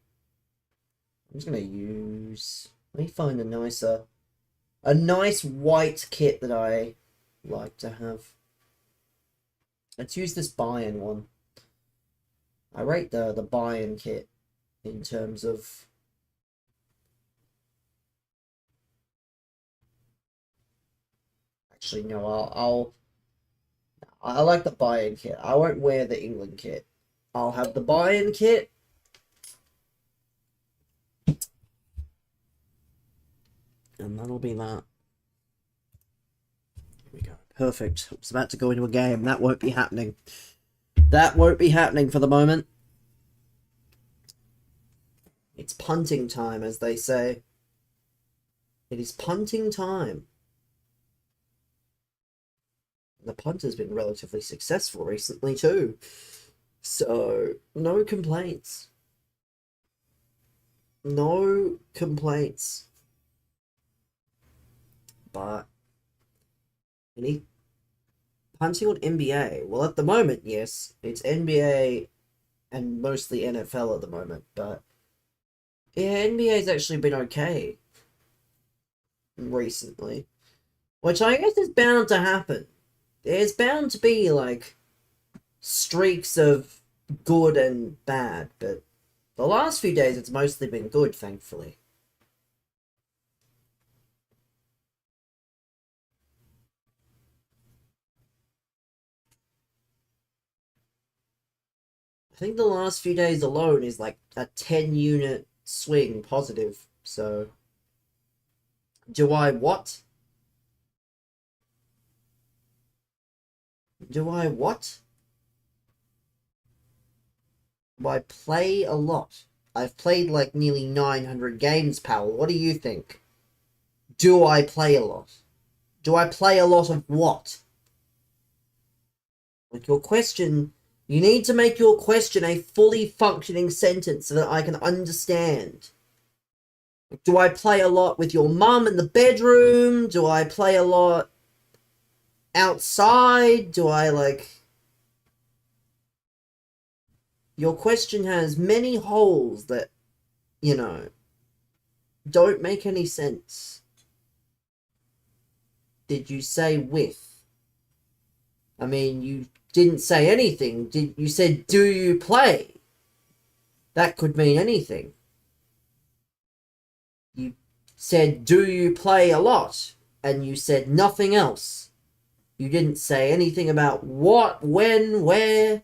I'm just going to use... Let me find a nice white kit that I like to have. Let's use this buy-in one. I rate the buy-in kit in terms of... Actually, no, I like the buy-in kit. I won't wear the England kit. I'll have the buy-in kit. And that'll be that. Here we go. Perfect. I was about to go into a game. That won't be happening. That won't be happening for the moment. It's punting time, as they say. It is punting time. The punt has been relatively successful recently, too. So, no complaints. No complaints. But any punting on NBA? Well, at the moment, yes, it's NBA and mostly NFL at the moment. But yeah, NBA's actually been okay recently, which I guess is bound to happen. There's bound to be like streaks of good and bad, but the last few days it's mostly been good, thankfully. I think the last few days alone is like a 10-unit swing positive. So, do I what? Do I what? Do I play a lot? I've played like nearly 900 games, pal. What do you think? Do I play a lot? Do I play a lot of what? Like your question... You need to make your question a fully functioning sentence so that I can understand. Do I play a lot with your mum in the bedroom? Do I play a lot outside? Do I, like... Your question has many holes that, you know, don't make any sense. Did you say with? I mean, you didn't say anything. You said, do you play? That could mean anything. You said, do you play a lot? And you said nothing else. You didn't say anything about what, when, where.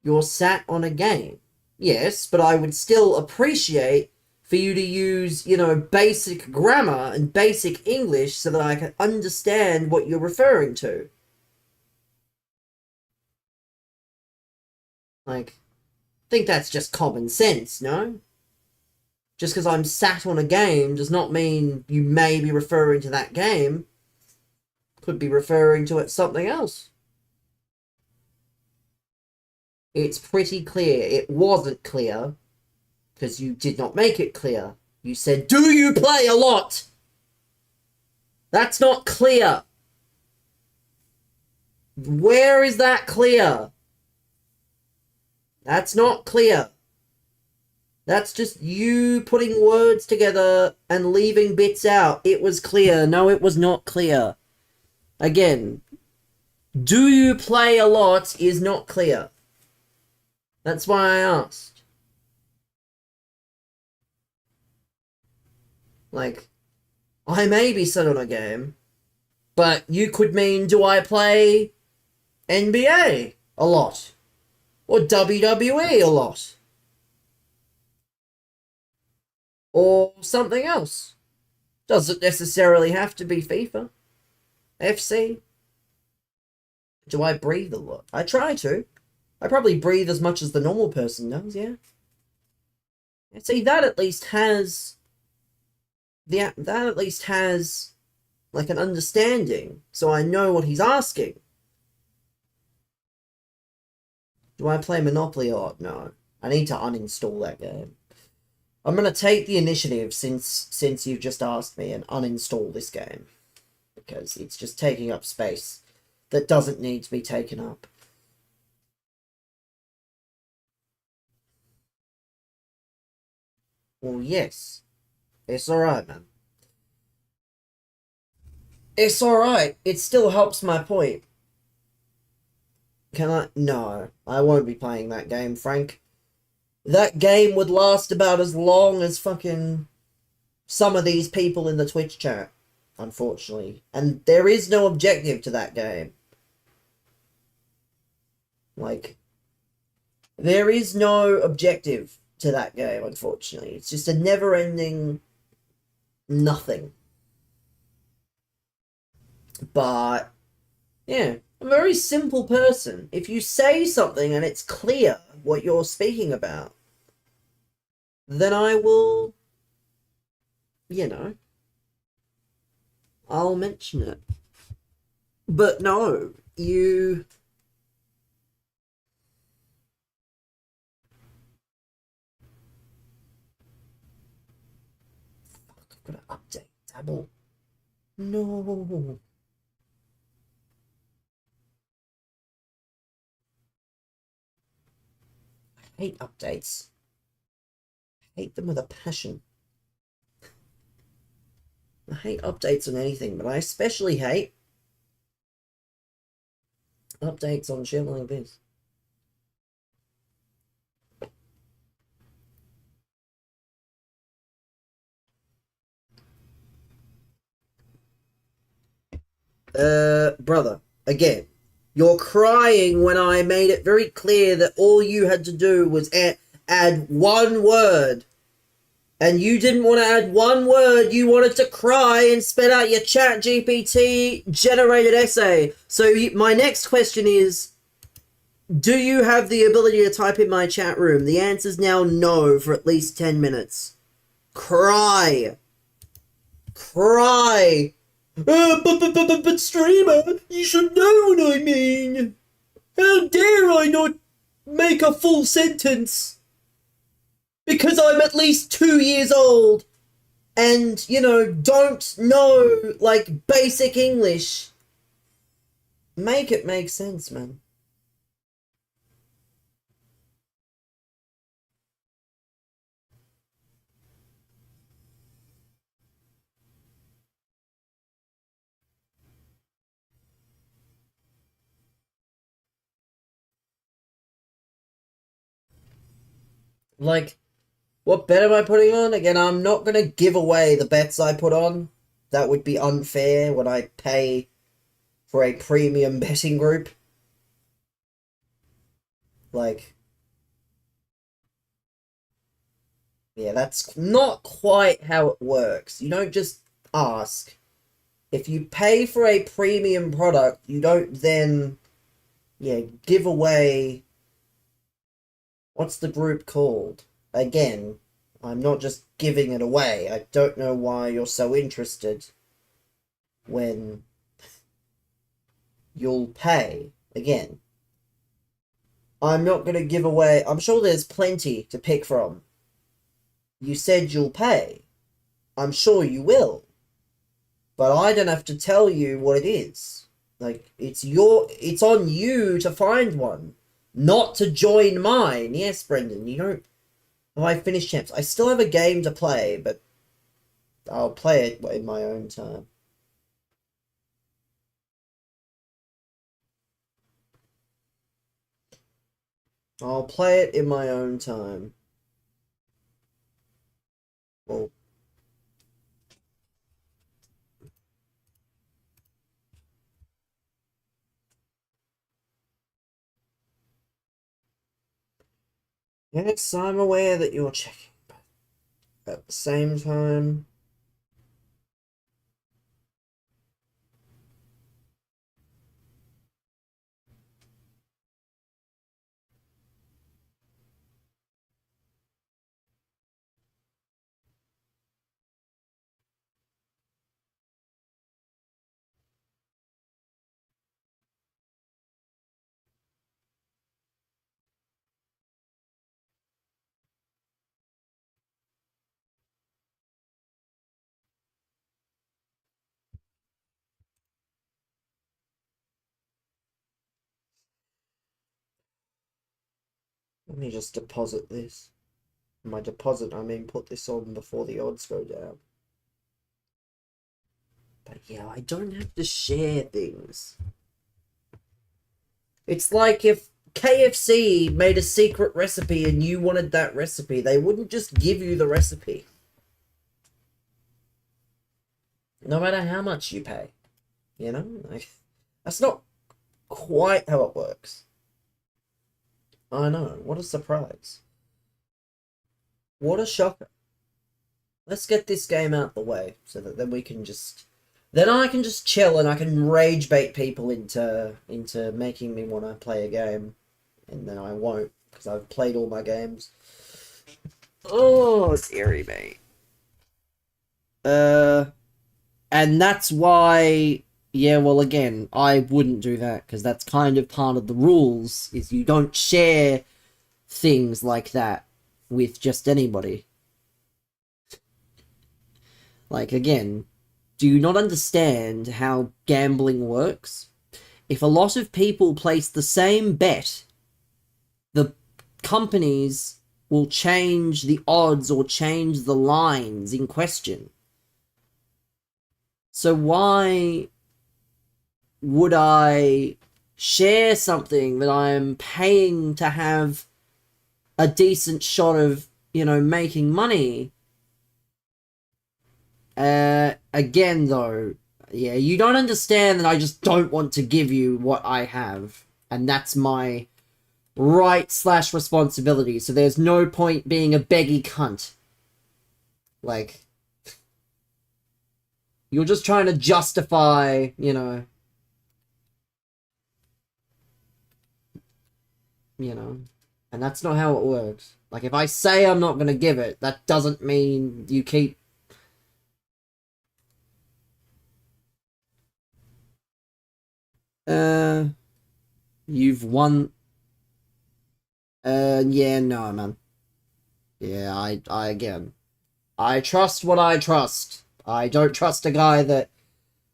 You're sat on a game. Yes, but I would still appreciate for you to use, you know, basic grammar and basic English so that I can understand what you're referring to. Like, I think that's just common sense, no? Just because I'm sat on a game does not mean you may be referring to that game. Could be referring to it something else. It's pretty clear. It wasn't clear because you did not make it clear. You said, do you play a lot? That's not clear. Where is that clear? That's not clear. That's just you putting words together and leaving bits out. It was clear. No, it was not clear. Again, do you play a lot is not clear. That's why I asked. Like, I may be set on a game, but you could mean, do I play NBA a lot? Or WWE a lot? or something else. Doesn't necessarily have to be FIFA. FC. Do I breathe a lot? I try to. I probably breathe as much as the normal person does, yeah. See, that at least has... that at least has, like, an understanding, so I know what he's asking. Do I play Monopoly a lot? No. I need to uninstall that game. I'm gonna take the initiative since you've just asked me and uninstall this game. Because it's just taking up space that doesn't need to be taken up. Well, yes. It's alright, man. It's alright. It still helps my point. Can I? No. I won't be playing that game, Frank. That game would last about as long as fucking some of these people in the Twitch chat, unfortunately. And there is no objective to that game. Like, there is no objective to that game, unfortunately. It's just a never-ending nothing. But, yeah, I'm a very simple person. If you say something and it's clear what you're speaking about, then I will, you know, I'll mention it. But no, you... Fuck, I've got to update Dabble. No. I hate updates. I hate them with a passion. I hate updates on anything, but I especially hate updates on shit like this. Brother, again, you're crying when I made it very clear that all you had to do was add one word. And you didn't want to add one word, you wanted to cry and spit out your ChatGPT generated essay. So my next question is, do you have the ability to type in my chat room? The answer's now no for at least 10 minutes. Cry. Cry. But streamer, you should know what I mean. How dare I not make a full sentence? Because I'm at least 2 years old and, you know, don't know, like, basic English. Make it make sense, man. Like, what bet am I putting on? Again, I'm not going to give away the bets I put on. That would be unfair when I pay for a premium betting group. Like, yeah, that's not quite how it works. You don't just ask. If you pay for a premium product, you don't then, yeah, give away... What's the group called? Again, I'm not just giving it away. I don't know why you're so interested when you'll pay. Again, I'm not going to give away... I'm sure there's plenty to pick from. You said you'll pay. I'm sure you will. But I don't have to tell you what it is. Like, it's on you to find one. Not to join mine. Yes, Brendan, you don't... Have I finished champs? I still have a game to play, but I'll play it in my own time. I'll play it in my own time. Well... Yes, I'm aware that you're checking, but at the same time, let me just deposit this. My deposit, I mean, put this on before the odds go down. But yeah, I don't have to share things. It's like if KFC made a secret recipe and you wanted that recipe, they wouldn't just give you the recipe. No matter how much you pay. You know? Like, that's not quite how it works. I know. What a surprise. What a shocker. Let's get this game out the way so that then we can just... Then I can just chill and I can rage bait people into making me want to play a game. And then I won't, because I've played all my games. Oh, dearie me. And that's why... Yeah, well, again, I wouldn't do that, because that's kind of part of the rules, is you don't share things like that with just anybody. Like, again, do you not understand how gambling works? If a lot of people place the same bet, the companies will change the odds or change the lines in question. So why would I share something that I'm paying to have a decent shot of, you know, making money? Again, though, yeah, you don't understand that I just don't want to give you what I have. And that's my right/responsibility. So there's no point being a beggy cunt. Like, you're just trying to justify, you know... And that's not how it works. Like, if I say I'm not gonna give it, that doesn't mean you keep... You've won... yeah, no, man. Yeah, again... I trust what I trust. I don't trust a guy that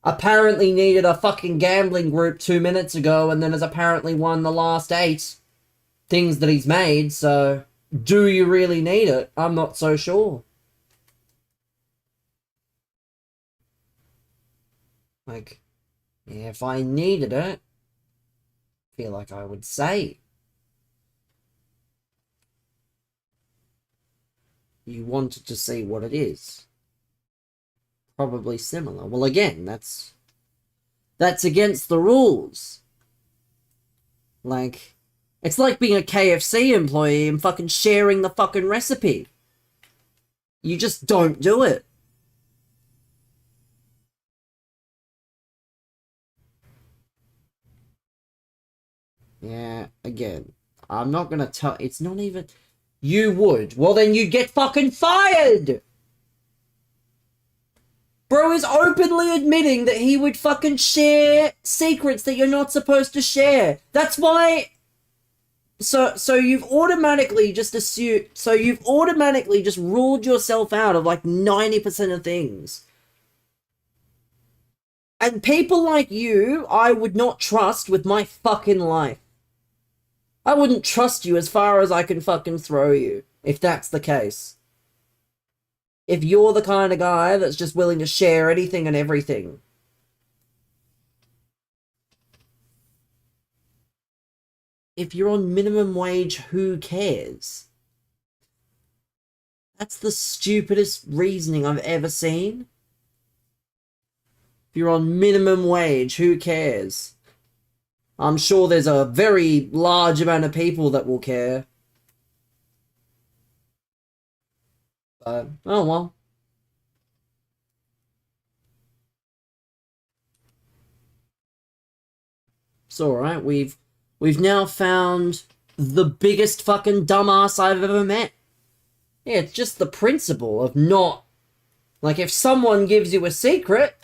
apparently needed a fucking gambling group 2 minutes ago and then has apparently won the last 8 things that he's made, so do you really need it? I'm not so sure. Like, yeah, if I needed it, I feel like I would say. You wanted to see what it is. Probably similar. Well, again, that's against the rules. Like, it's like being a KFC employee and fucking sharing the fucking recipe. You just don't do it. Yeah, again, I'm not gonna tell... It's not even... You would. Well, then you'd get fucking fired! Bro is openly admitting that he would fucking share secrets that you're not supposed to share. That's why... So you've automatically just assumed... So you've automatically just ruled yourself out of like 90% of things. And people like you, I would not trust with my fucking life. I wouldn't trust you as far as I can fucking throw you, if that's the case. If you're the kind of guy that's just willing to share anything and everything. If you're on minimum wage, who cares? That's the stupidest reasoning I've ever seen. If you're on minimum wage, who cares? I'm sure there's a very large amount of people that will care. Oh well. It's alright. We've now found the biggest fucking dumbass I've ever met. Yeah, it's just the principle of not... Like, if someone gives you a secret,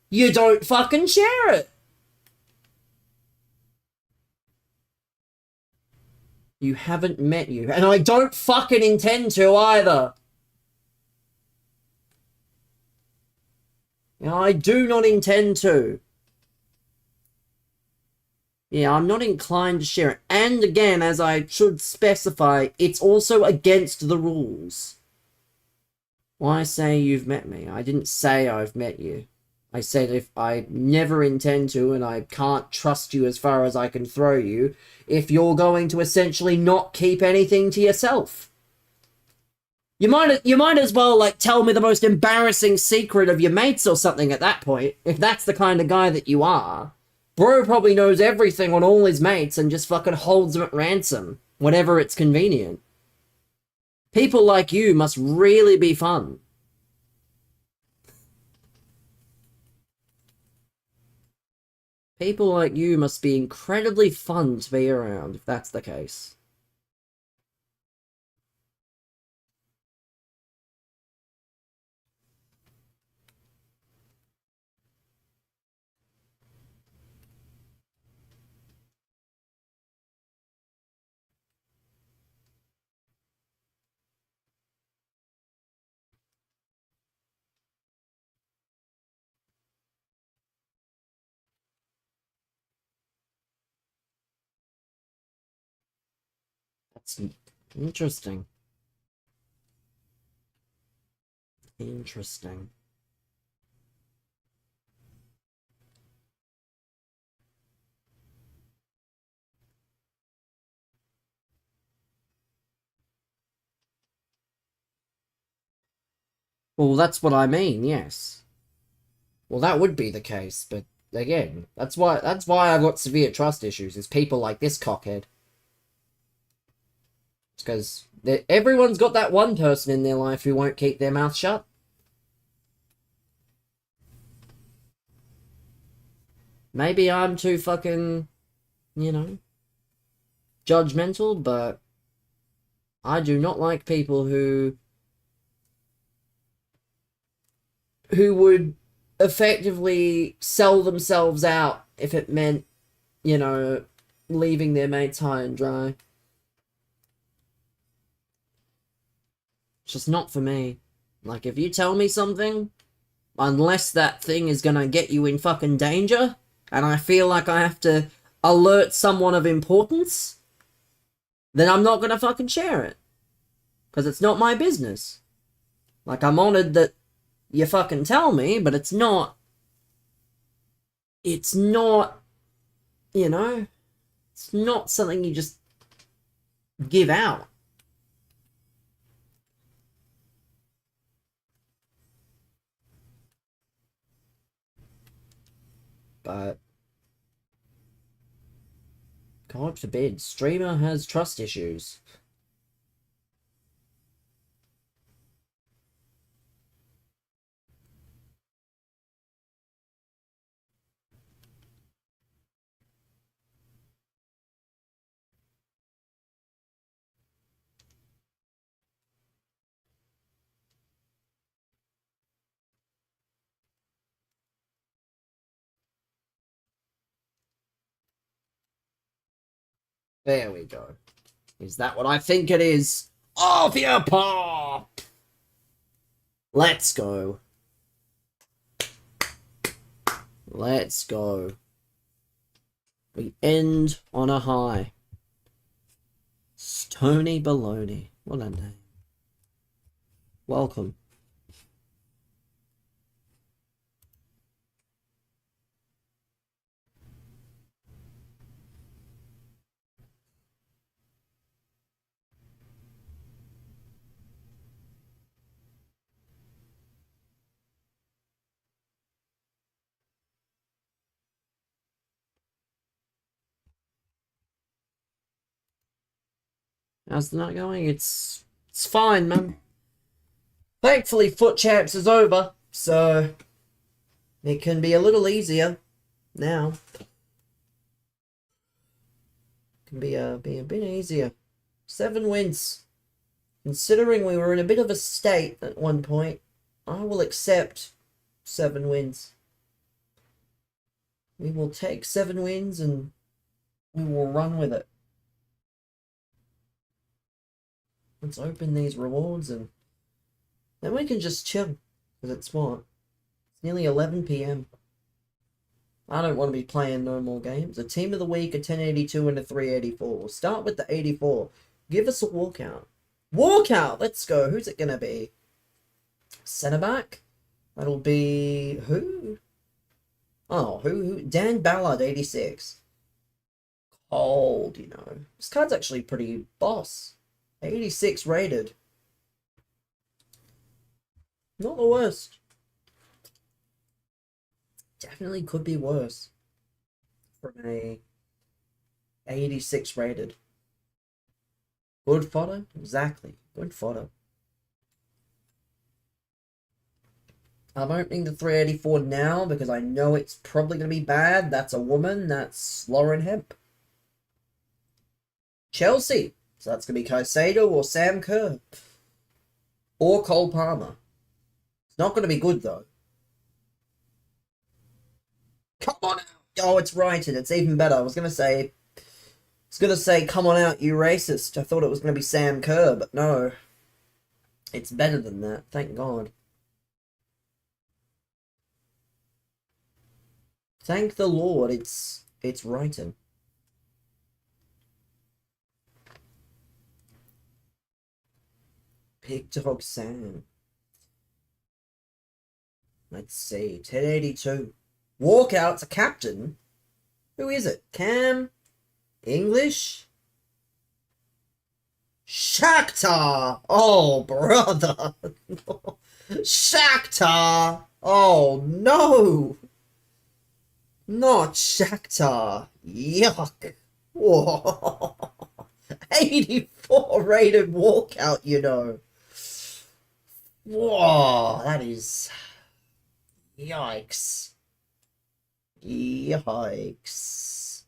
you don't fucking share it. You haven't met you. And I don't fucking intend to either. I do not intend to. Yeah, I'm not inclined to share it. And again, as I should specify, it's also against the rules. Why say you've met me? I didn't say I've met you. I said if I never intend to and I can't trust you as far as I can throw you, if you're going to essentially not keep anything to yourself. You might as well, like, tell me the most embarrassing secret of your mates or something at that point, if that's the kind of guy that you are. Bro probably knows everything on all his mates and just fucking holds them at ransom, whenever it's convenient. People like you must really be fun. People like you must be incredibly fun to be around, if that's the case. That's interesting. Interesting. Well, that's what I mean, yes. Well, that would be the case, but again, that's why I've got severe trust issues, is people like this cockhead. It's because everyone's got that one person in their life who won't keep their mouth shut. Maybe I'm too fucking, judgmental, but I do not like people who would effectively sell themselves out if it meant, leaving their mates high and dry. It's just not for me. Like, if you tell me something, unless that thing is gonna get you in fucking danger, and I feel like I have to alert someone of importance, then I'm not gonna fucking share it. Because it's not my business. Like, I'm honored that you fucking tell me, but it's not, it's not something you just give out. But God forbid, streamer has trust issues. There we go. Is that what I think it is? Off your pop! Let's go. Let's go. We end on a high. Stony Baloney. What a name. Welcome. How's the night going? It's fine, man. Thankfully, Foot Champs is over, so it can be a little easier now. Can be a bit easier. 7 wins. Considering we were in a bit of a state at one point, I will accept 7 wins. We will take 7 wins and we will run with it. Let's open these rewards and then we can just chill. Because it's what? It's nearly 11 p.m. I don't want to be playing no more games. A team of the week, a 1082 and a 384. We'll start with the 84. Give us a walkout. Walkout! Let's go. Who's it going to be? Centre back? That'll be... Who? Oh, who? Dan Ballard, 86. Cold, you know. This card's actually pretty boss. 86 rated. Not the worst. Definitely could be worse. From a 86 rated. Good fodder? Exactly. Good fodder. I'm opening the 384 now because I know it's probably going to be bad. That's a woman. That's Lauren Hemp. Chelsea. So that's going to be Caicedo or Sam Kerr. Or Cole Palmer. It's not going to be good, though. Come on out. Oh, it's righted. It's even better. I was going to say, come on out, you racist. I thought it was going to be Sam Kerr, but no. It's better than that. Thank God. Thank the Lord, it's writing. Big Dog Sam. Let's see. 1082. Walkout's a captain. Who is it? Cam? English? Shakhtar! Oh, brother! Shakhtar! Oh, no! Not Shakhtar. Yuck. Whoa. 84 rated walkout, you know. Whoa, that is... Yikes. Yikes.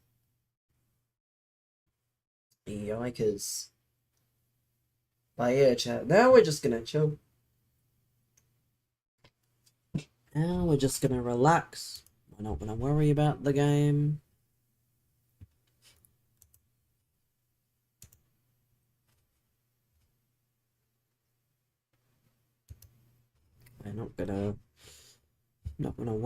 Yikers. But yeah, chat. Now we're just gonna chill. Now we're just gonna relax. We're not gonna worry about the game. We're not gonna worry.